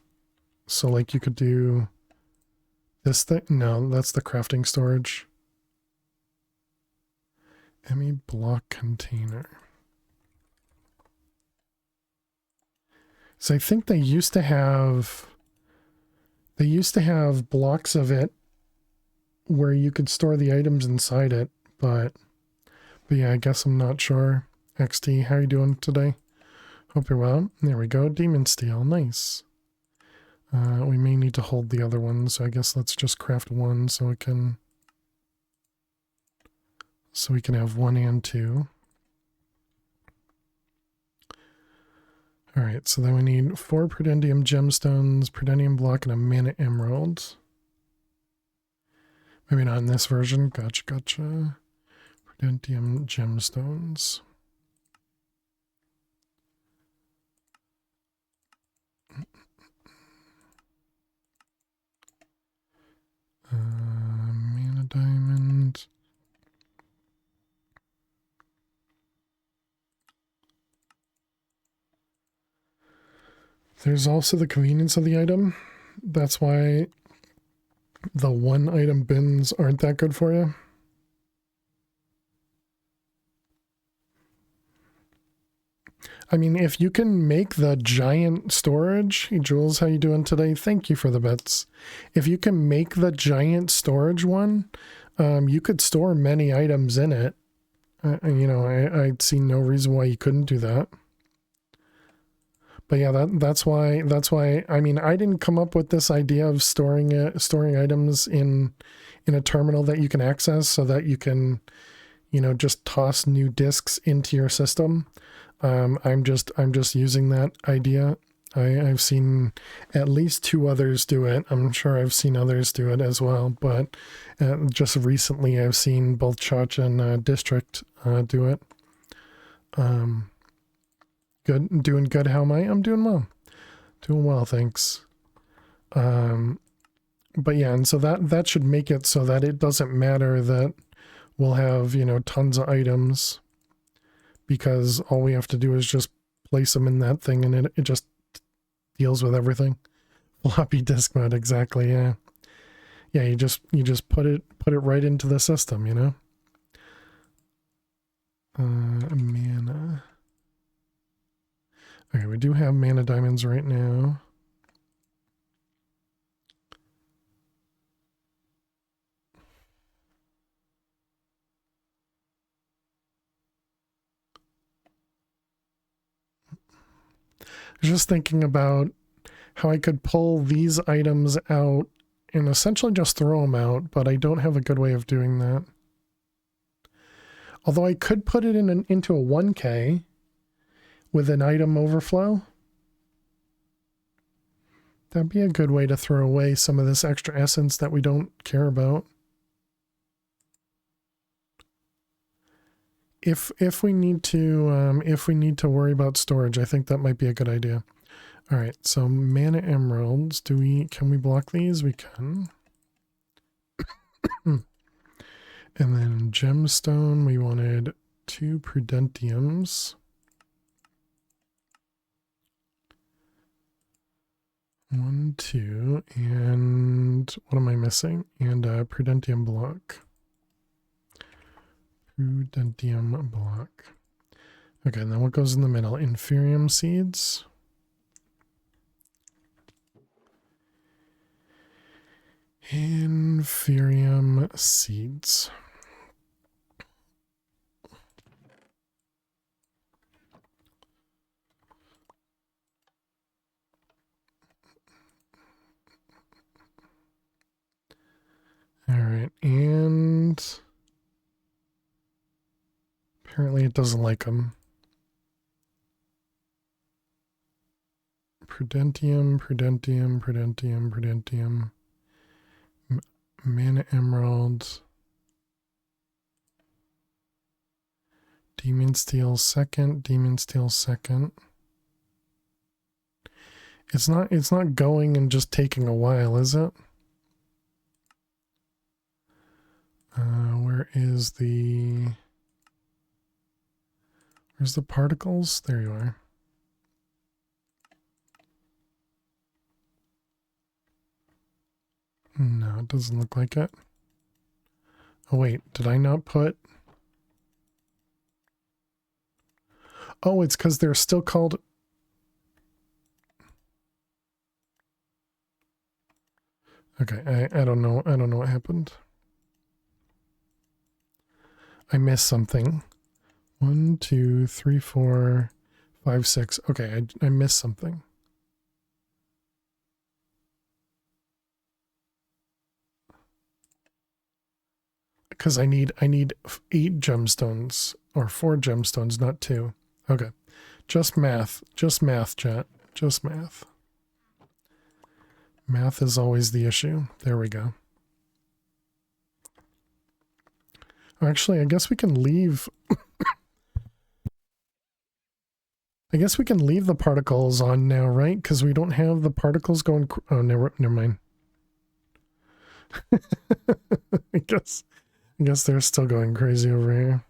So like you could do this thing? No, that's the crafting storage. ME block container. So I think they used to have blocks of it where you could store the items inside it, but yeah, I guess I'm not sure. XT, how are you doing today? Hope you're well. There we go. Demon steel, nice. We may need to hold the other one, so I guess let's just craft one so we can have 1 and 2. All right, so then we need 4 prudentium gemstones, prudentium block, and a mana emerald. Maybe not in this version. Gotcha, gotcha. Prudentium gemstones. Mana diamond. There's also the convenience of the item. That's why the 1 item bins aren't that good for you. I mean, if you can make the giant storage, hey Jules, how you doing today? Thank you for the bits. If you can make the giant storage one, you could store many items in it. You know, I'd see no reason why you couldn't do that. But yeah, that's why. I mean, I didn't come up with this idea of storing items in a terminal that you can access, so that you can, you know, just toss new disks into your system. I'm just using that idea. I've seen at least 2 others do it. I'm sure I've seen others do it as well, but just recently I've seen both Church and District do it. Good, doing good. How am I? I'm doing well. Doing well, thanks. But yeah, and so that should make it so that it doesn't matter that we'll have, you know, tons of items, because all we have to do is just place them in that thing and it just deals with everything. Floppy disk mode, exactly, yeah. Yeah, you just put it right into the system, you know? Mana. Okay, we do have mana diamonds right now. I was just thinking about how I could pull these items out and essentially just throw them out, but I don't have a good way of doing that. Although I could put it into a 1K with an item overflow. That'd be a good way to throw away some of this extra essence that we don't care about. If we need to worry about storage, I think that might be a good idea. All right, so mana emeralds. Can we block these? We can. And then gemstone, we wanted 2 prudentiums. 1, 2, and what am I missing? And a prudentium block. Prudentium block. Okay, and then what goes in the middle? Inferium seeds. Inferium seeds. right, and apparently it doesn't like them. Prudentium, Prudentium, Prudentium, Prudentium. Mana Emerald. Demon Steel second, Demon Steel second. It's not going and just taking a while, is it? Where's the particles? There you are. No, it doesn't look like it. Oh wait, did I not put... Oh, it's because they're still called... Okay, I don't know. I don't know what happened. I missed something. 1, 2, 3, 4, 5, 6. Okay, I missed something. Because I need 8 gemstones or 4 gemstones, not 2. Okay. Just math, chat. Just math. Math is always the issue. There we go. Actually, I guess we can leave. I guess we can leave the particles on now, right? Because we don't have the particles going. Oh, never mind. I guess they're still going crazy over here.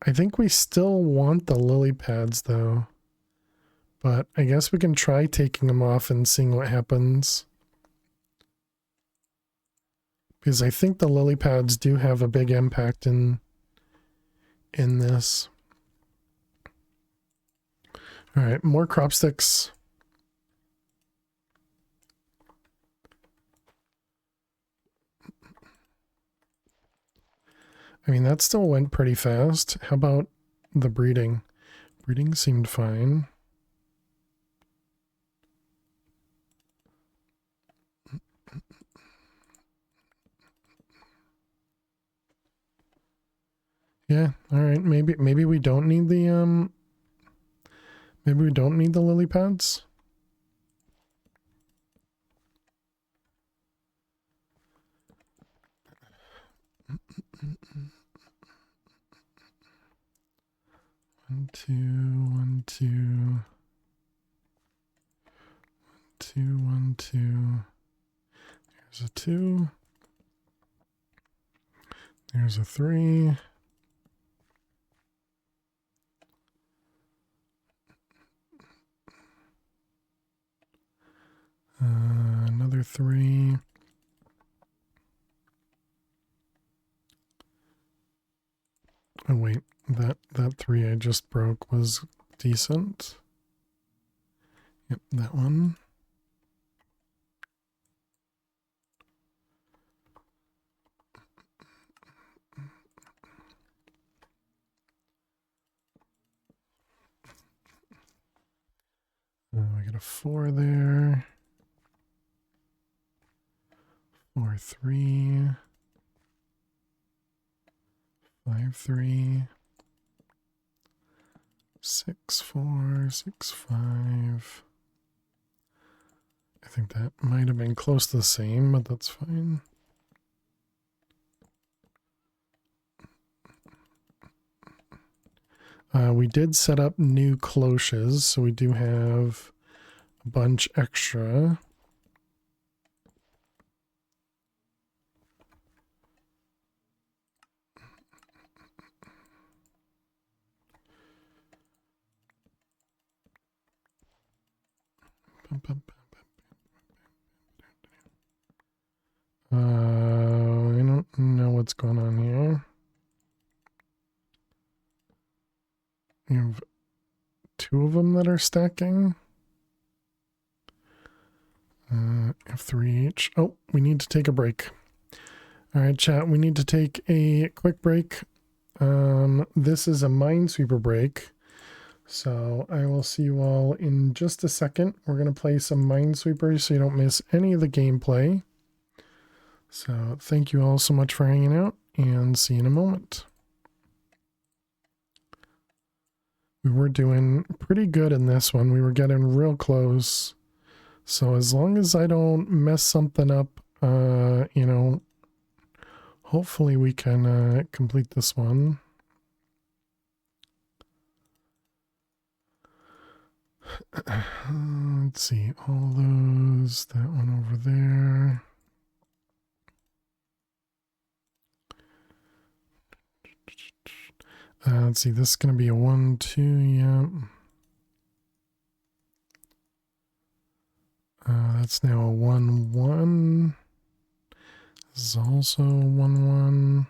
I think we still want the lily pads though, but I guess we can try taking them off and seeing what happens. Because I think the lily pads do have a big impact in this. All right, more crop sticks. I mean, that still went pretty fast. How about the breeding? Breeding seemed fine. Yeah, all right. Maybe we don't need the maybe we don't need the lily pads. One, two, 1, 2. 1, 2, 1, 2. There's a 2. There's a 3. Another 3. Oh wait, that 3 I just broke was decent. Yep, that one. We got a 4 there. 4, 3. 5, 3. 6, 4, 6, 5. I think that might have been close to the same, but that's fine. We did set up new cloches, so we do have a bunch extra. I don't know what's going on here. You have 2 of them that are stacking. F3H. Oh, we need to take a break. All right, chat, we need to take a quick break. This is a Minesweeper break. So I will see you all in just a second. We're going to play some Minesweeper so you don't miss any of the gameplay. So thank you all so much for hanging out, and see you in a moment. We were doing pretty good in this one. We were getting real close. So as long as I don't mess something up, you know, hopefully we can complete this one. Let's see, all those, that one over there. Let's see, this is going to be a 1, 2, yeah. That's now a 1, 1. This is also 1, 1.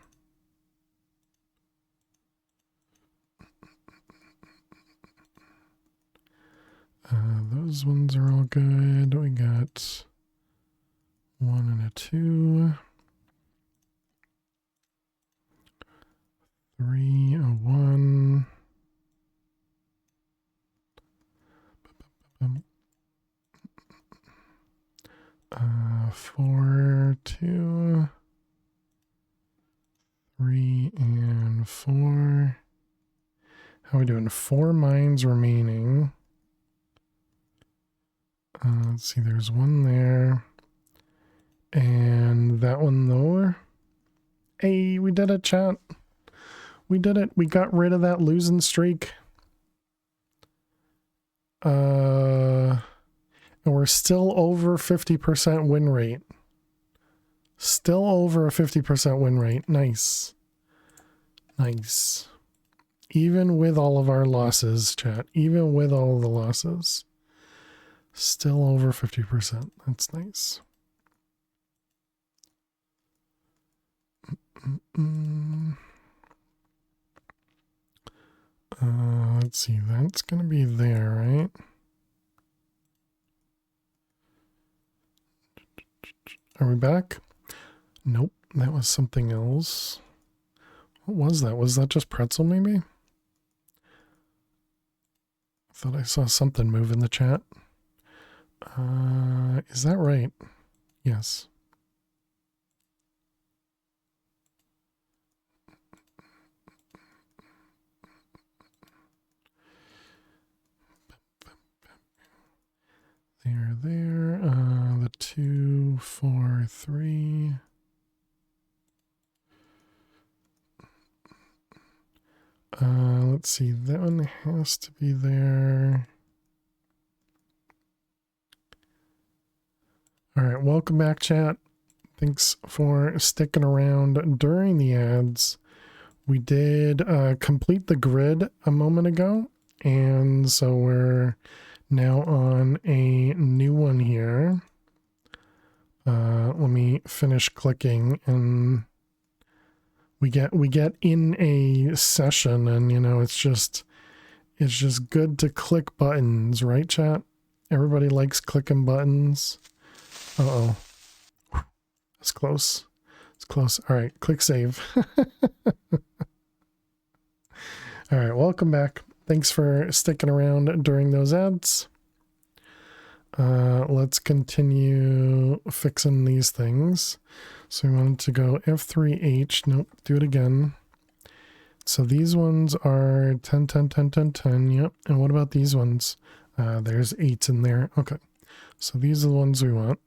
Those ones are all good. We got 1 and a 2. 3, a 1. 4, 2. 3 and 4. How are we doing? 4 mines remaining. Let's see, there's 1 there. And that one there. Hey, we did it, chat. We did it. We got rid of that losing streak. And we're still over 50% win rate. Still over a 50% win rate. Nice. Nice. Even with all of our losses, chat. Even with all the losses. Still over 50%. That's nice. Let's see. That's going to be there, right? Are we back? Nope. That was something else. What was that? Was that just pretzel, maybe? I thought I saw something move in the chat. Is that right? Yes. There. The 2, 4, 3. Let's see. That one has to be there. All right, welcome back, chat. Thanks for sticking around during the ads. We did complete the grid a moment ago, and so we're now on a new one here. Let me finish clicking, and we get in a session, and you know it's just good to click buttons, right, chat? Everybody likes clicking buttons. Uh-oh. That's close. It's close. All right, click save. All right, welcome back. Thanks for sticking around during those ads. Let's continue fixing these things. So we wanted to go F3H. Nope, do it again. So these ones are 10, 10, 10, 10, 10. Yep. And what about these ones? There's 8 in there. Okay. So these are the ones we want.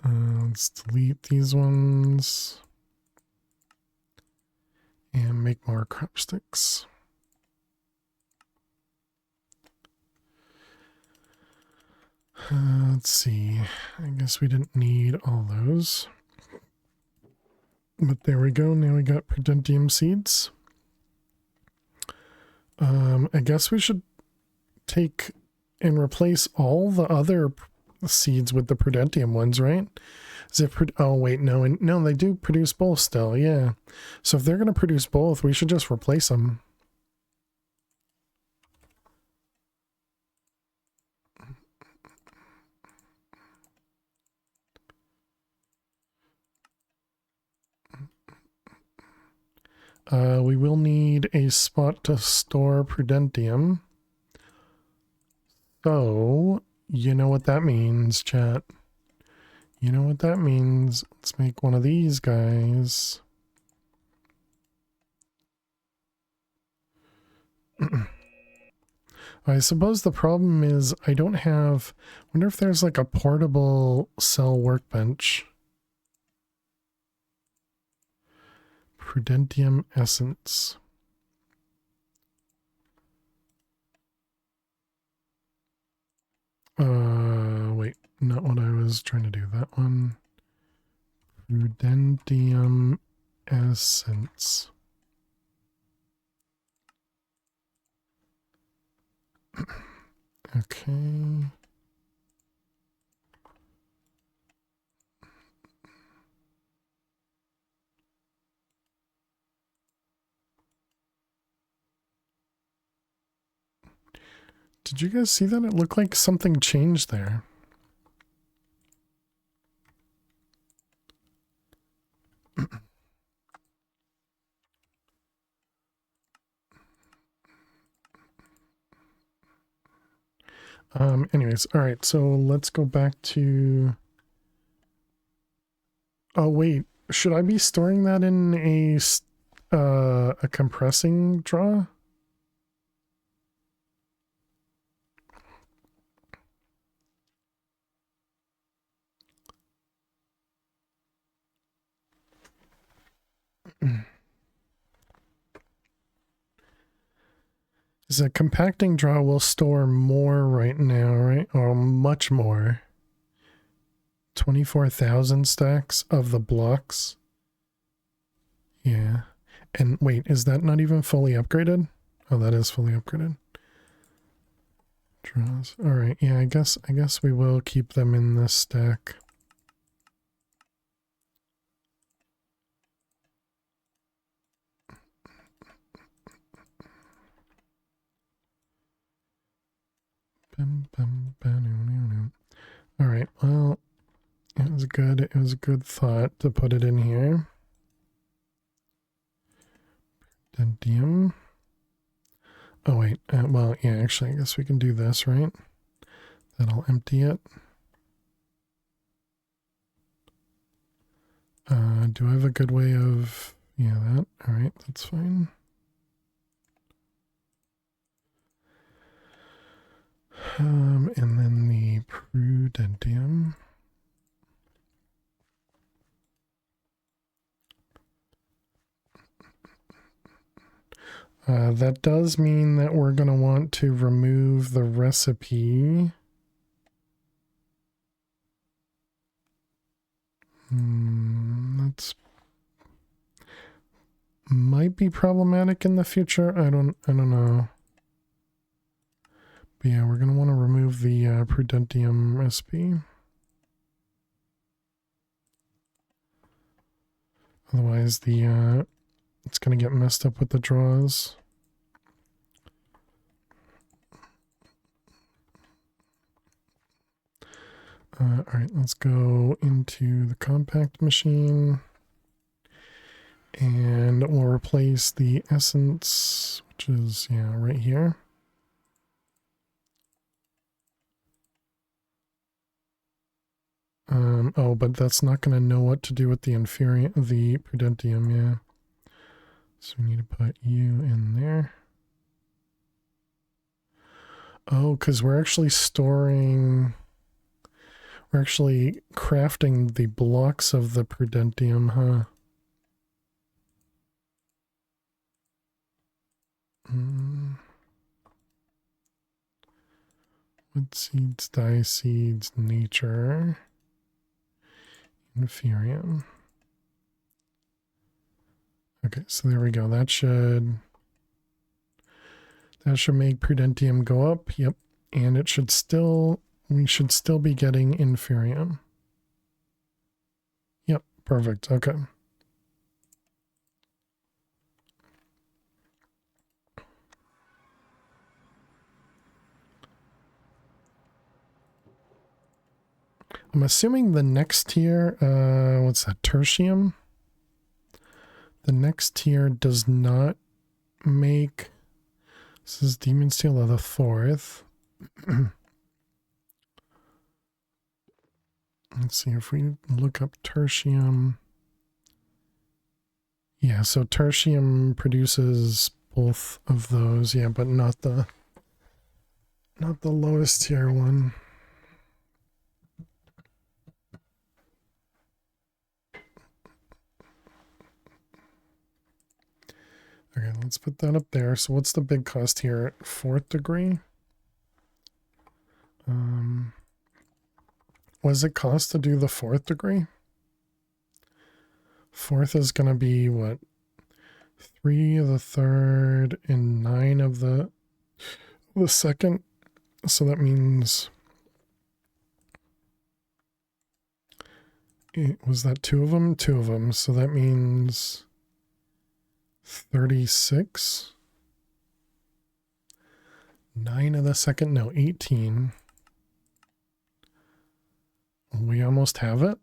Let's delete these ones. And make more crop sticks. Let's see. I guess we didn't need all those. But there we go. Now we got Prudentium seeds. I guess we should take and replace all the other seeds with the Prudentium ones, right? Is it oh wait, no, they do produce both still, yeah. So if they're going to produce both, we should just replace them. We will need a spot to store prudentium. So, you know what that means, chat. You know what that means. Let's make one of these guys. I suppose the problem is I don't have... wonder if there's like a portable cell workbench. Prudentium essence. Wait, not what I was trying to do. That one. Prudentium essence. Okay. Did you guys see that? It looked like something changed there. Anyways, all right, so let's go back to... Oh, wait, should I be storing that in a compressing draw? Is a compacting draw will store more right now, right? Or much more. 24,000 stacks of the blocks. Yeah. And wait, is that not even fully upgraded? Oh, that is fully upgraded. Draws. All right. Yeah, I guess we will keep them in this stack. All right. Well, it was a good thought to put it in here. Dendium. Oh wait, well, yeah, actually, I guess we can do this, right? That'll empty it. Do I have a good way of... yeah, that. All right, that's fine. And then the prudentium. That does mean that we're going to want to remove the recipe. That's might be problematic in the future. I don't know. But yeah, we're going to want to remove the prudentium recipe. Otherwise, the it's going to get messed up with the draws. All right, let's go into the compact machine. And we'll replace the essence, which is, yeah, right here. Oh, but that's not going to know what to do with the the prudentium, yeah. So we need to put you in there. Oh, because we're actually storing... we're actually crafting the blocks of the prudentium, huh? Wood seeds, dye seeds, nature, inferium. Okay, so there we go. That should make prudentium go up. Yep, and it should still, we should still be getting inferium. Yep, perfect. Okay. I'm assuming the next tier, what's that, tertium? The next tier does not make... This is Demon Steel of the 4th. Let's see if we look up tertium. Yeah, so tertium produces both of those, yeah, but not the lowest tier one. Okay, let's put that up there. So what's the big cost here? 4th degree? What does it cost to do the 4th degree? 4th is going to be what? 3 of the 3rd and 9 of the 2nd. So that means... Was that 2 of them? 2 of them. So that means 36. 9 of the 2nd. No, 18. We almost have it.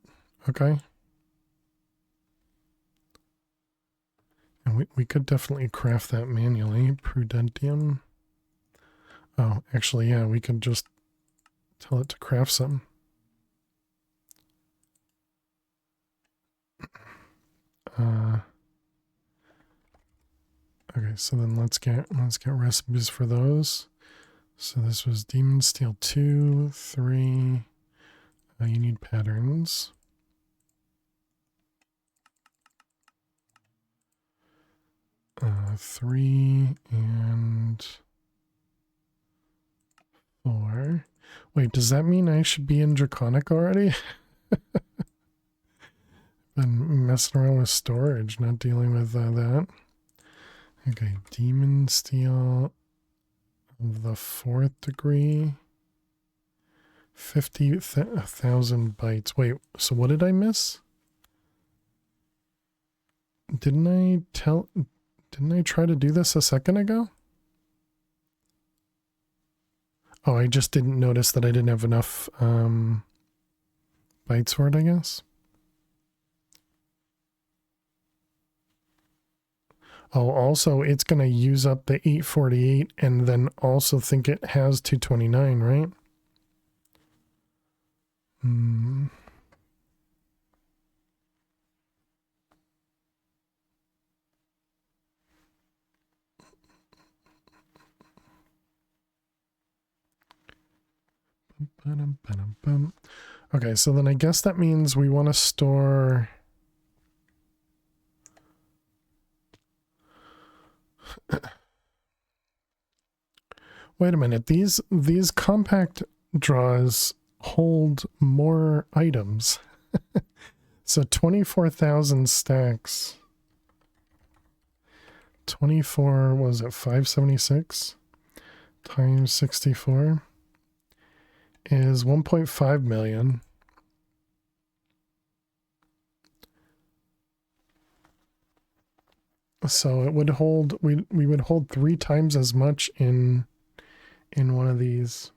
Okay. And we could definitely craft that manually. Prudentium. Oh, actually, yeah, we could just tell it to craft some. Okay, so then let's get recipes for those. So this was Demon Steel 2, 3. You need patterns. Uh, 3 and 4. Wait, does that mean I should be in Draconic already? Been messing around with storage, not dealing with that. Okay, Demon Steel of the 4th degree. 50,000 bytes. Wait, so what did I miss? Didn't I try to do this a second ago? Oh, I just didn't notice that I didn't have enough bytes for it, I guess. Oh, also, it's going to use up the 848 and then also think it has 229, right? Hmm. Okay, so then I guess that means we want to store... Wait a minute, these compact draws hold more items. So 24,000 stacks. 24, was it 576 times 64 is 1.5 million. So it would hold, we would hold 3 times as much in one of these.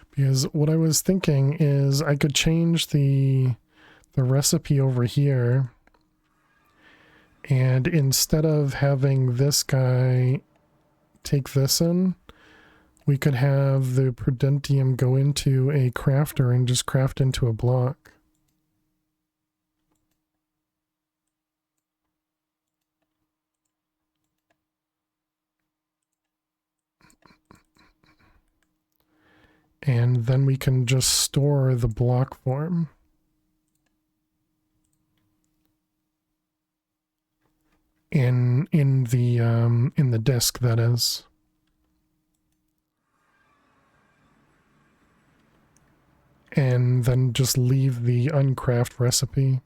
Because what I was thinking is I could change the recipe over here, and instead of having this guy take this in, we could have the Prudentium go into a crafter and just craft into a block. And then we can just store the block form. In the disk, that is. And then just leave the uncraft recipe.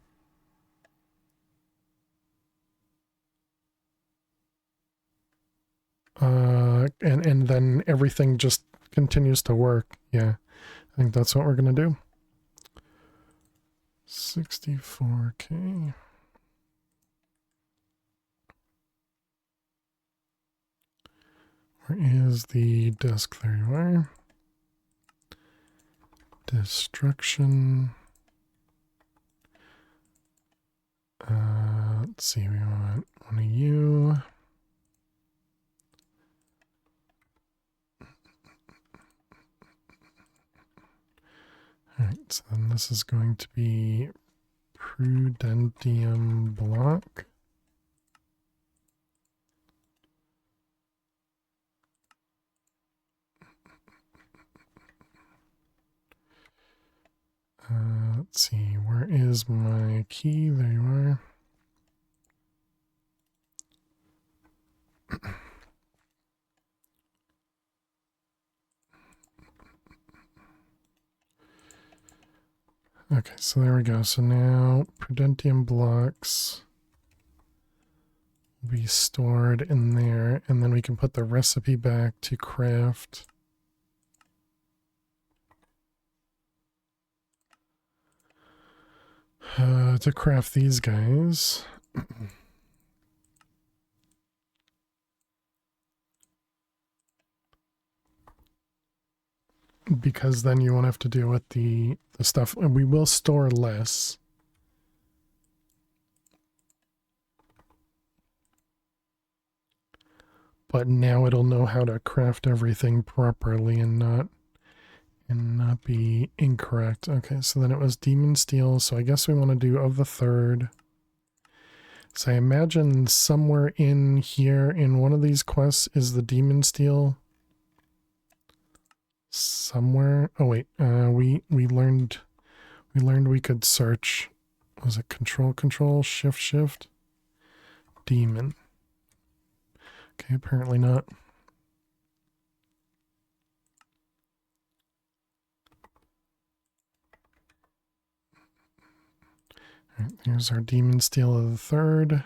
And then everything just continues to work. Yeah, I think that's what we're gonna do. 64K. Where is the disk? There you are. Destruction. Let's see, we want one of you. Alright, so then this is going to be Prudentium block. Let's see, where is my key? There you are. Okay, so there we go. So now Prudentium blocks will be stored in there, and then we can put the recipe back to craft these guys. Because then you won't have to deal with the stuff, and we will store less. But now it'll know how to craft everything properly and not be incorrect. Okay, so then it was Demon Steel, so I guess we want to do of the third. So I imagine somewhere in here in one of these quests is the Demon Steel. Somewhere. Oh wait, we learned we could search. Was it control shift demon? Okay, apparently not. All right, here's our Demon Steel of the third.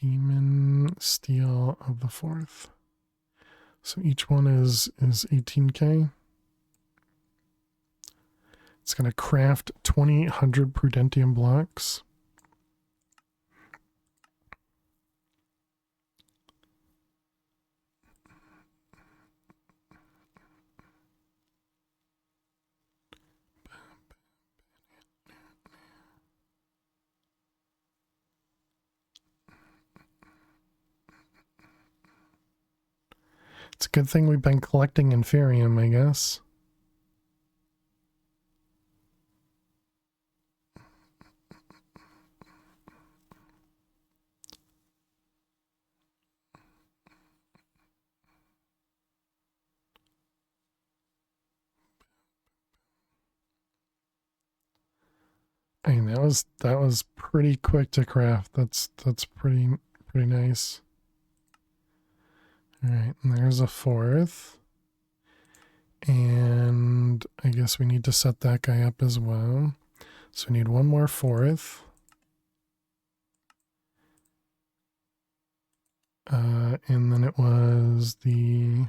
Demon Steel of the fourth. So each one is 18k. It's going to craft 2,800 Prudentium blocks. It's a good thing we've been collecting Inferium, I guess. I mean, that was pretty quick to craft. That's pretty nice. All right, and there's a fourth. And I guess we need to set that guy up as well. So we need one more fourth. And then it was the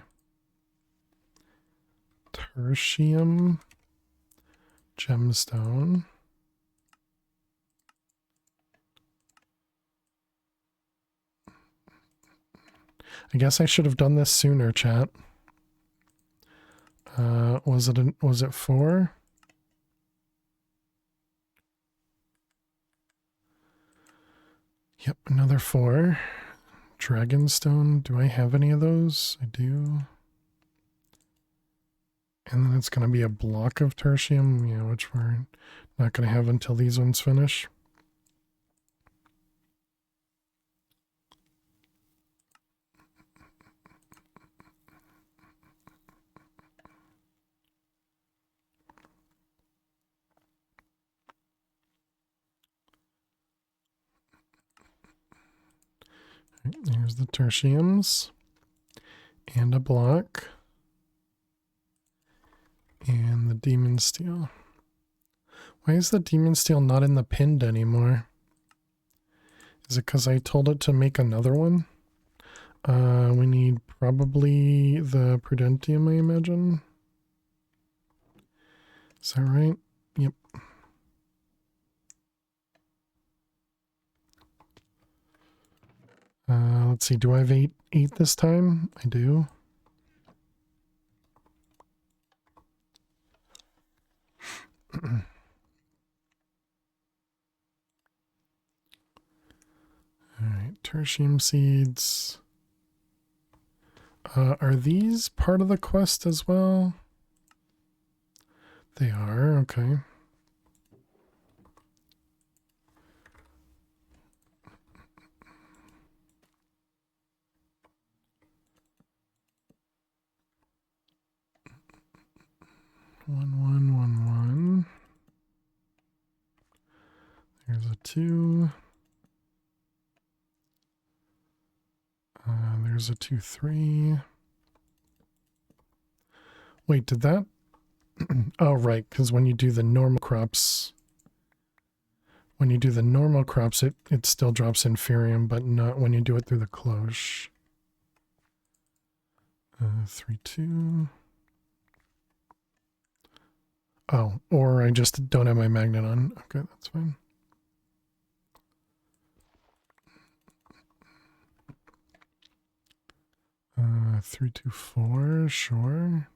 tertium gemstone. I guess I should have done this sooner, chat. Was it 4? Yep, another 4. Dragonstone. Do I have any of those? I do. And then it's going to be a block of tertium, yeah, which we're not going to have until these ones finish. Right, there's the tertiums. And a block. And the Demon Steel. Why is the Demon Steel not in the pinned anymore? Is it because I told it to make another one? We need probably the Prudentium, I imagine. Is that right? Yep. Let's see, do I have 8 this time? I do. tertium seeds. Are these part of the quest as well? They are, okay. One. There's a 2. There's a 2, 3. Wait, did that? Oh, right, because when you do the normal crops, it still drops inferium, but not when you do it through the cloche. 3, 2. Oh, or I just don't have my magnet on. Okay, that's fine. Uh, 3, 2, 4, sure.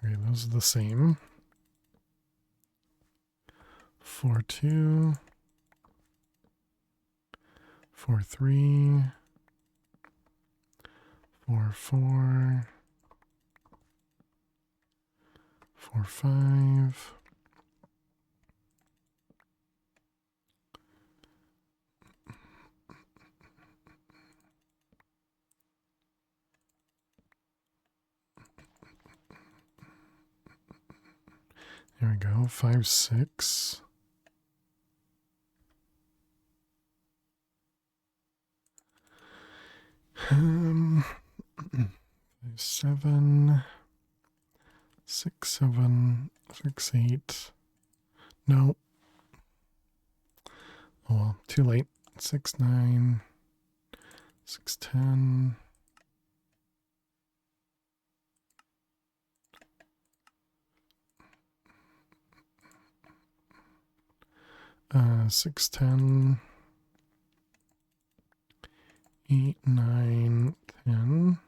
Okay, those are the same. 4, 2. 4, 3. 4, 4. 4, 5. There we go. 5, 6. 7. 6, 7. 6, 8. No. Oh well, too late. 6, 9. 6, 10. 6, 10. 8, 9, 10.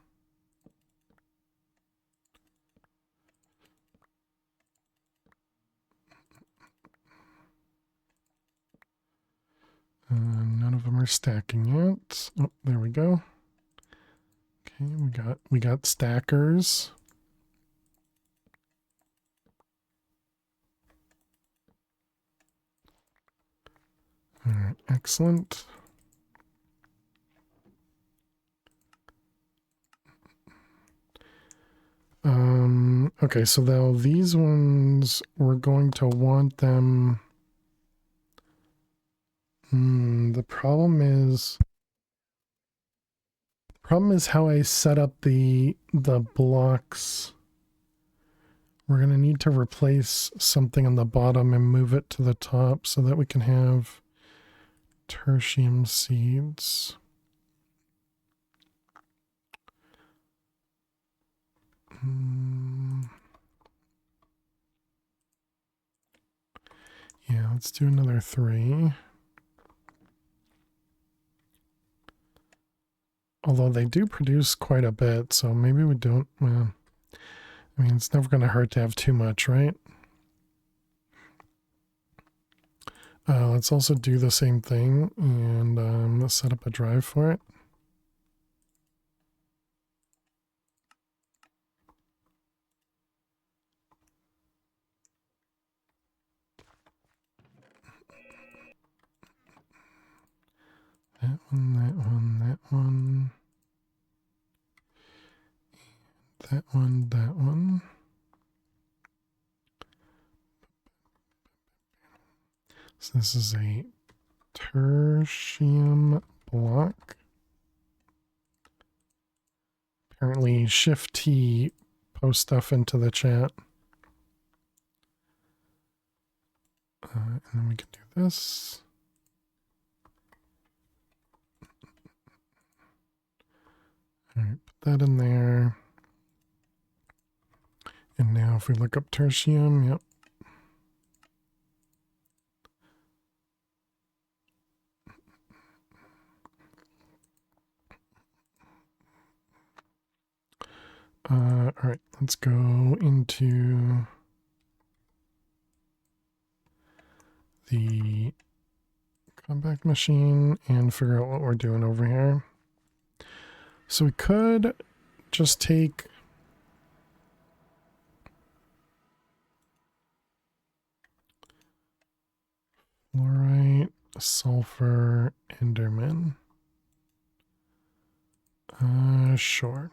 None of them are stacking yet. Oh, there we go. Okay, we got stackers. All right, excellent. Okay, so now these ones, we're going to want them. The problem is how I set up the blocks. We're going to need to replace something on the bottom and move it to the top so that we can have tertium seeds. Yeah, let's do another 3. Although they do produce quite a bit, so maybe we don't. Well, I mean, it's never going to hurt to have too much, right? Let's also do the same thing, and let's set up a drive for it. That one, that one, that one. That one, that one. So this is a tertium block. Apparently Shift T post stuff into the chat. And then we can do this. All right, put that in there. And now if we look up tertium, yep. All right, let's go into the Compact machine and figure out what we're doing over here. So we could just take fluorite, sulfur, enderman. Sure.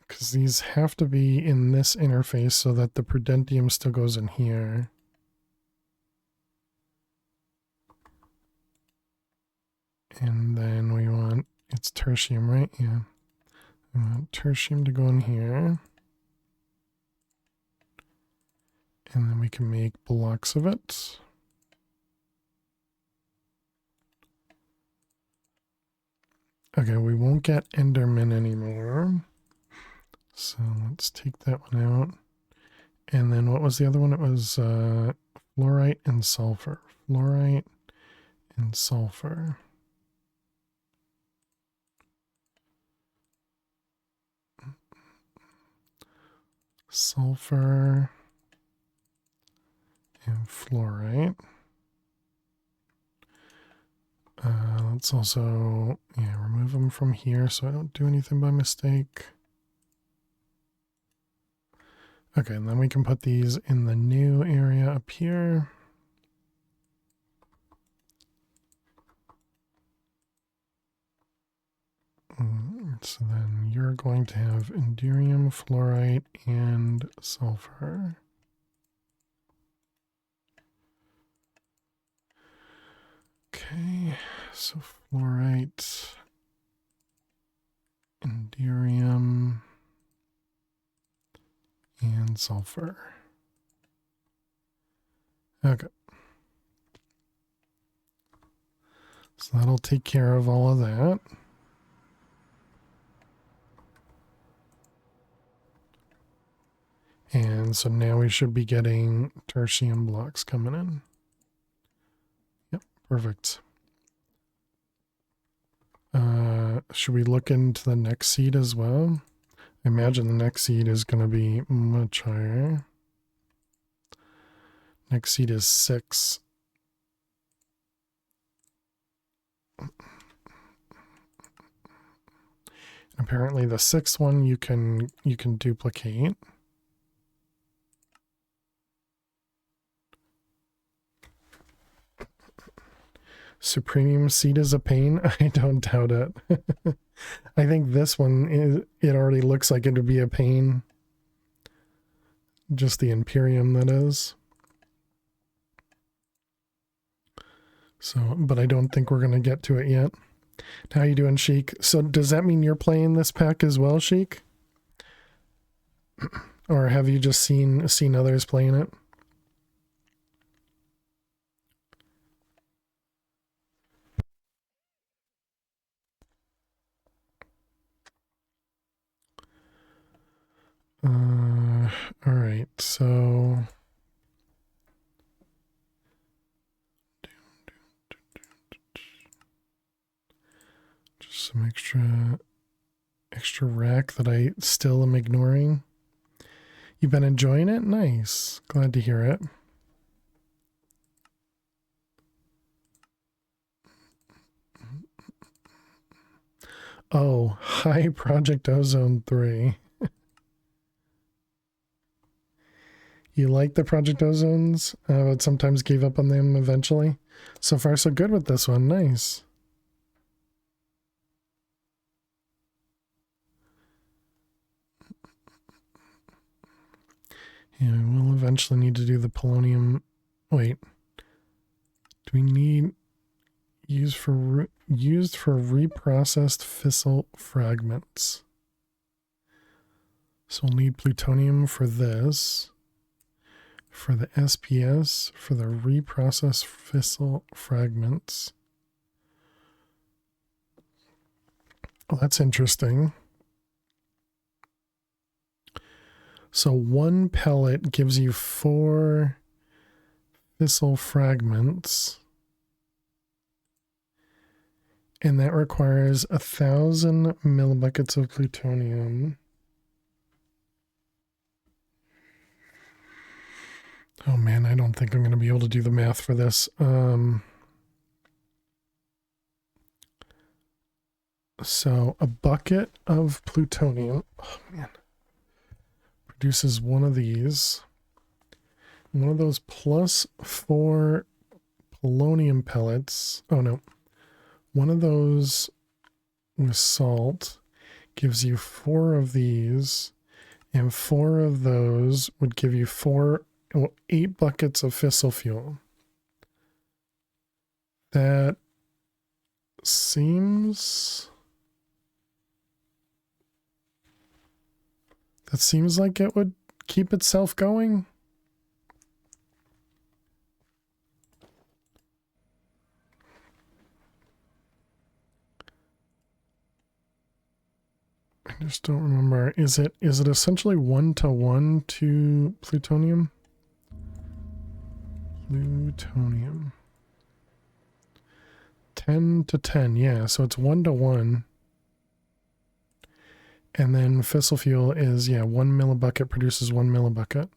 Because these have to be in this interface so that the prudentium still goes in here. And then we want, it's tertium, right? Yeah. We want tertium to go in here. And then we can make blocks of it. Okay, we won't get enderman anymore. So let's take that one out. And then what was the other one? It was fluorite and sulfur. Fluorite and sulfur. Sulfur and fluorite. Let's also, remove them from here so I don't do anything by mistake. Okay, and then we can put these in the new area up here. So then you're going to have indurium, fluorite, and sulfur. Okay, so fluorite, indurium, and sulfur. Okay. So that'll take care of all of that. And so now we should be getting tertium blocks coming in. Yep, perfect. Should we look into the next seed as well? I imagine the next seed is going to be much higher. Next seed is 6. Apparently the 6th one you can duplicate. Supremium seed is a pain. I don't doubt it. I think this one it already looks like it would be a pain. Just the Imperium, that is. So, but I don't think we're gonna get to it yet. How you doing, Sheik? So does that mean you're playing this pack as well, Sheik? Or have you just seen others playing it? All right, so just some extra rack that I still am ignoring. You've been enjoying it? Nice. Glad to hear it. Oh, hi, Project Ozone 3. You like the Project Ozones, but sometimes gave up on them eventually. So far, so good with this one. Nice. Yeah, we'll eventually need to do the polonium. Wait. Do we need used for reprocessed fissile fragments? So we'll need plutonium for this. For the SPS, for the reprocessed fissile fragments. Oh, that's interesting. So one pellet gives you 4 fissile fragments. And that requires 1,000 millibuckets of plutonium. Oh man, I don't think I'm going to be able to do the math for this. So a bucket of plutonium, oh man, produces one of these. One of those plus 4 polonium pellets. Oh no. One of those with salt gives you 4 of these, and 4 of those would give you 8 buckets of fissile fuel. That seems like it would keep itself going. I just don't remember. Is it essentially 1-to-1 to plutonium? Plutonium. 10-to-10, yeah, so it's 1-to-1. And then fissile fuel is, yeah, 1 millibucket produces 1 millibucket.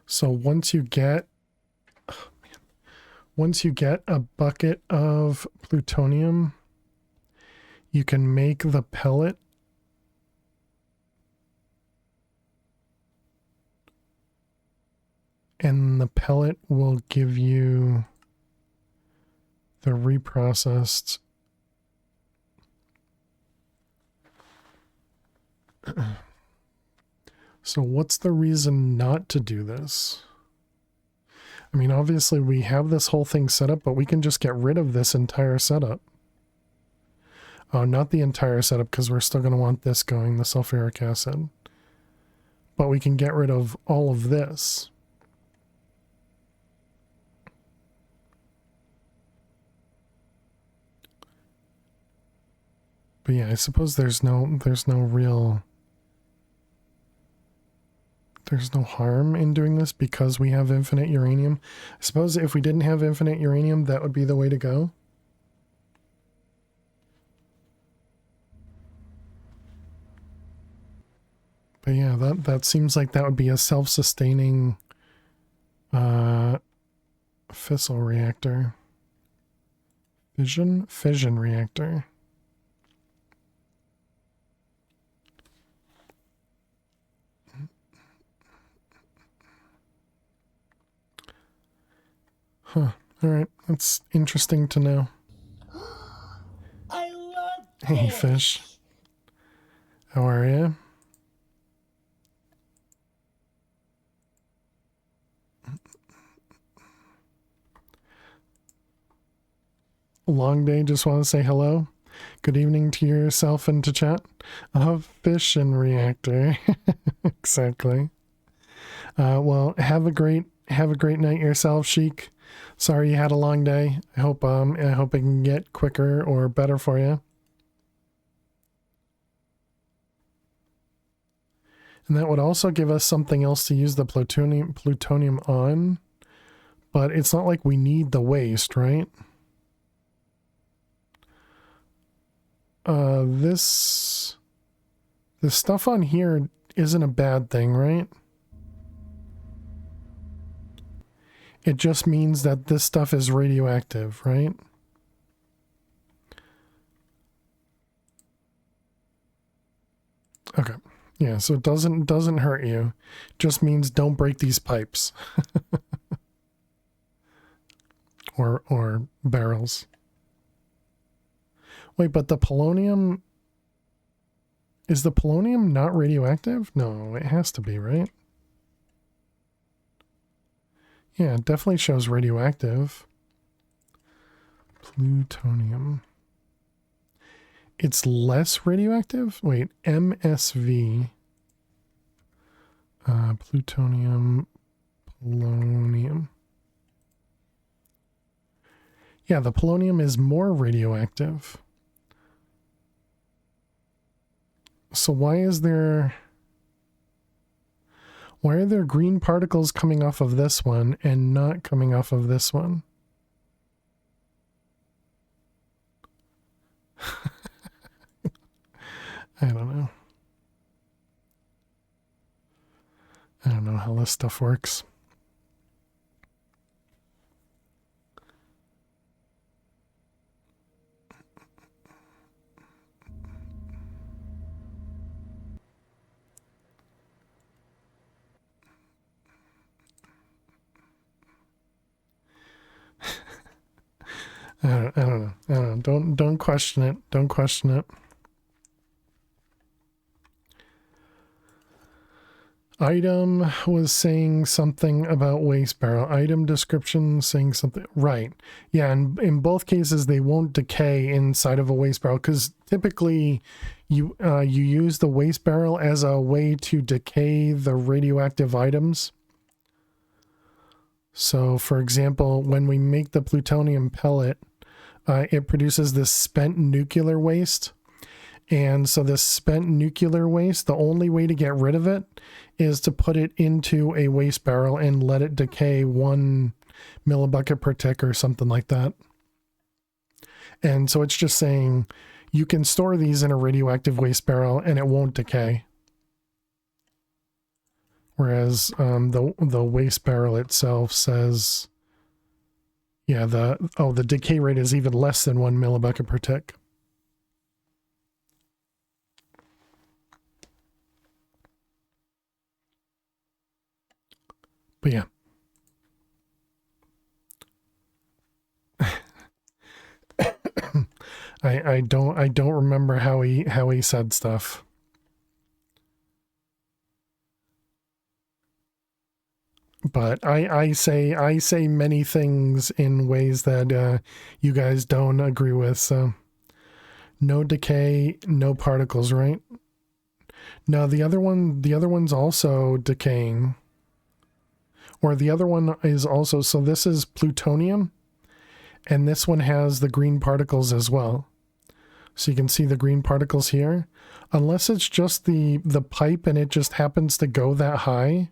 So once you get a bucket of plutonium, you can make the pellet and the pellet will give you the reprocessed So what's the reason not to do this? I mean, obviously we have this whole thing set up, but we can just get rid of this entire setup. Oh, not the entire setup, because we're still going to want this going, the sulfuric acid. But we can get rid of all of this. But yeah, I suppose there's no harm in doing this because we have infinite uranium. I suppose if we didn't have infinite uranium, that would be the way to go. But yeah, that seems like that would be a self-sustaining fissile reactor. Fission reactor. Huh. Alright, that's interesting to know. I love Hey, fish. How are you? Long day, just want to say hello. Good evening to yourself and to chat. A fission reactor. Exactly. Well, have a great night yourself, Sheik. Sorry you had a long day. I hope it can get quicker or better for you. And that would also give us something else to use the plutonium on, but it's not like we need the waste, right? This stuff on here isn't a bad thing, right? It just means that this stuff is radioactive, right? Okay. Yeah, so it doesn't hurt you. It just means don't break these pipes. or barrels. Wait, but the polonium, is the polonium not radioactive? No, it has to be, right? Yeah, it definitely shows radioactive. Plutonium. It's less radioactive? Wait, MSV. Plutonium, polonium. Yeah, the polonium is more radioactive. So why are there green particles coming off of this one and not coming off of this one? I don't know. I don't know how this stuff works. I don't know. I don't know. Don't question it. Don't question it. Item was saying something about waste barrel. Item description saying something. Right. Yeah, and in both cases, they won't decay inside of a waste barrel because typically you use the waste barrel as a way to decay the radioactive items. So, for example, when we make the plutonium pellet, it produces this spent nuclear waste. And so this spent nuclear waste, the only way to get rid of it is to put it into a waste barrel and let it decay 1 millibucket per tick or something like that. And so it's just saying you can store these in a radioactive waste barrel and it won't decay. Whereas the waste barrel itself says, yeah, the decay rate is even less than 1 millibucket per tick. But yeah. I don't remember how he said stuff. But I say many things in ways that you guys don't agree with, so no decay, no particles, right? No, the other one's also decaying. Or the other one is also, so this is plutonium, and this one has the green particles as well. So you can see the green particles here. Unless it's just the pipe and it just happens to go that high,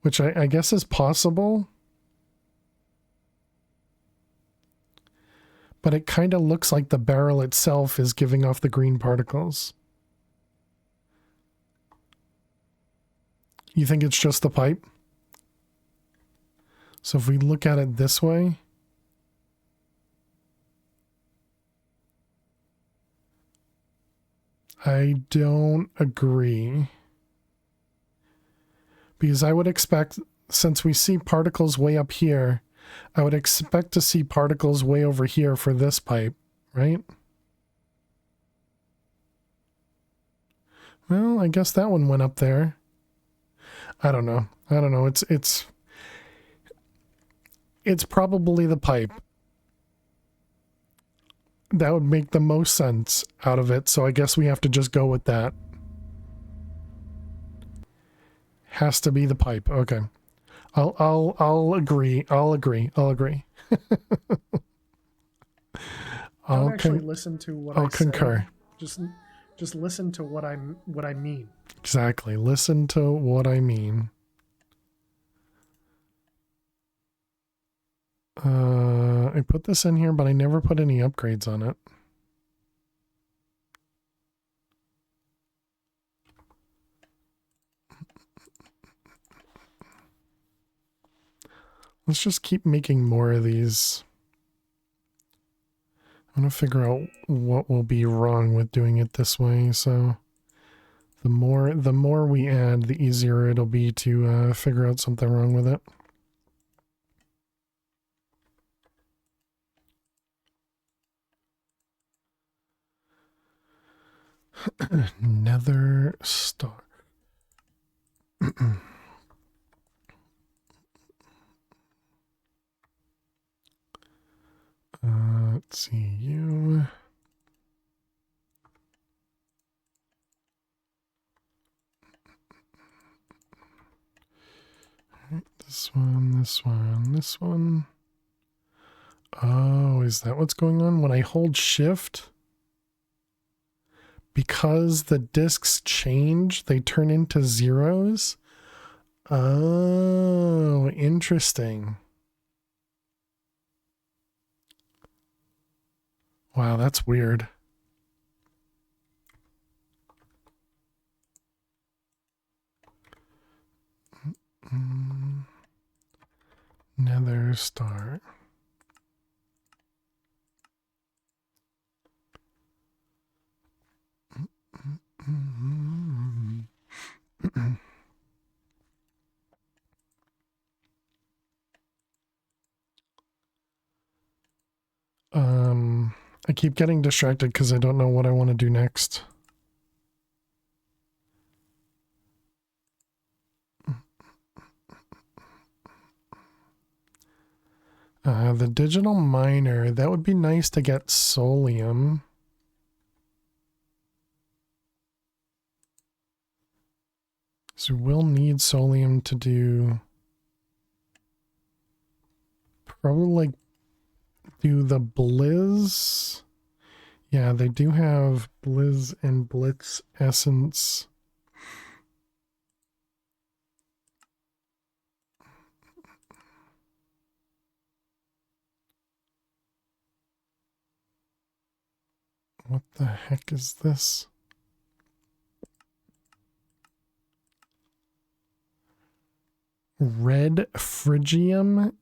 which I guess is possible. But it kind of looks like the barrel itself is giving off the green particles. You think it's just the pipe? So if we look at it this way, I don't agree. Because I would expect, since we see particles way up here, I would expect to see particles way over here for this pipe, right? Well, I guess that one went up there. I don't know. It's probably the pipe. That would make the most sense out of it, so I guess we have to just go with that. Has to be the pipe. Okay. I'll agree. I'll agree. Don't actually listen to what I'll I concur. Say. Just listen to what I mean. Exactly. Listen to what I mean. I put this in here, but I never put any upgrades on it. Let's just keep making more of these. I'm going to figure out what will be wrong with doing it this way. So the more we add, the easier it'll be to figure out something wrong with it. Nether star. Let's see you. This one. Oh, is that what's going on? When I hold shift, because the discs change, they turn into zeros. Oh, interesting. Wow, that's weird. Nether star. I keep getting distracted because I don't know what I want to do next. The digital miner, that would be nice to get solium. So we'll need solium to do probably like do the blizz. Yeah, they do have blizz and blitz essence. What the heck is this? Red Phrygium,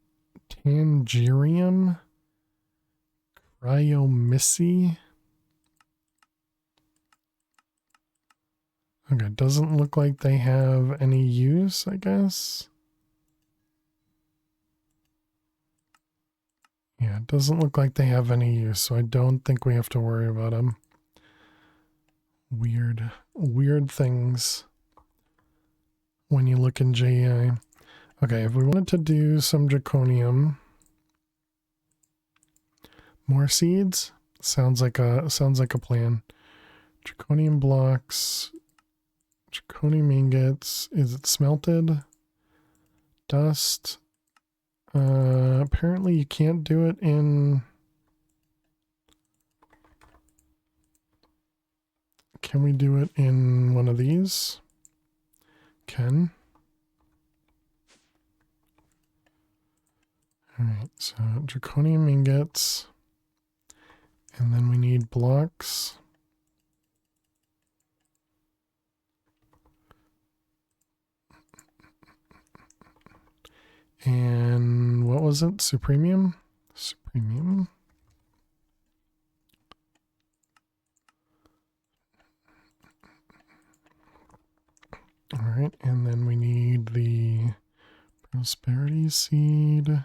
Tangerium, Cryomyci. Okay, doesn't look like they have any use, I guess. Yeah, it doesn't look like they have any use, so I don't think we have to worry about them. Weird things when you look in JEI. Okay, if we wanted to do some draconium, more seeds sounds like a plan. Draconium blocks, draconium ingots. Is it smelted? Dust. Apparently you can't do it in. Can we do it in one of these? Can. Alright, so draconium ingots. And then we need blocks. And what was it? Supremium? Supremium. Alright, and then we need the prosperity seed.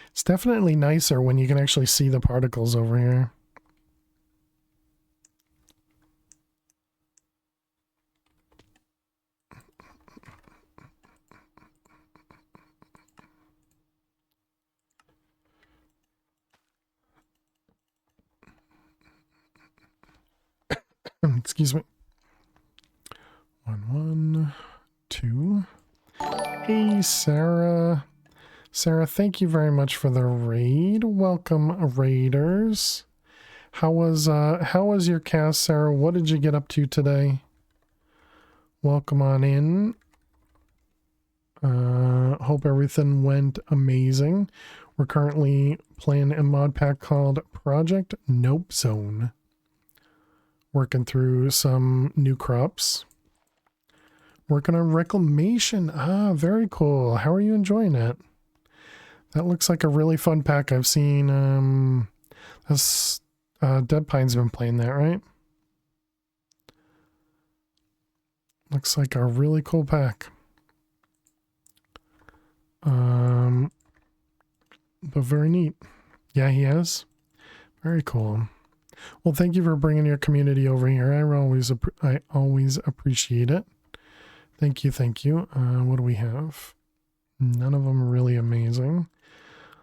It's definitely nicer when you can actually see the particles over here. Excuse me. 1, 2. Hey, Sarah. Sarah, thank you very much for the raid. Welcome, raiders. How was your cast, Sarah? What did you get up to today? Welcome on in. Hope everything went amazing. We're currently playing a mod pack called Project Nope Zone. Working through some new crops. Working on reclamation. Ah, very cool. How are you enjoying it? That looks like a really fun pack. I've seen Dead Pine's been playing that, right? Looks like a really cool pack. But very neat. Yeah, he has. Very cool. Well, thank you for bringing your community over here. I always appreciate it. Thank you, thank you. What do we have? None of them are really amazing.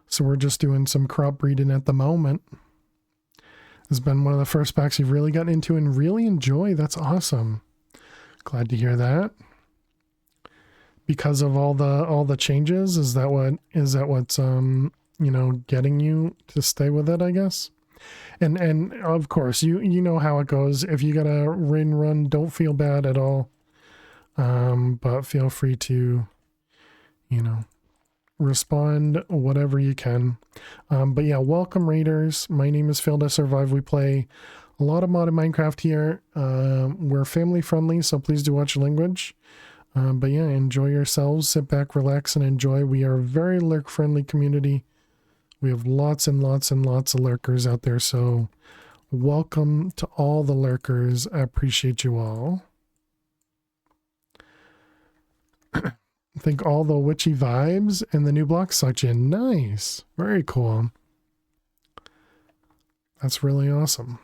So we're just doing some crop breeding at the moment. This has been one of the first packs you've really gotten into and really enjoy. That's awesome. Glad to hear that. Because of all the changes, is that what's you know, getting you to stay with it, I guess? And of course, you know how it goes. If you gotta run, don't feel bad at all. But feel free to, you know, respond whatever you can. But yeah, welcome raiders. My name is Failed to Survive. We play a lot of modded Minecraft here. We're family friendly, so please do watch language. But yeah, enjoy yourselves. Sit back, relax, and enjoy. We are a very lurk friendly community. We have lots and lots and lots of lurkers out there, so welcome to all the lurkers. I appreciate you all. I think all the witchy vibes and the new block section. Nice. Very cool. That's really awesome.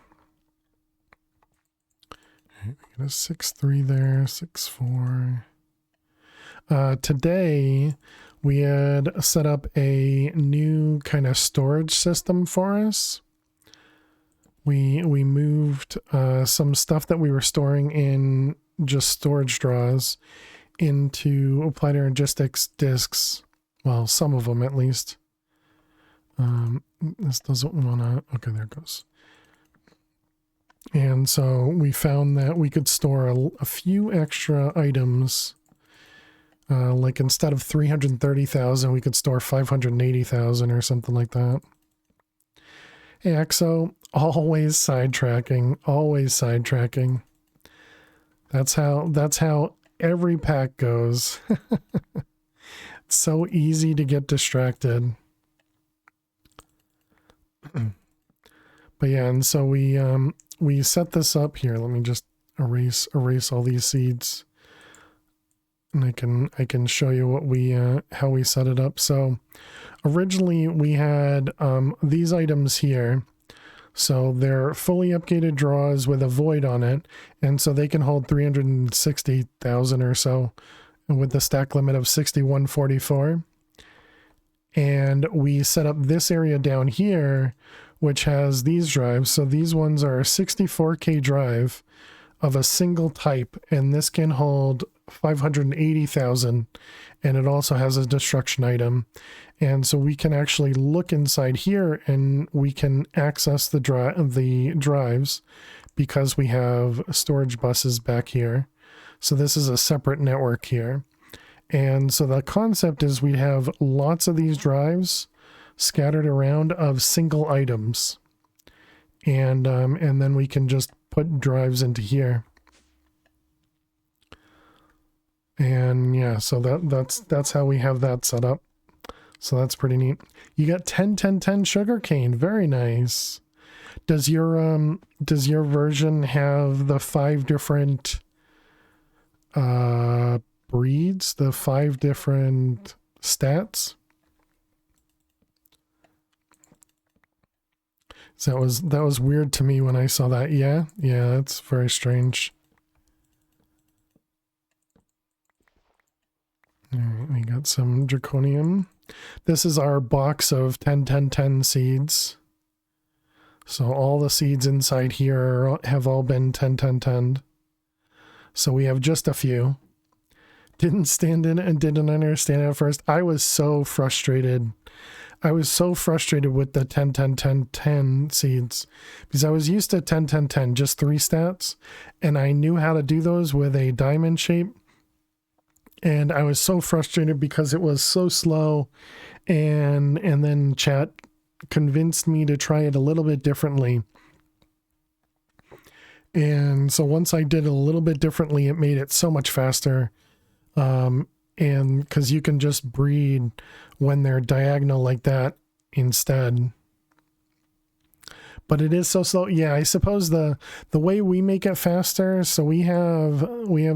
We got a 6-3 there, 6-4. Today we had set up a new kind of storage system for us. We moved some stuff that we were storing in just storage drawers into Applied Energistics disks. Well, some of them at least. This doesn't want to... Okay, there it goes. And so we found that we could store a few extra items. Like instead of 330,000, we could store 580,000 or something like that. Hey, Exo, always sidetracking, always sidetracking. That's how every pack goes. It's so easy to get distracted. But yeah, and so we set this up here. Let me just erase all these seeds. And I can show you what we how we set it up. So originally we had these items here. So they're fully updated drawers with a void on it, and so they can hold 360,000 or so with the stack limit of 6144. And we set up this area down here, which has these drives. So these ones are a 64K drive of a single type, and this can hold 580,000, and it also has a destruction item. And so we can actually look inside here and we can access the drives because we have storage buses back here. So this is a separate network here. And so the concept is we have lots of these drives scattered around of single items. And then we can just put drives into here. And yeah, so that's how we have that set up. So that's pretty neat. You got 10 sugarcane. Very nice. Does your version have the 5 different breeds, the 5 different stats? So that was weird to me when I saw that. Yeah, that's very strange. All right, we got some draconium. This is our box of 10 seeds. So all the seeds inside here have all been 10. So we have just a few. Didn't stand in it and didn't understand it at first. I was so frustrated. I was so frustrated with the 10 seeds because I was used to 10, just 3 stats, and I knew how to do those with a diamond shape. And I was so frustrated because it was so slow, and then chat convinced me to try it a little bit differently. And so once I did it a little bit differently, it made it so much faster. And because you can just breed when they're diagonal like that instead. But it is so slow. Yeah, I suppose the way we make it faster, so we have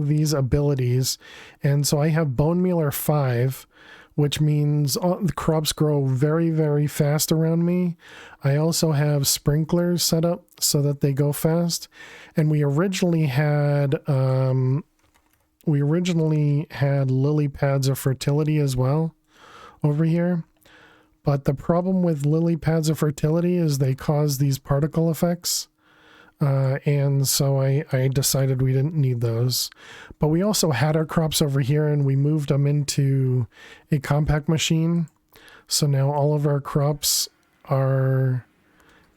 these abilities, and so I have Bone Mealer 5, which means the crops grow very, very fast around me. I also have sprinklers set up so that they go fast, and we originally had lily pads of fertility as well over here. But the problem with lily pads of fertility is they cause these particle effects. And so I decided we didn't need those. But we also had our crops over here, and we moved them into a compact machine. So now all of our crops are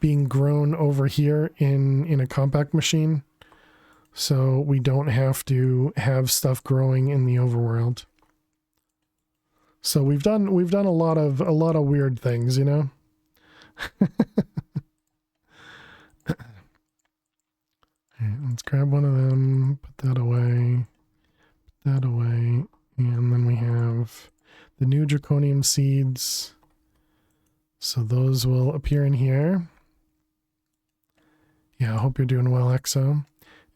being grown over here in a compact machine. So we don't have to have stuff growing in the overworld. So we've done a lot of weird things, you know. All right, let's grab one of them, put that away, and then we have the new draconium seeds. So those will appear in here. Yeah, I hope you're doing well, Exo.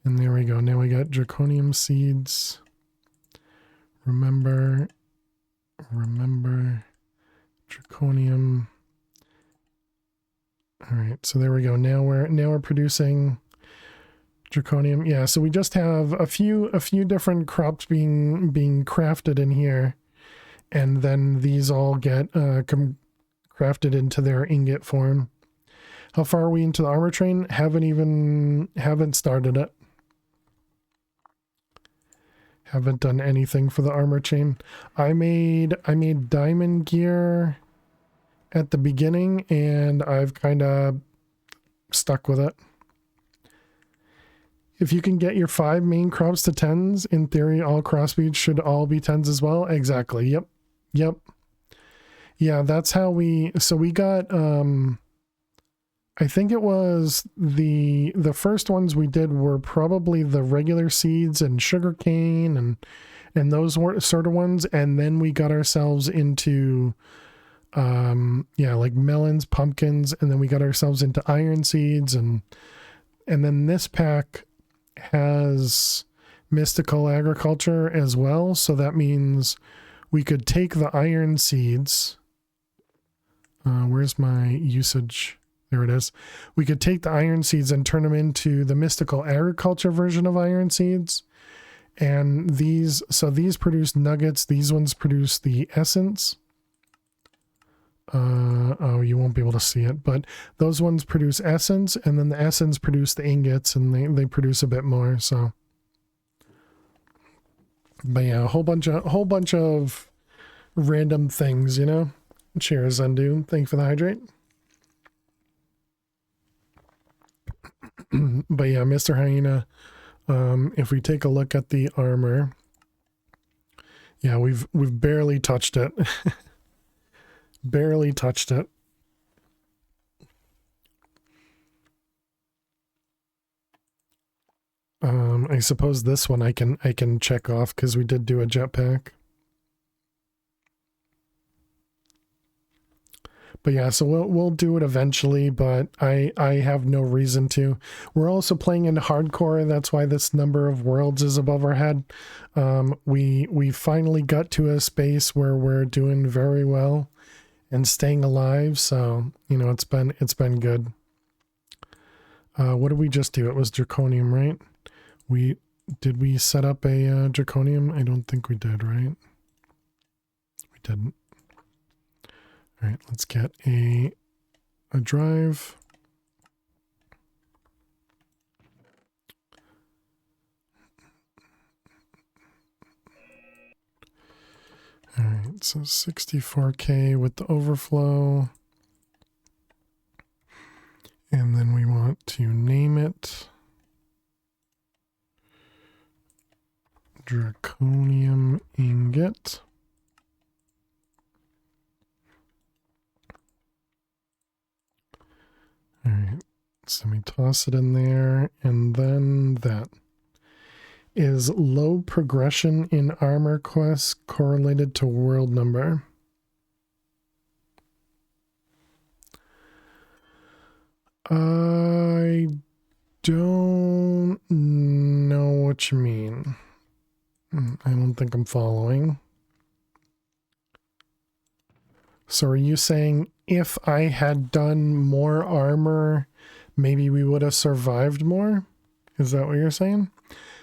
And there we go. Now we got draconium seeds. Remember draconium. All right, so there we go. Now we're producing draconium. Yeah, so we just have a few different crops being crafted in here, and then these all get crafted into their ingot form. How far are we into the armor train? Haven't started it. Haven't done anything for the armor chain. I made diamond gear at the beginning, and I've kind of stuck with it. If you can get your 5 main crops to 10s, in theory, all crossbreeds should all be 10s as well. Exactly. Yep. Yeah, that's how we got, I think it was the first ones we did were probably the regular seeds and sugarcane and those sort of ones. And then we got ourselves into, like melons, pumpkins, and then we got ourselves into iron seeds. And then this pack has mystical agriculture as well. So that means we could take the iron seeds. Where's my usage? There it is. We could take the iron seeds and turn them into the mystical agriculture version of iron seeds. And these produce nuggets. These ones produce the essence. Oh, you won't be able to see it, but those ones produce essence, and then the essence produce the ingots, and they produce a bit more. So, but yeah, a whole bunch of random things, you know. Cheers, Undo. Thank you for the hydrate. But yeah, Mr. Hyena, if we take a look at the armor, yeah, we've barely touched it. Barely touched it. I suppose this one I can check off because we did do a jetpack. But yeah, so we'll do it eventually, but I have no reason to. We're also playing in hardcore. That's why this number of worlds is above our head. We finally got to a space where we're doing very well and staying alive. So, you know, it's been good. What did we just do? It was draconium, right? Did we set up a draconium? I don't think we did, right? We didn't. All right, let's get a drive. All right, so 64K with the overflow. And then we want to name it Draconium Ingot. All right, so we toss it in there, and then that. Is low progression in armor quests correlated to world number? I don't know what you mean. I don't think I'm following. So are you saying if I had done more armor, maybe we would have survived more? Is that what you're saying?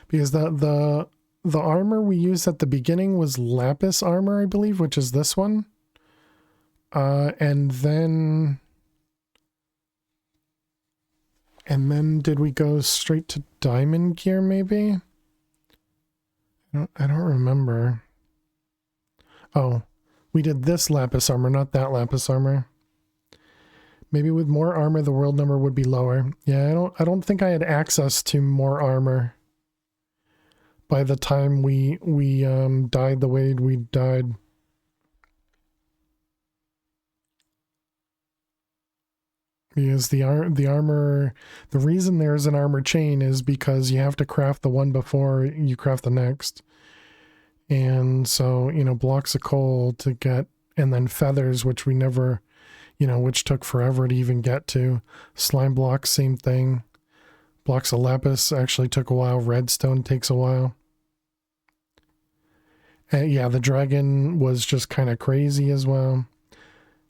Because the armor we used at the beginning was lapis armor, I believe, which is this one. And then did we go straight to diamond gear, maybe? I don't remember. Oh, we did this lapis armor, not that lapis armor. Maybe with more armor, the world number would be lower. Yeah, I don't think I had access to more armor by the time we died the way we died. Because the armor, the reason there's an armor chain is because you have to craft the one before you craft the next. And so, you know, blocks of coal to get, and then feathers, which we never, you know, which took forever to even get to. Slime blocks, same thing. Blocks of lapis actually took a while. Redstone takes a while. And yeah, the dragon was just kind of crazy as well.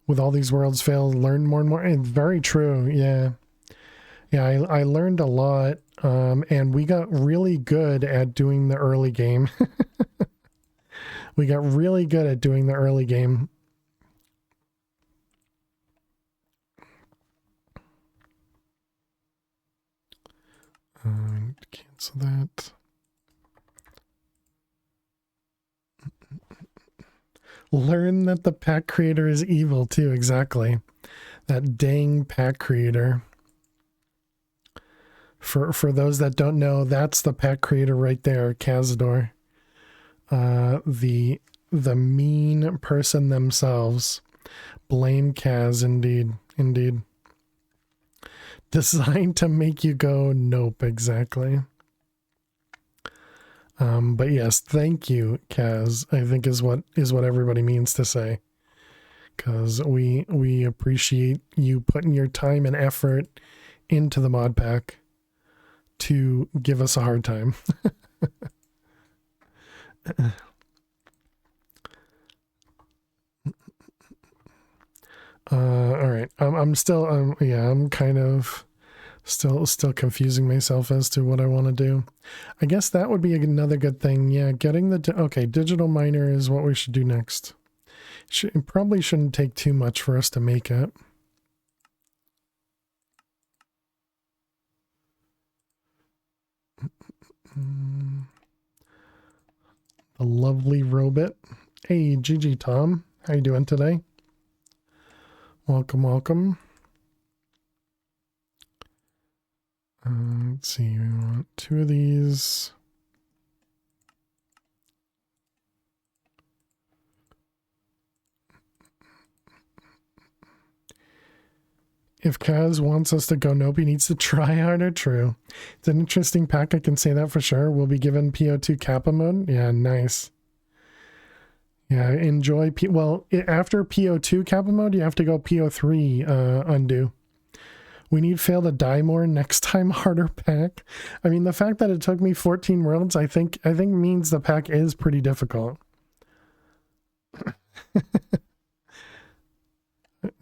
With all these worlds failed, learn more and more. And very true, yeah. Yeah, I learned a lot, and we got really good at doing the early game. We got really good at doing the early game. Cancel that. Learn that the pack creator is evil too, exactly. That dang pack creator. For those that don't know, that's the pack creator right there, Cazador. The mean person themselves. Blame Kaz, indeed. Designed to make you go nope, exactly. But yes, thank you, Kaz, I think is what everybody means to say. Because we appreciate you putting your time and effort into the mod pack to give us a hard time. All right. I'm still yeah, I'm kind of still confusing myself as to what I want to do. I guess that would be another good thing. Yeah, getting the okay, digital miner is what we should do next. It probably shouldn't take too much for us to make it. The lovely robot. Hey, GG Tom. How you doing today? Welcome. Let's see, we want 2 of these. If Kaz wants us to go nope, he needs to try harder. True. It's an interesting pack, I can say that for sure. We'll be given PO2 Kappa mode. Yeah, nice. Yeah, enjoy. Well, after PO2 Kappa mode, you have to go PO3 undo. We need fail to die more next time, harder pack. I mean, the fact that it took me 14 worlds, I think means the pack is pretty difficult.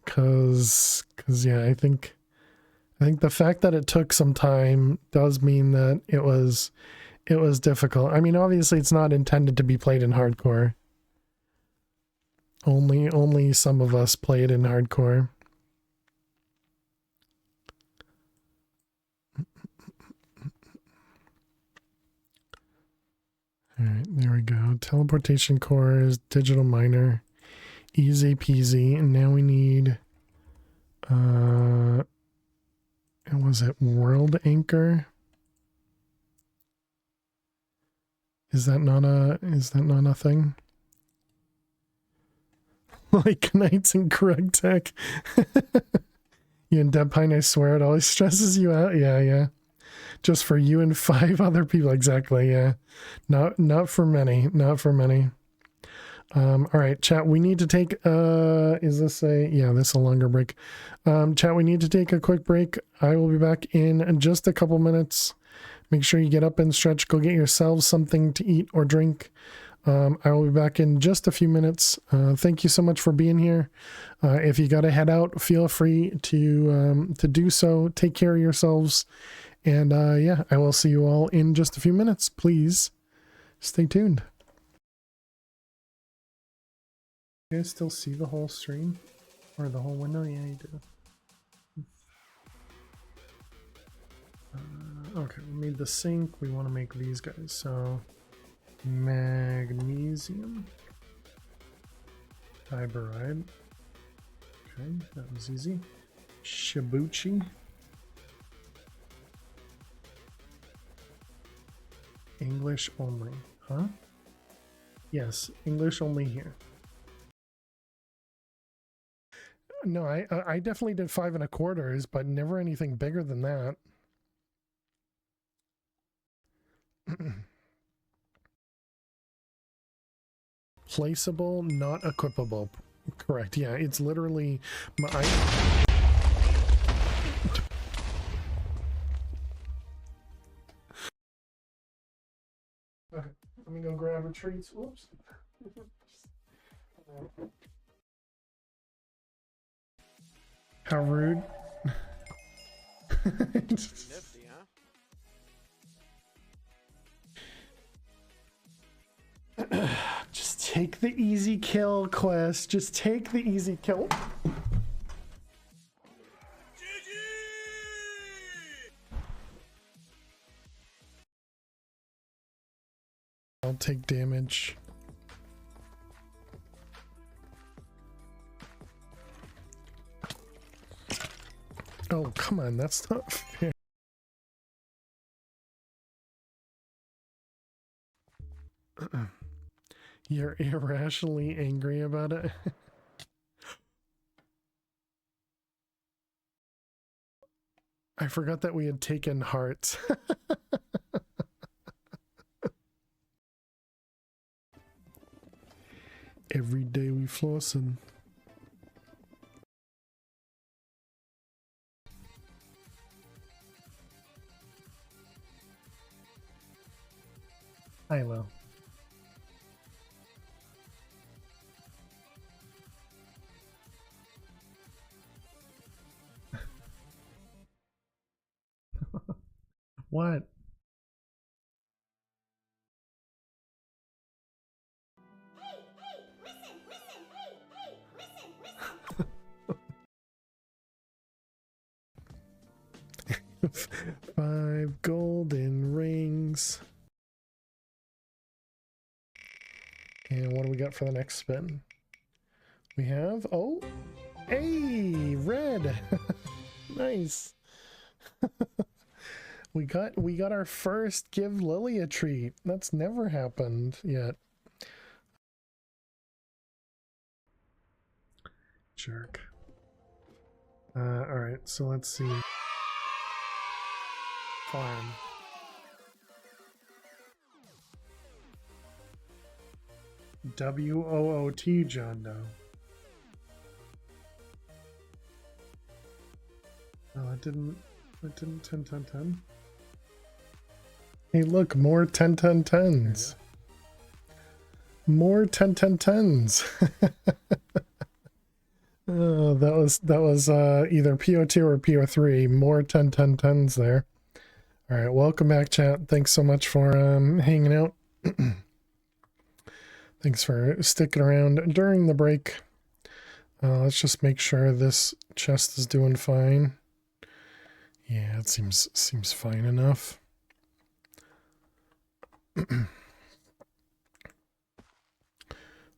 Cause yeah, I think the fact that it took some time does mean that it was difficult. I mean, obviously it's not intended to be played in hardcore. Only some of us play it in hardcore. All right, there we go. Teleportation cores, digital miner, easy peasy. And now we need, and was it world anchor? Is that not a thing? Like Knights and Krug Tech. You and Deadpine, I swear it always stresses you out. Yeah. Just for you and 5 other people. Exactly, yeah. Not for many. All right, chat, we need to take is this a this is a longer break. Chat, we need to take a quick break. I will be back in just a couple minutes. Make sure you get up and stretch, go get yourselves something to eat or drink. I will be back in just a few minutes. Thank you so much for being here. If you gotta head out, feel free to do so. Take care of yourselves. And yeah, I will see you all in just a few minutes. Please stay tuned. You guys still see the whole stream? Or the whole window? Yeah, you do. Okay, we made the sink. We want to make these guys. So, magnesium. Fiberide. Okay, that was easy. Shibuchi. English only, huh? Yes, English only here. No, I definitely did 5 1/4s, but never anything bigger than that. Placeable, not equipable. Correct. Yeah, it's literally my. Okay, let me go grab a treat. Whoops. How rude. Nifty, huh? Just take the easy kill, Quest. Just take the easy kill. I'll take damage. Oh, come on, that's not fair. You're irrationally angry about it? I forgot that we had taken hearts. Every day we flossing. I will. What? Five golden rings. And what do we got for the next spin? We have, oh, hey, red. Nice. we got our first give Lily a treat. That's never happened yet. Jerk. All right, so let's see. Farm. WOOT, John Doe. Oh, it didn't 10 10 10. Hey, look, more 10 10 10s. More 10 10 10s. Oh, that was either PO2 or PO3. More 10 10 10s there. All right, welcome back, chat. Thanks so much for hanging out. Thanks for sticking around during the break. Let's just make sure this chest is doing fine. Yeah, it seems fine enough.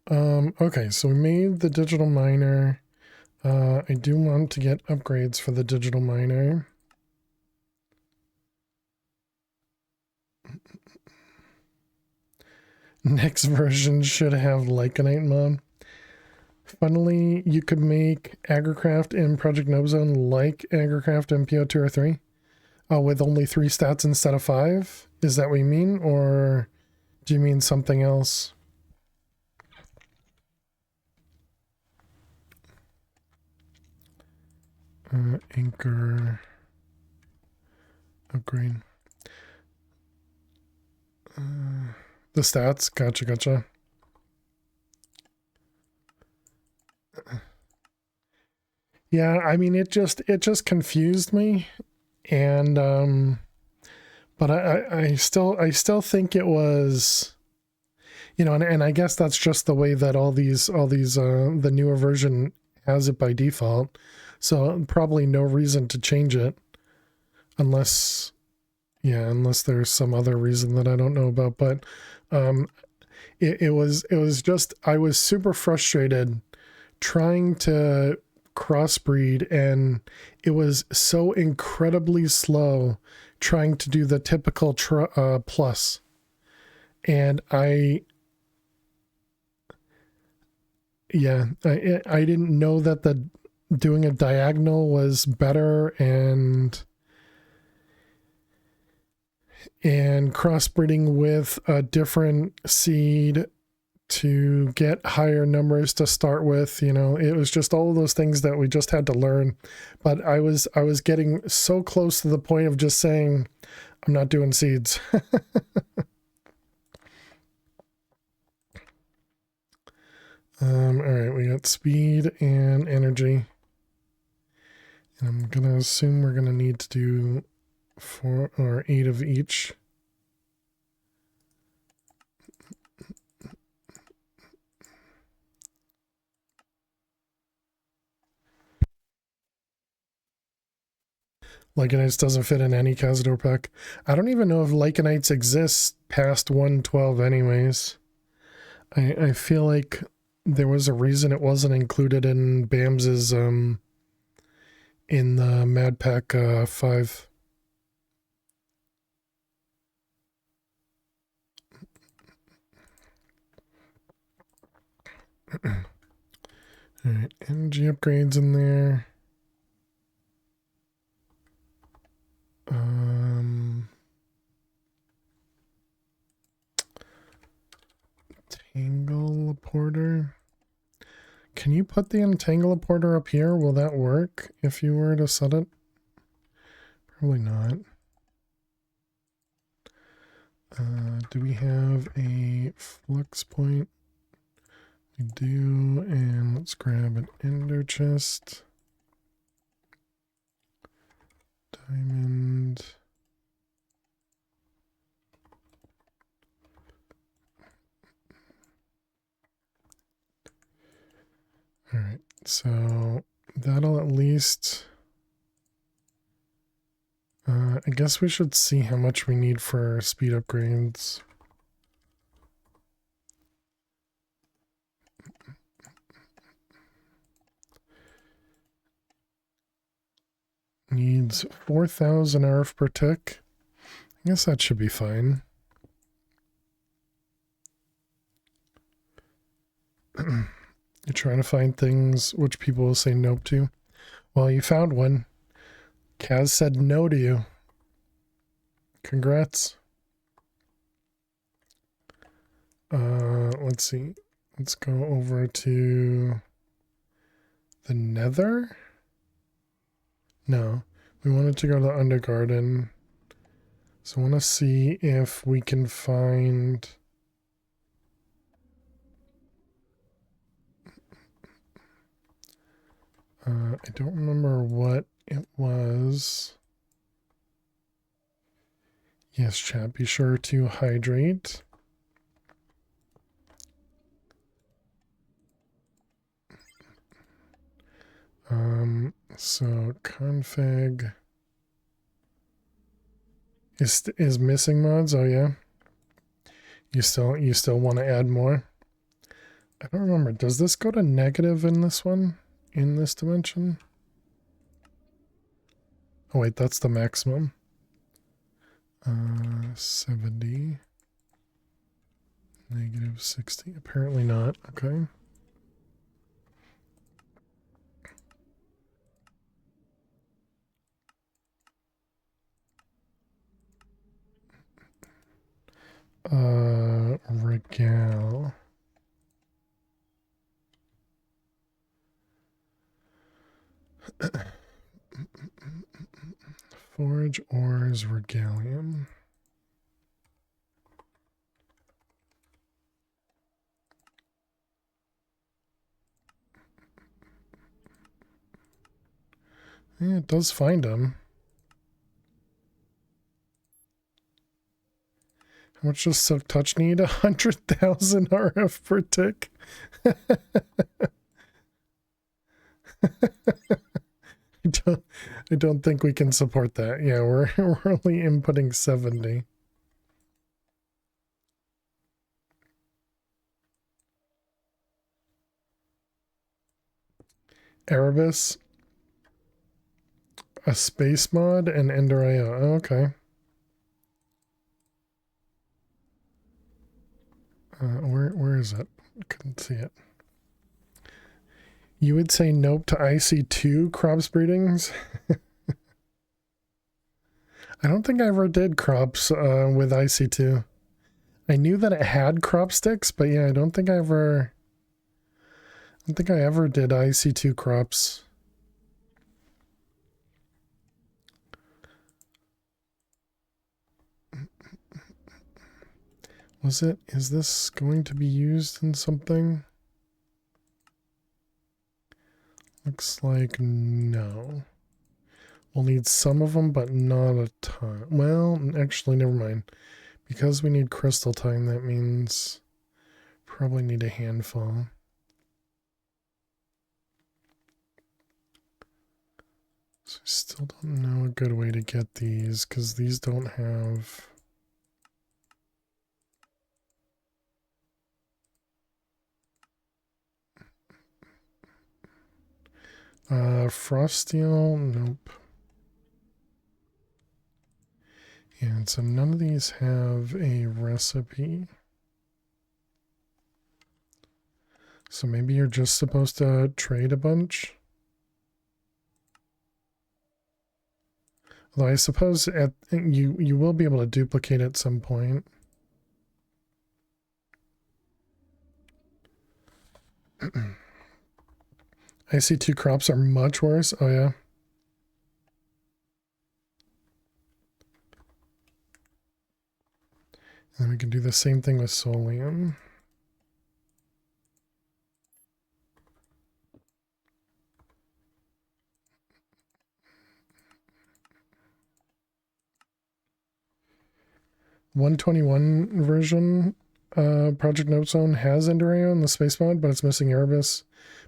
Okay, so we made the digital miner. I do want to get upgrades for the digital miner. Next version should have Lycanite mod. Funnily, you could make Agricraft in Project Nobzone like Agricraft in PO2 or 3. With only 3 stats instead of 5? Is that what you mean? Or do you mean something else? Anchor. Upgrade. The stats. Gotcha. Yeah, I mean, it just confused me, and but I still think it was, you know, and I guess that's just the way that all these the newer version has it by default, so probably no reason to change it, unless there's some other reason that I don't know about. But it was just, I was super frustrated trying to crossbreed, and it was so incredibly slow trying to do the typical plus, and I didn't know that doing a diagonal was better, and crossbreeding with a different seed to get higher numbers to start with. You know, it was just all of those things that we just had to learn. But I was getting so close to the point of just saying, I'm not doing seeds. All right, we got speed and energy. And I'm gonna assume we're gonna need to do 4 or 8 of each. Lycanites doesn't fit in any Cazador pack. I don't even know if Lycanites exist past 112 anyways. I feel like there was a reason it wasn't included in Bams's in the Mad Pack 5. Alright, energy upgrades in there. Entangle Porter. Can you put the Entangle Porter up here? Will that work if you were to set it? Probably not. Do we have a flux point? We do, and let's grab an ender chest. Diamond. Alright, so that'll at least... I guess we should see how much we need for speed upgrades. Needs 4,000 RF per tick. I guess that should be fine. You're trying to find things which people will say nope to. Well, you found one. Kaz said no to you. Congrats. Let's see. Let's go over to the Nether. No, we wanted to go to the Undergarden. So I want to see if we can find... I don't remember what it was. Yes, chat, be sure to hydrate. So config is missing mods. Oh yeah. You still want to add more? I don't remember. Does this go to negative in this one? In this dimension? Oh wait, that's the maximum. 70. Negative 60. Apparently not. Okay. Regal. Forge ores regalium. Yeah, it does find them. How much does Silk Touch need? 100,000 RF per tick. I don't think we can support that. Yeah, we're only inputting 70. Erebus, a space mod, and Ender IO. Oh, okay. Where is it? Couldn't see it. You would say nope to IC2 crops breedings? I don't think I ever did crops with IC2. I knew that it had crop sticks, but yeah, I don't think I ever did IC2 crops. Is this going to be used in something? Looks like no. We'll need some of them, but not a ton. Well, actually, never mind. Because we need crystal time, that means probably need a handful. So I still don't know a good way to get these, because these don't have... frost steel, nope. And so none of these have a recipe. So maybe you're just supposed to trade a bunch. Although I suppose you will be able to duplicate at some point. IC2 crops are much worse. Oh yeah. And we can do the same thing with Solium. .121 version Project Note Zone has Endurayo in the space mod, but it's missing Erebus,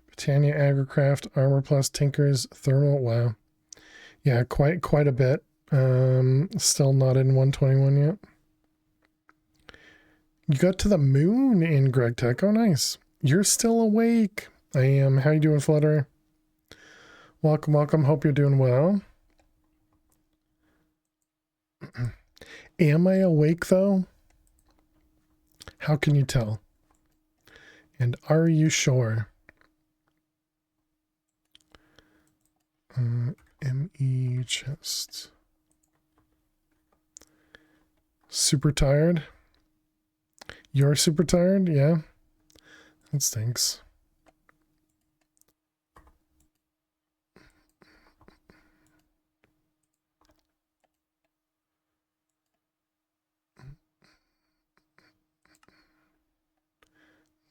Britannia, Agricraft, Armor Plus, Tinkers, Thermal. Wow. Yeah, quite a bit. Still not in 121 yet. You got to the moon in Greg Tech. Oh, nice. You're still awake. I am. How you doing, Flutter? Welcome, welcome. Hope you're doing well. Am I awake, though? How can you tell? And are you sure? ME chest. Super tired? You're super tired? Yeah. That stinks.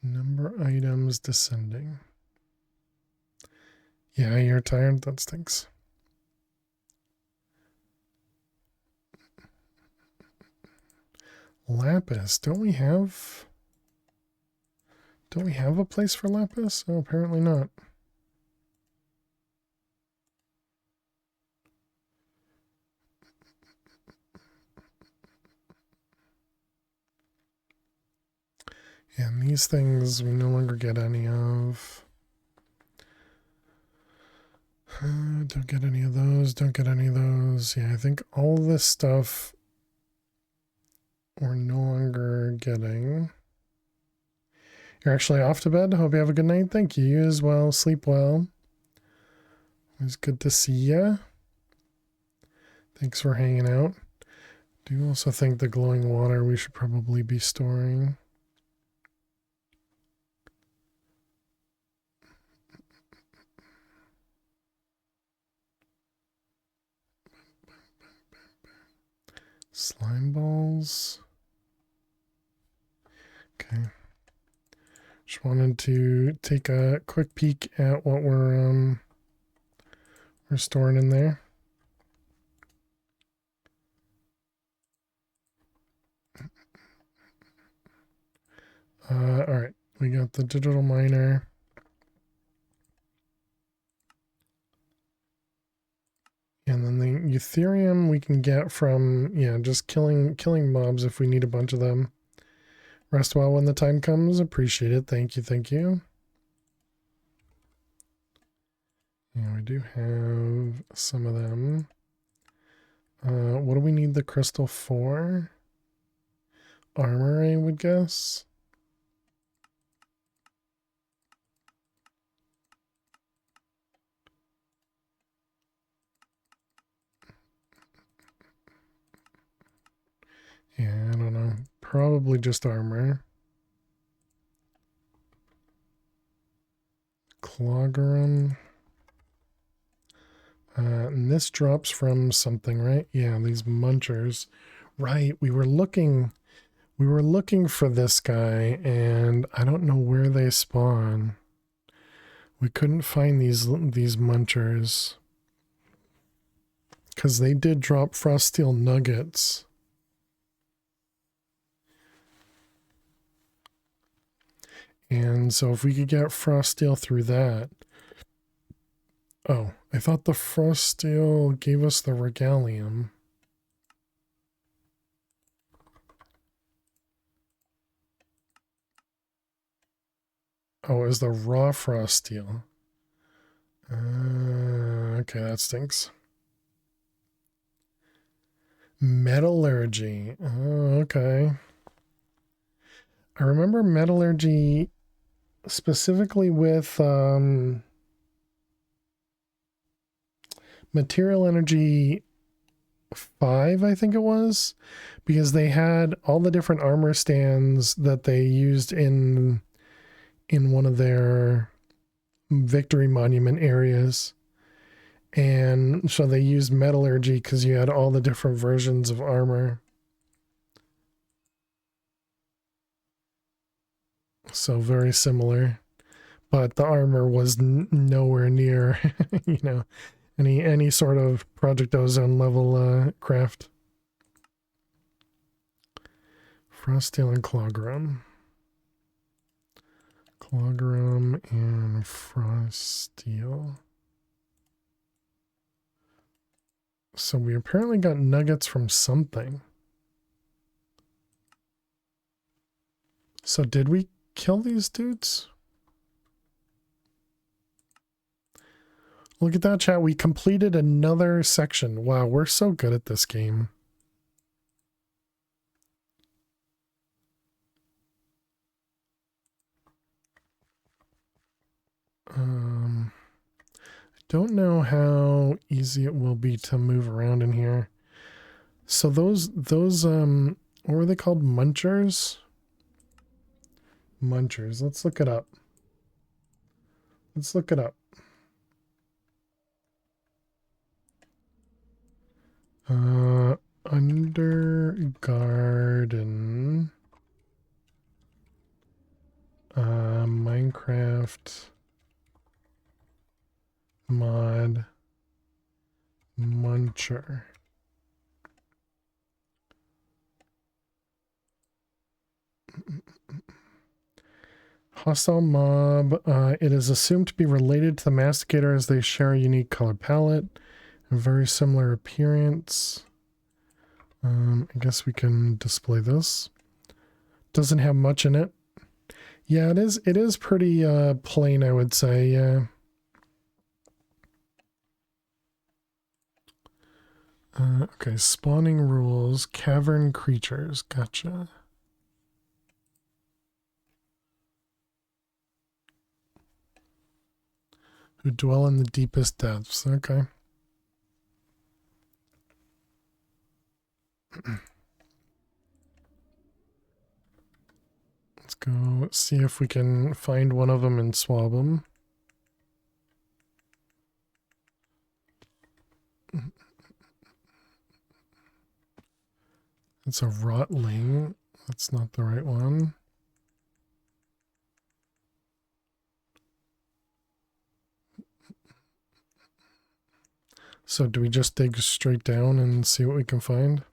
Number items descending. Yeah, you're tired? That stinks. Lapis. Don't we have a place for lapis? Oh, apparently not. And these things we no longer get any of. Don't get any of those. Don't get any of those. Yeah, I think all this stuff we're no longer getting. You're actually off to bed. Hope you have a good night. Thank you. You as well. Sleep well. It's good to see ya. Thanks for hanging out. Do also think the glowing water we should probably be storing. Slime balls. Okay. Just wanted to take a quick peek at what we're storing in there. All right, we got the digital miner. And then the Ethereum we can get from, yeah, just killing mobs if we need a bunch of them. Rest well when the time comes. Appreciate it. Thank you, thank you. Yeah, we do have some of them. What do we need the crystal for? Armor, I would guess. Yeah, I don't know. Probably just armor. Cloggerum. And this drops from something, right? Yeah, these munchers. Right, we were looking for this guy, and I don't know where they spawn. We couldn't find these munchers. Because they did drop frost steel nuggets. And so if we could get frost steel through that. Oh, I thought the frost steel gave us the regalium. Oh, it was the raw frost steel. Okay, that stinks. Metallurgy. Oh, okay. I remember metallurgy specifically with material energy 5, I think it was, because they had all the different armor stands that they used in one of their victory monument areas. And so they used metallurgy because you had all the different versions of armor. So very similar, but the armor was nowhere near, you know, any sort of Project Ozone level craft. Frost steel and cloggerum. Cloggerum and frost steel. So we apparently got nuggets from something. So did we kill these dudes? Look at that, chat. We completed another section. Wow, we're so good at this game. I don't know how easy it will be to move around in here. So those what were they called? Munchers? Munchers. Let's look it up. Let's look it up. Undergarden. Minecraft mod muncher. Hostile mob. It is assumed to be related to the masticator as they share a unique color palette, a very similar appearance. I guess we can display this. Doesn't have much in it. Yeah, it is. It is pretty plain, I would say. Yeah. Okay, spawning rules, cavern creatures. Gotcha. Who dwell in the deepest depths. Okay. Let's go see if we can find one of them and swab them. It's a rotling. That's not the right one. So do we just dig straight down and see what we can find?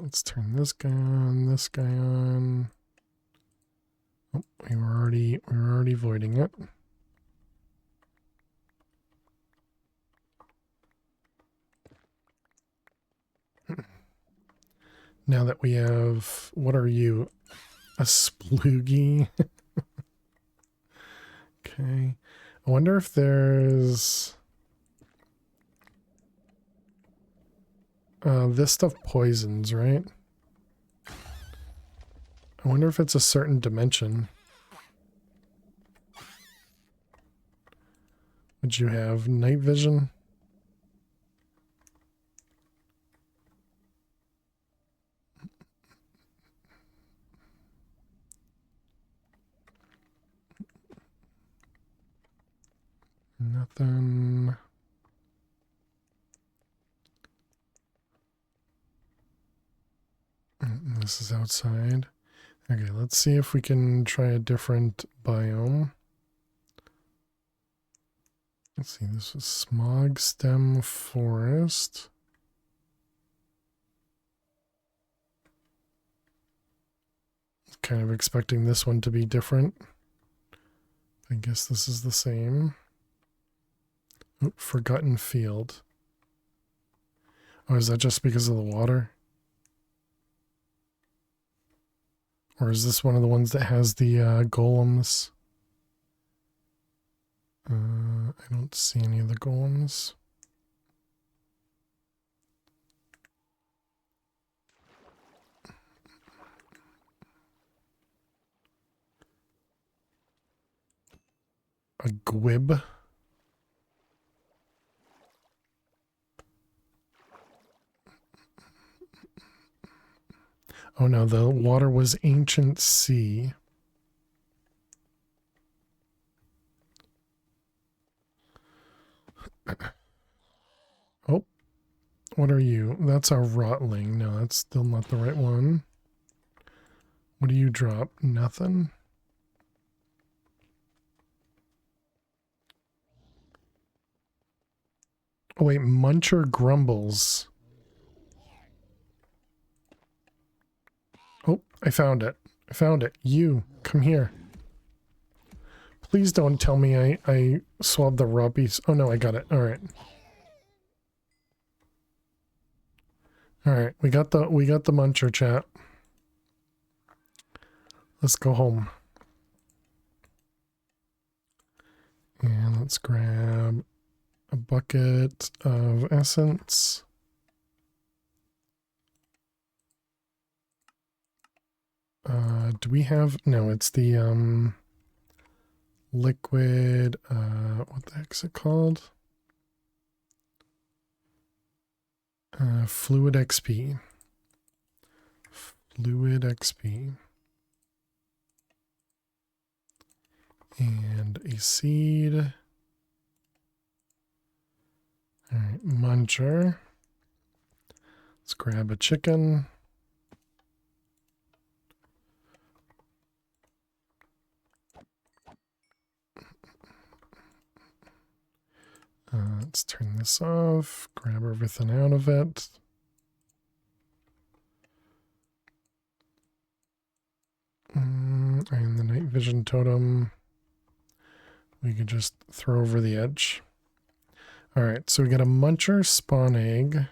Let's turn this guy on, this guy on. Oh, we were already voiding it. Now that we have, what are you? A sploogie? Okay. I wonder if there's... this stuff poisons, right? I wonder if it's a certain dimension. Would you have night vision? Nothing. This is outside. Okay, let's see if we can try a different biome. Let's see, this is smog stem forest. Kind of expecting this one to be different. I guess this is the same. Oh, forgotten field. Oh, is that just because of the water? Or is this one of the ones that has the golems? I don't see any of the golems. A gwib. Oh no, the water was ancient sea. Oh, what are you? That's a rotling. No, that's still not the right one. What do you drop? Nothing? Oh wait, Muncher grumbles. Oh, I found it. I found it. You, come here. Please don't tell me I swabbed the raw piece. Oh no, I got it. Alright. Alright, we got the muncher, chat. Let's go home. And let's grab a bucket of essence. Do we have... No, it's the liquid... what the heck's it called? Fluid XP. Fluid XP. And a seed. Alright, muncher. Let's grab a chicken. Let's turn this off, grab everything out of it. And the night vision totem, we could just throw over the edge. Alright, so we got a muncher spawn egg.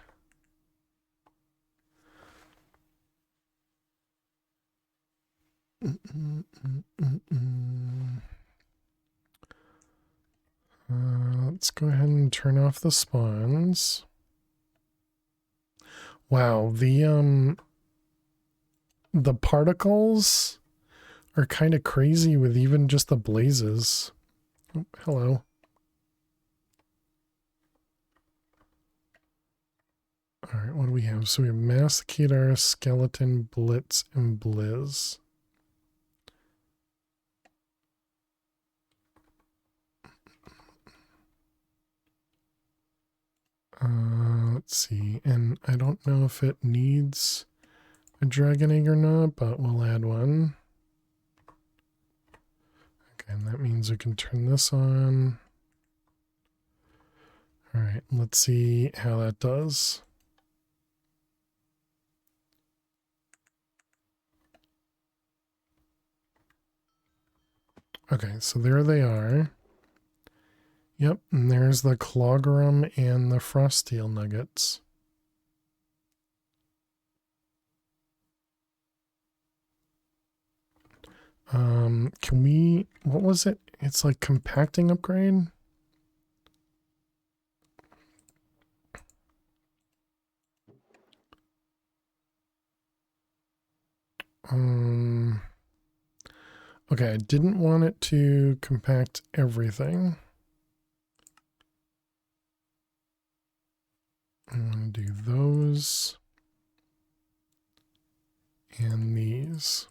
Let's go ahead and turn off the spawns. Wow, the particles are kind of crazy with even just the blazes. Oh, hello. Alright, what do we have? So we have Masticator, Skeleton, Blitz, and Blizz. Let's see, and I don't know if it needs a dragon egg or not, but we'll add one. Okay, and that means we can turn this on. Alright, let's see how that does. Okay, so there they are. Yep, and there's the Clogarum and the Frost Steel nuggets. Can we, what was it? It's like compacting upgrade? Okay, I didn't want it to compact everything. those and these.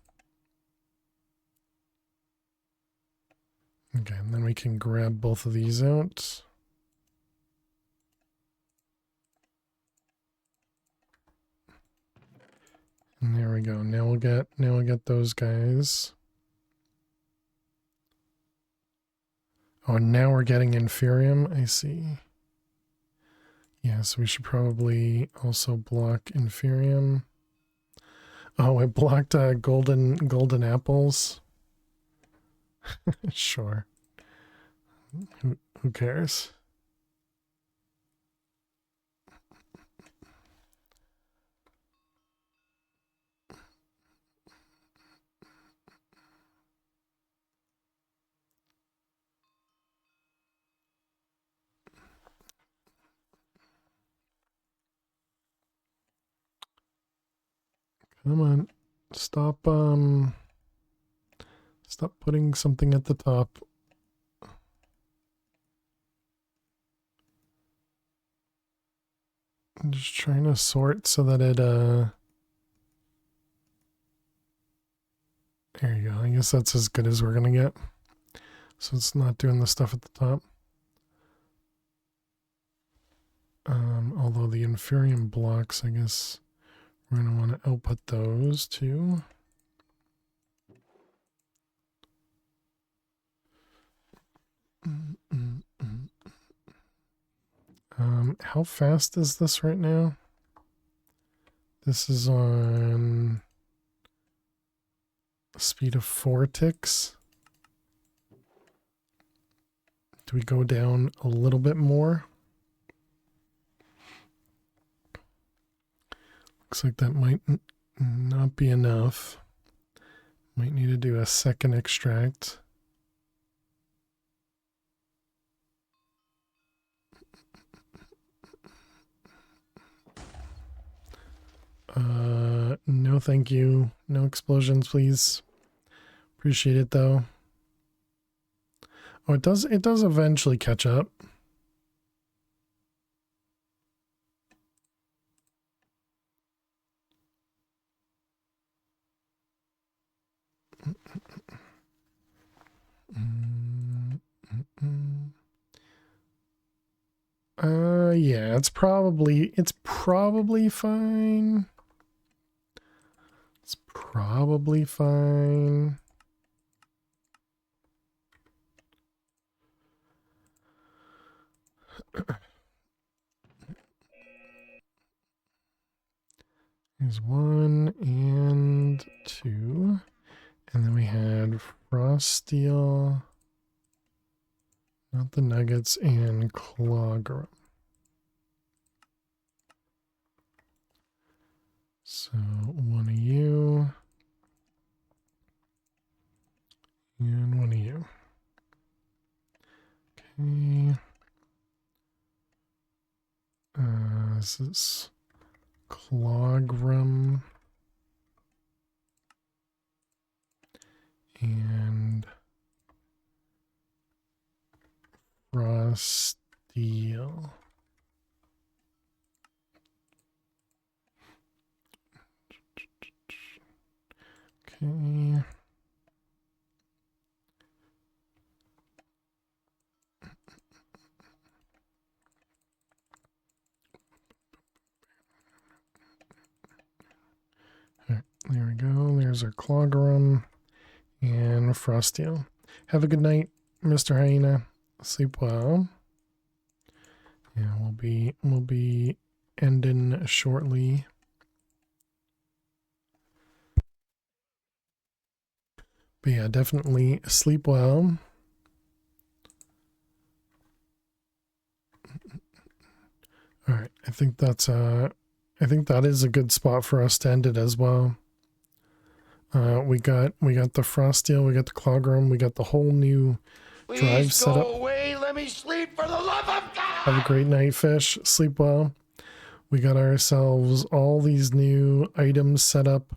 Okay, and then we can grab both of these out. And there we go. Now we'll get those guys. Oh, and now we're getting Inferium, I see. Yeah, so we should probably also block Inferium. Oh, I blocked golden apples. Sure. Who cares? Come on. Stop putting something at the top. I'm just trying to sort so that it there you go. I guess that's as good as we're gonna get. So it's not doing the stuff at the top. Although the Inferium blocks, I guess we're gonna want to output those too. How fast is this right now? This is on a speed of 4 ticks. Do we go down a little bit more? Looks like that might not be enough. Might need to do a second extract. No thank you. No explosions, please. Appreciate it though. Oh, it does eventually catch up. Yeah, it's probably fine. It's probably fine. Here's 1 and 2. And then we had Frost Steel, not the Nuggets, and Clogrum. So 1 of you and 1 of you. Okay. This is Clogrum and Frost Steel. Okay. Alright, there we go. There's our Clogrum and Frosteel. Have a good night, Mr. Hyena. Sleep well. Yeah, we'll be ending shortly. But yeah, definitely sleep well. All right, I think that is a good spot for us to end it as well. We got the Frosteel, we got the Clogrum, we got the whole new drive set up. Away, let me sleep for the love of God. Have a great night, fish. Sleep well. We got ourselves all these new items set up,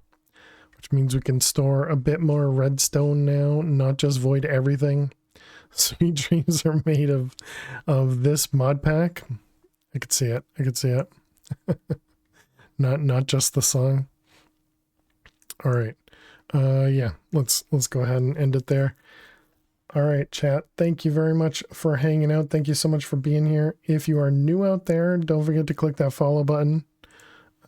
which means we can store a bit more redstone now, not just void everything. Sweet dreams are made of this mod pack. I could see it. not just the song. All right. Yeah, let's go ahead and end it there. All right, chat. Thank you very much for hanging out. Thank you so much for being here. If you are new out there, don't forget to click that follow button.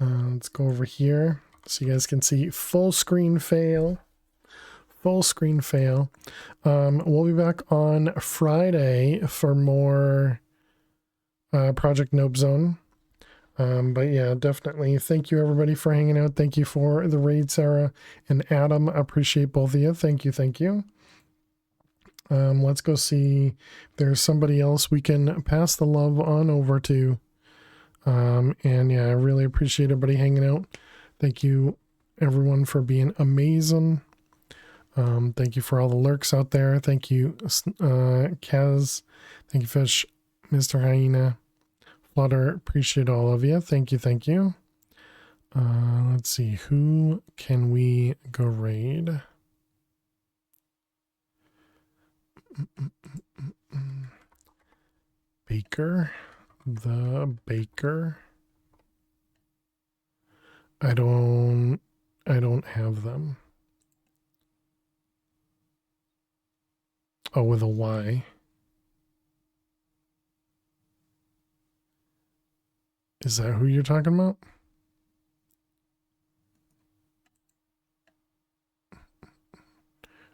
Let's go over here so you guys can see full screen fail. Full screen fail. We'll be back on Friday for more Project Nope Zone. But yeah, definitely. Thank you everybody for hanging out. Thank you for the raid, Sarah and Adam. I appreciate both of you. Thank you. Thank you. Let's go see if there's somebody else we can pass the love on over to. And yeah, I really appreciate everybody hanging out. Thank you everyone for being amazing. Thank you for all the lurks out there. Thank you, Kaz. Thank you, Fish, Mr. Hyena, Flutter. Appreciate all of you. Thank you. Thank you. Let's see. Who can we go raid? Baker. The Baker. I don't have them. Oh, with a Y. Is that who you're talking about?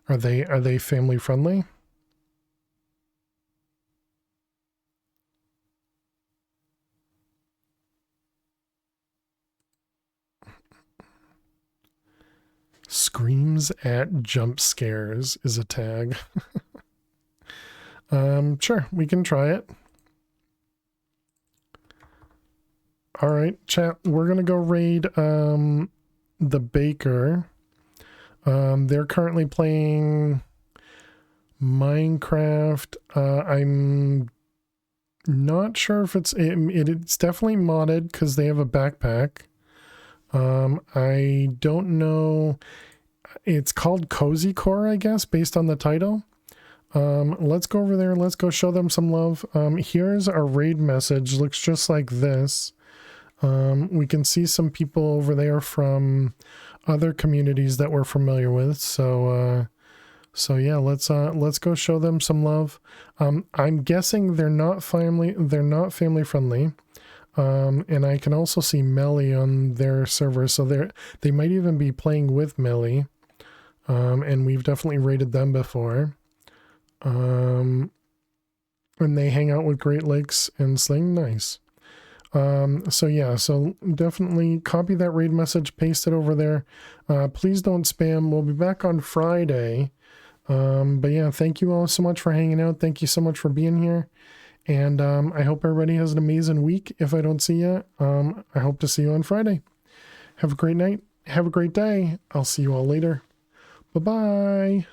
Are they family friendly? Screams at jump scares is a tag. Sure, we can try it. All right, chat, we're gonna go raid the Baker. They're currently playing Minecraft. I'm not sure if it's definitely modded because they have a backpack. I don't know. It's called Cozy Core, I guess, based on the title. Let's go over there. Let's go show them some love. Here's our raid message. Looks just like this. We can see some people over there from other communities that we're familiar with. So yeah, let's go show them some love. I'm guessing they're not family friendly. And I can also see Melly on their server, so they might even be playing with Melly. And we've definitely raided them before. And they hang out with Great Lakes and Sling. Nice. So yeah, so definitely copy that raid message, paste it over there. Please don't spam. We'll be back on Friday. But yeah, thank you all so much for hanging out. Thank you so much for being here. And I hope everybody has an amazing week. If I don't see you, I hope to see you on Friday. Have a great night. Have a great day. I'll see you all later. Bye-bye.